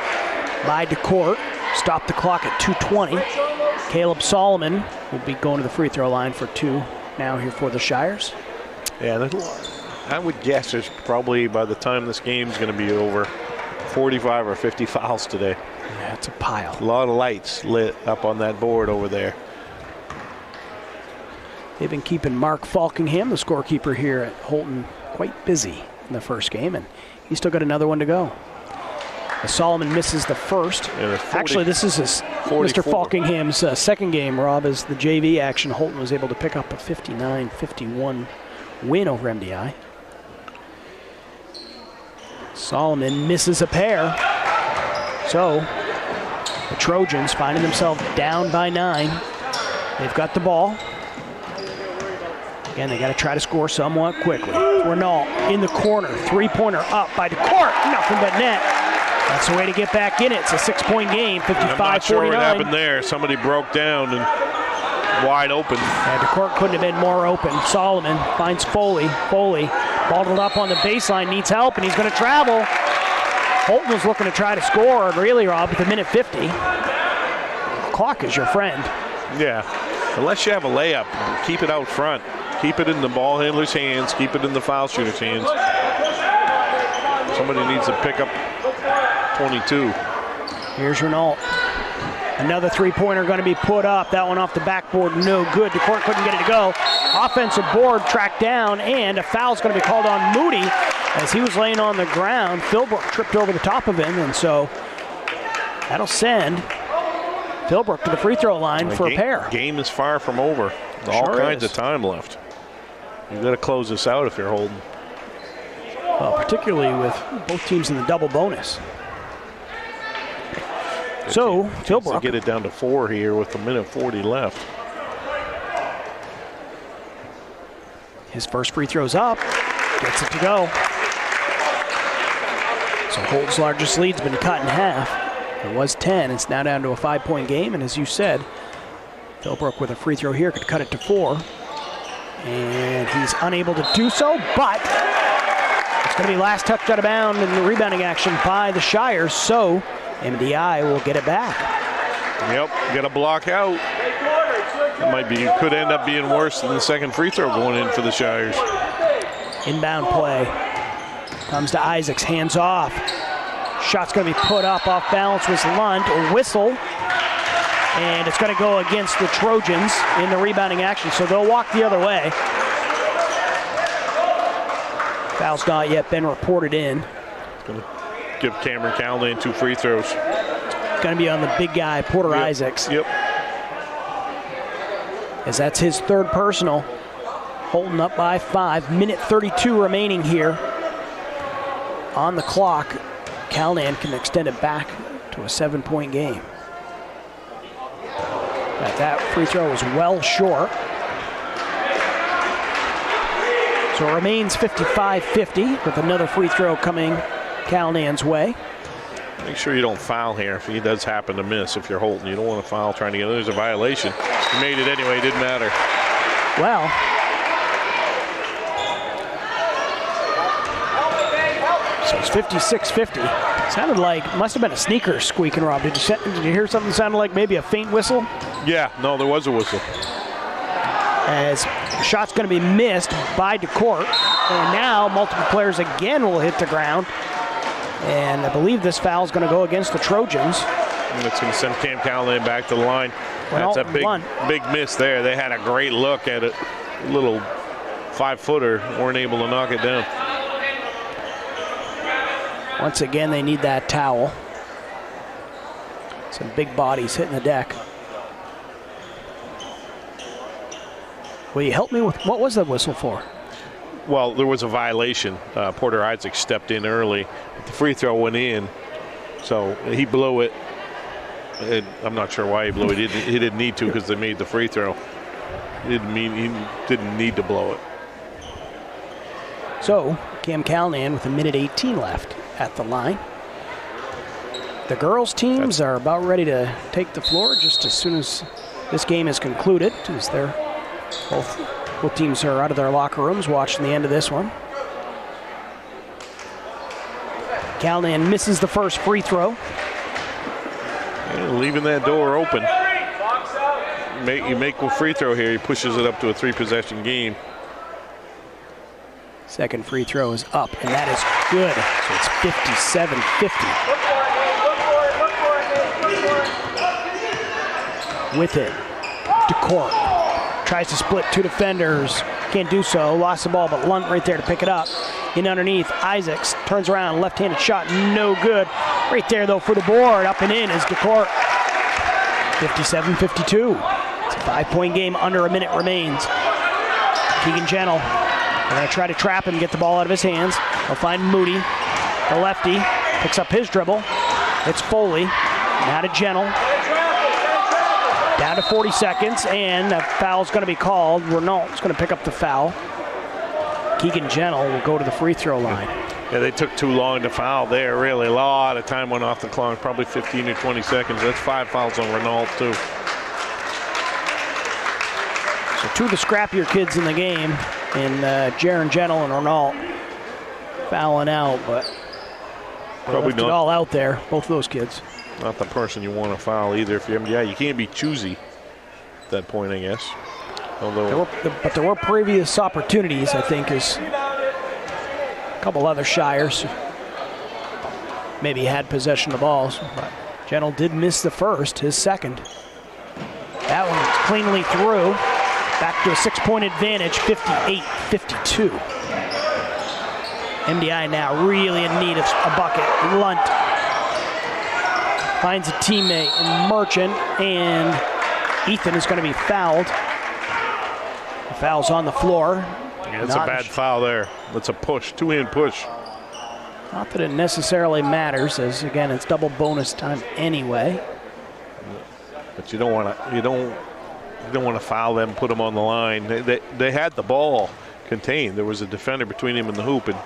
by DeCourt. Stop the clock at 2:20. Caleb Solomon will be going to the free throw line for 2 now here for the Shires. Yeah, I would guess there's probably, by the time this game's going to be over, 45 or 50 fouls today. Yeah, it's a pile. A lot of lights lit up on that board over there. They've been keeping Mark Falkingham, the scorekeeper here at Houlton, quite busy in the first game, and he's still got another one to go. As Solomon misses the first. Actually, this is Mr. Falkingham's second game, Rob, as the JV action. Houlton was able to pick up a 59-51 win over MDI. Solomon misses a pair. So the Trojans finding themselves down by 9. They've got the ball. Again, they got to try to score somewhat quickly. Renault in the corner, 3-pointer up by DeCourt, nothing but net. That's the way to get back in it. It's a 6-point game, 55-49. I'm not sure what happened there. Somebody broke down and wide open. Yeah, DeCourt couldn't have been more open. Solomon finds Foley. Foley balled up on the baseline, needs help, and he's going to travel. Houlton was looking to try to score, and really, Rob, at the minute 50. Clock is your friend. Yeah, unless you have a layup, keep it out front. Keep it in the ball handler's hands. Keep it in the foul shooter's hands. Somebody needs to pick up 22. Here's Renault. Another 3-pointer going to be put up. That one off the backboard, no good. DeCourt couldn't get it to go. Offensive board tracked down, and a foul's going to be called on Moody as he was laying on the ground. Philbrook tripped over the top of him, and so that'll send Philbrook to the free throw line for a pair. Game is far from over. All kinds of time left. You've got to close this out if you're Houlton. Well, particularly with both teams in the double bonus. So, Philbrook. Get it down to 4 here with a minute 40 left. His first free throw's up. Gets it to go. So Houlton's largest lead's been cut in half. It was 10. It's now down to a 5-point game. And as you said, Philbrook with a free throw here could cut it to 4. And he's unable to do so, but it's going to be last touch out of bound in the rebounding action by the Shires, so MDI will get it back. Yep, got to block out. Could end up being worse than the second free throw going in for the Shires. Inbound play. Comes to Isaacs, hands off. Shot's going to be put up off balance with Lund, a whistle. And it's going to go against the Trojans in the rebounding action, so they'll walk the other way. Foul's not yet been reported in. It's going to give Cameron Callahan 2 free throws. It's going to be on the big guy, Porter Isaacs. Yep. As that's his third personal. Houlton up by 5. Minute 32 remaining here on the clock. Callahan can extend it back to a 7-point game. That free throw was well short. So it remains 55-50 with another free throw coming Callahan's way. Make sure you don't foul here if he does happen to miss. If you're Houlton, you don't want to foul trying to get. There's a violation. He made it anyway. It didn't matter. Well, so it's 56-50. Sounded like, must have been a sneaker squeaking, Rob. Did you hear something sounded like maybe a faint whistle? Yeah, no, there was a whistle. As the shot's going to be missed by DeCourt. And now multiple players again will hit the ground. And I believe this foul is going to go against the Trojans. And it's going to send Cam Callahan back to the line. Well, that's a big miss there. They had a great look at it. Little 5-footer, weren't able to knock it down. Once again, they need that towel. Some big bodies hitting the deck. Will you help me with what was the whistle for? Well, there was a violation. Porter Isaacs stepped in early. The free throw went in, so he blew it. I'm not sure why he blew it. He didn't need to because they made the free throw. He didn't need to blow it. So Cam Callahan with a minute 18 left at the line. The girls' teams are about ready to take the floor just as soon as this game is concluded, as they're both teams are out of their locker rooms watching the end of this one. Callahan misses the first free throw. Yeah, leaving that door open. You make a free throw here, he pushes it up to a 3-possession game. Second free throw is up, and that is good. So it's 57-50. With it, DeCourt tries to split 2 defenders. Can't do so. Lost the ball, but Lunt right there to pick it up. In underneath, Isaacs turns around, left-handed shot, no good. Right there, though, for the board. Up and in is DeCourt. 57-52. It's a 5-point game. Under a minute remains. Keegan Gentle. They're going to try to trap him, get the ball out of his hands. They'll find Moody, the lefty, picks up his dribble. It's Foley. Now to Gentle. Down to 40 seconds, and a foul's going to be called. Renault's going to pick up the foul. Keegan Gentle will go to the free throw line. Yeah, they took too long to foul there, really. A lot of time went off the clock, probably 15 or 20 seconds. That's 5 fouls on Renault, too. So 2 of the scrappier kids in the game, and Jaron Gentle and Renault fouling out, but probably left it all out there, both of those kids. Not the person you want to foul either if you're MDI. You can't be choosy at that point, I guess. Although there were previous opportunities, I think, as a couple other Shires maybe had possession of the balls. But Gentle did miss the first, his second. That one cleanly through. Back to a 6-point advantage, 58-52. MDI now really in need of a bucket. Lunt finds a teammate in Merchant, and Ethan is going to be fouled. The foul's on the floor. Yeah, it's a bad foul there. That's a push, 2-hand push. Not that it necessarily matters, as again it's double bonus time anyway. But you don't want to foul them, put them on the line. They had the ball contained. There was a defender between him and the hoop, and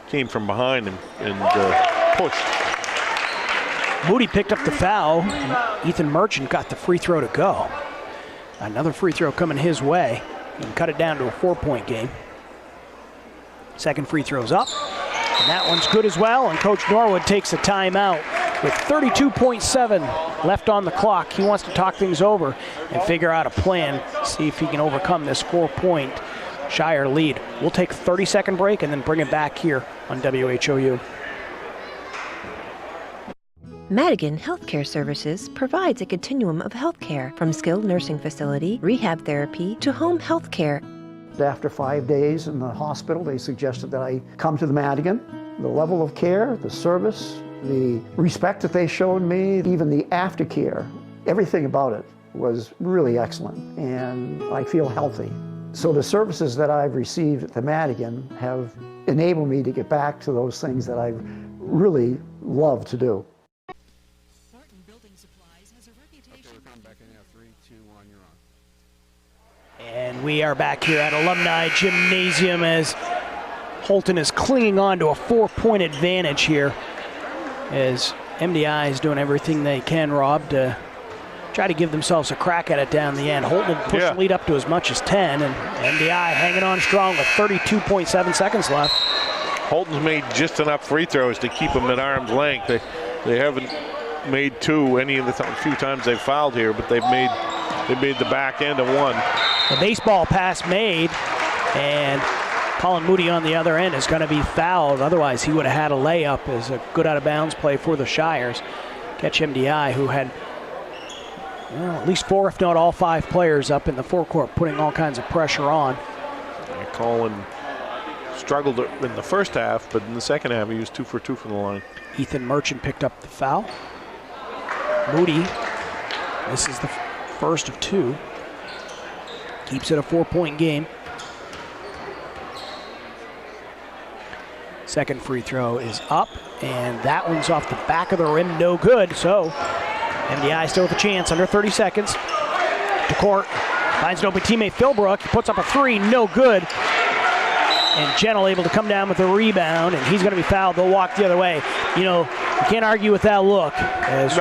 came from behind him and pushed. Moody picked up the foul. Ethan Merchant got the free throw to go. Another free throw coming his way. and cut it down to a 4-point game. Second free throw's up, and that one's good as well, and Coach Norwood takes a timeout. With 32.7 left on the clock, he wants to talk things over and figure out a plan, see if he can overcome this 4-point Shire lead. We'll take a 30-second break and then bring it back here on WHOU. Madigan Healthcare Services provides a continuum of healthcare, from skilled nursing facility, rehab therapy, to home health care. After 5 days in the hospital, they suggested that I come to the Madigan. The level of care, the service, the respect that they showed me, even the aftercare, everything about it was really excellent, and I feel healthy. So the services that I've received at the Madigan have enabled me to get back to those things that I really love to do. And we are back here at Alumni Gymnasium as Houlton is clinging on to a 4-point advantage here, as MDI is doing everything they can, Rob, to try to give themselves a crack at it down the end. Houlton pushed the lead up to as much as 10, and MDI hanging on strong with 32.7 seconds left. Houlton's made just enough free throws to keep them at arm's length. They haven't made two any of the few times they've fouled here, but they made the back end of one. The baseball pass made, and Colin Moody on the other end is going to be fouled. Otherwise, he would have had a layup as a good out-of-bounds play for the Shires. Catch MDI, who had at least 4, if not all 5 players up in the forecourt, putting all kinds of pressure on. And Colin struggled in the first half, but in the second half, he was 2 for 2 from the line. Ethan Merchant picked up the foul. Moody, this is the first of 2. Keeps it a 4-point game. Second free throw is up, and that one's off the back of the rim, no good. So MDI still with a chance, under 30 seconds. To court, finds an open teammate, Philbrook. He puts up a 3, no good. And Gentle able to come down with a rebound, and he's going to be fouled. They'll walk the other way. You know, you can't argue with that look, as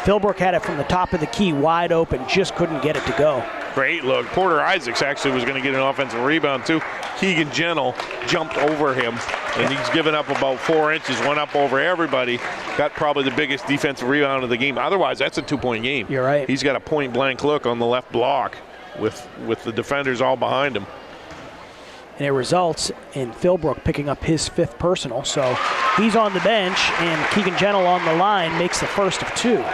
Philbrook had it from the top of the key, wide open, just couldn't get it to go. Great look. Porter Isaacs actually was going to get an offensive rebound too. Keegan Gentle jumped over him, and he's given up about 4 inches, went up over everybody, got probably the biggest defensive rebound of the game. Otherwise, that's a 2-point game. You're right. He's got a point-blank look on the left block with the defenders all behind him. And it results in Philbrook picking up his 5th personal. So he's on the bench, and Keegan Gentle on the line makes the first of 2.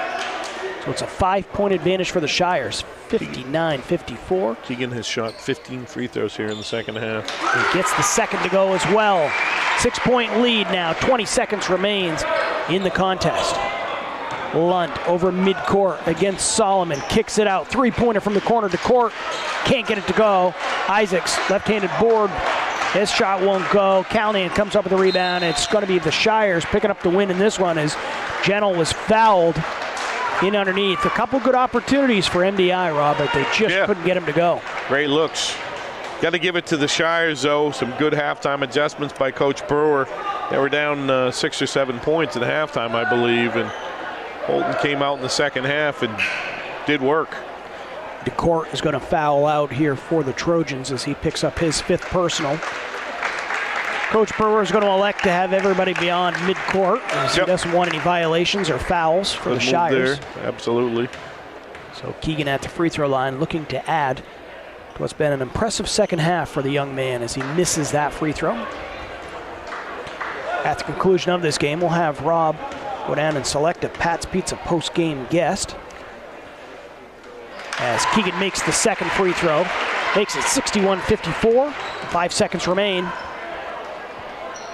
So it's a 5-point advantage for the Shires, 59-54. Keegan has shot 15 free throws here in the second half. He gets the second to go as well. 6-point lead now, 20 seconds remains in the contest. Lunt over midcourt against Solomon, kicks it out. 3-pointer from the corner to court, can't get it to go. Isaacs, left-handed board, his shot won't go. Callahan comes up with a rebound. It's going to be the Shires picking up the win in this one, as Gentle was fouled in underneath. A couple good opportunities for MDI, Rob, but they just couldn't get him to go. Great looks. Got to give it to the Shires, though. Some good halftime adjustments by Coach Brewer. They were down 6 or 7 points at halftime, I believe, and Houlton came out in the second half and did work. DeCourt is going to foul out here for the Trojans as he picks up his 5th personal. Coach Brewer is going to elect to have everybody beyond midcourt, as he doesn't want any violations or fouls for the Shires. Absolutely. So Keegan at the free throw line, looking to add to what's been an impressive second half for the young man as he misses that free throw. At the conclusion of this game, we'll have Rob go down and select a Pat's Pizza post-game guest, as Keegan makes the second free throw, makes it 61-54. 5 seconds remain.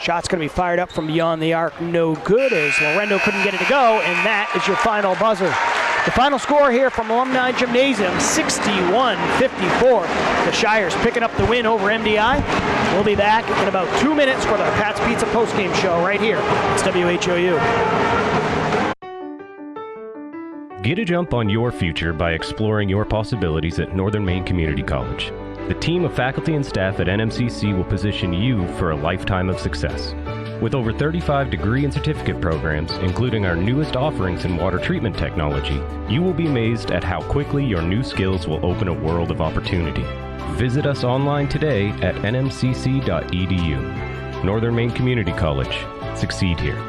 Shot's going to be fired up from beyond the arc, no good, as Lorendo couldn't get it to go, and that is your final buzzer. The final score here from Alumni Gymnasium, 61-54. The Shires picking up the win over MDI. We'll be back in about 2 minutes for the Pat's Pizza postgame show right here. It's WHOU. Get a jump on your future by exploring your possibilities at Northern Maine Community College. The team of faculty and staff at NMCC will position you for a lifetime of success. With over 35 degree and certificate programs, including our newest offerings in water treatment technology, you will be amazed at how quickly your new skills will open a world of opportunity. Visit us online today at nmcc.edu. Northern Maine Community College. Succeed here.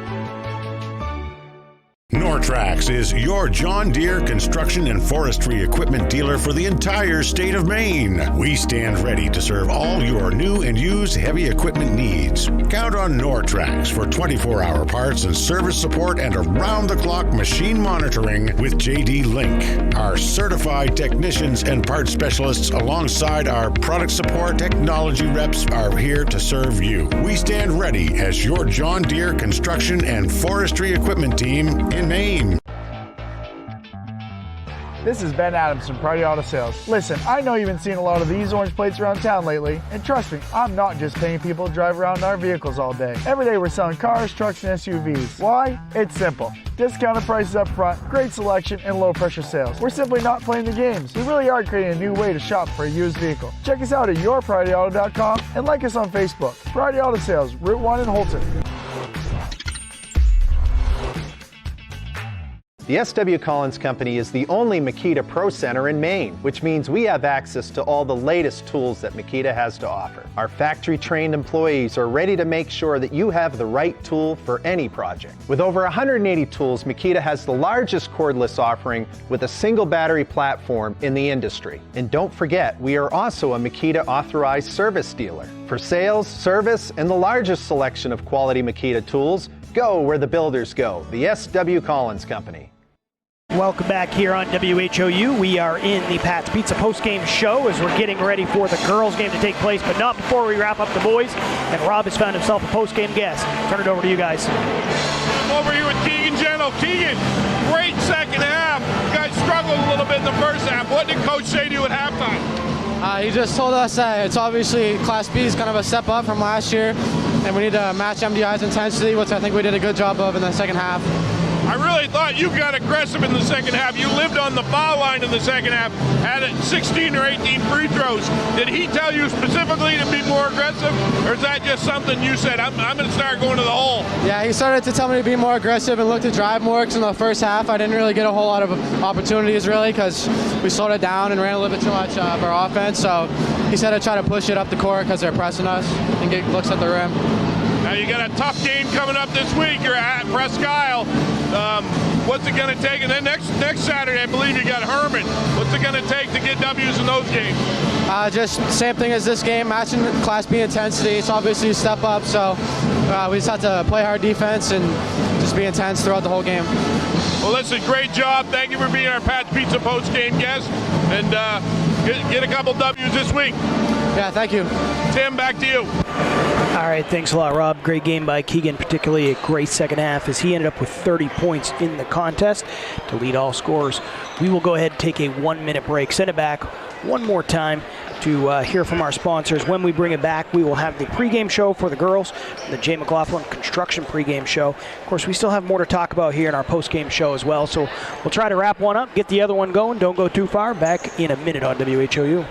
Nortrax is your John Deere construction and forestry equipment dealer for the entire state of Maine. We stand ready to serve all your new and used heavy equipment needs. Count on Nortrax for 24-hour parts and service support and around-the-clock machine monitoring with JD Link. Our certified technicians and parts specialists alongside our product support technology reps are here to serve you. We stand ready as your John Deere construction and forestry equipment team in Maine. This is Ben Adams from Priority Auto Sales. Listen, I know you've been seeing a lot of these orange plates around town lately, and trust me, I'm not just paying people to drive around in our vehicles all day. Every day we're selling cars, trucks, and SUVs. Why? It's simple. Discounted prices up front, great selection, and low pressure sales. We're simply not playing the games. We really are creating a new way to shop for a used vehicle. Check us out at yourpriorityauto.com and like us on Facebook. Priority Auto Sales, Route 1 in Houlton. The S.W. Collins Company is the only Makita Pro Center in Maine, which means we have access to all the latest tools that Makita has to offer. Our factory-trained employees are ready to make sure that you have the right tool for any project. With over 180 tools, Makita has the largest cordless offering with a single battery platform in the industry. And don't forget, we are also a Makita authorized service dealer. For sales, service, and the largest selection of quality Makita tools, go where the builders go, the S.W. Collins Company. Welcome back here on WHOU. We are in the Pat's Pizza postgame show as we're getting ready for the girls' game to take place, but not before we wrap up the boys. And Rob has found himself a postgame guest. Turn it over to you guys. I'm over here with Keegan Gentle. Keegan, great second half. You guys struggled a little bit in the first half. What did Coach say to you at halftime? He just told us that it's obviously Class B is kind of a step up from last year, and we need to match MDI's intensity, which I think we did a good job of in the second half. I really thought you got aggressive in the second half. You lived on the foul line in the second half, had 16 or 18 free throws. Did he tell you specifically to be more aggressive, or is that just something you said, I'm going to start going to the hole? Yeah, he started to tell me to be more aggressive and look to drive more, because in the first half I didn't really get a whole lot of opportunities really, because we slowed it down and ran a little bit too much of our offense. So he said to try to push it up the court because they're pressing us and get looks at the rim. Now you got a tough game coming up this week. You're at Presque Isle. What's it going to take? And then next Saturday, I believe you got Herman. What's it going to take to get W's in those games? Just same thing as this game, matching Class B intensity. It's obviously a step up, so we just have to play hard defense and just be intense throughout the whole game. Well, listen, great job. Thank you for being our Pat's Pizza post-game guest. And get a couple W's this week. Yeah, thank you. Tim, back to you. All right, thanks a lot, Rob. Great game by Keegan, particularly a great second half as he ended up with 30 points in the contest to lead all scorers. We will go ahead and take a 1-minute break. Send it back one more time to hear from our sponsors. When we bring it back, we will have the pregame show for the girls, the Jay McLaughlin Construction pregame show. Of course, we still have more to talk about here in our postgame show as well, so we'll try to wrap one up, get the other one going. Don't go too far. Back in a minute on WHOU.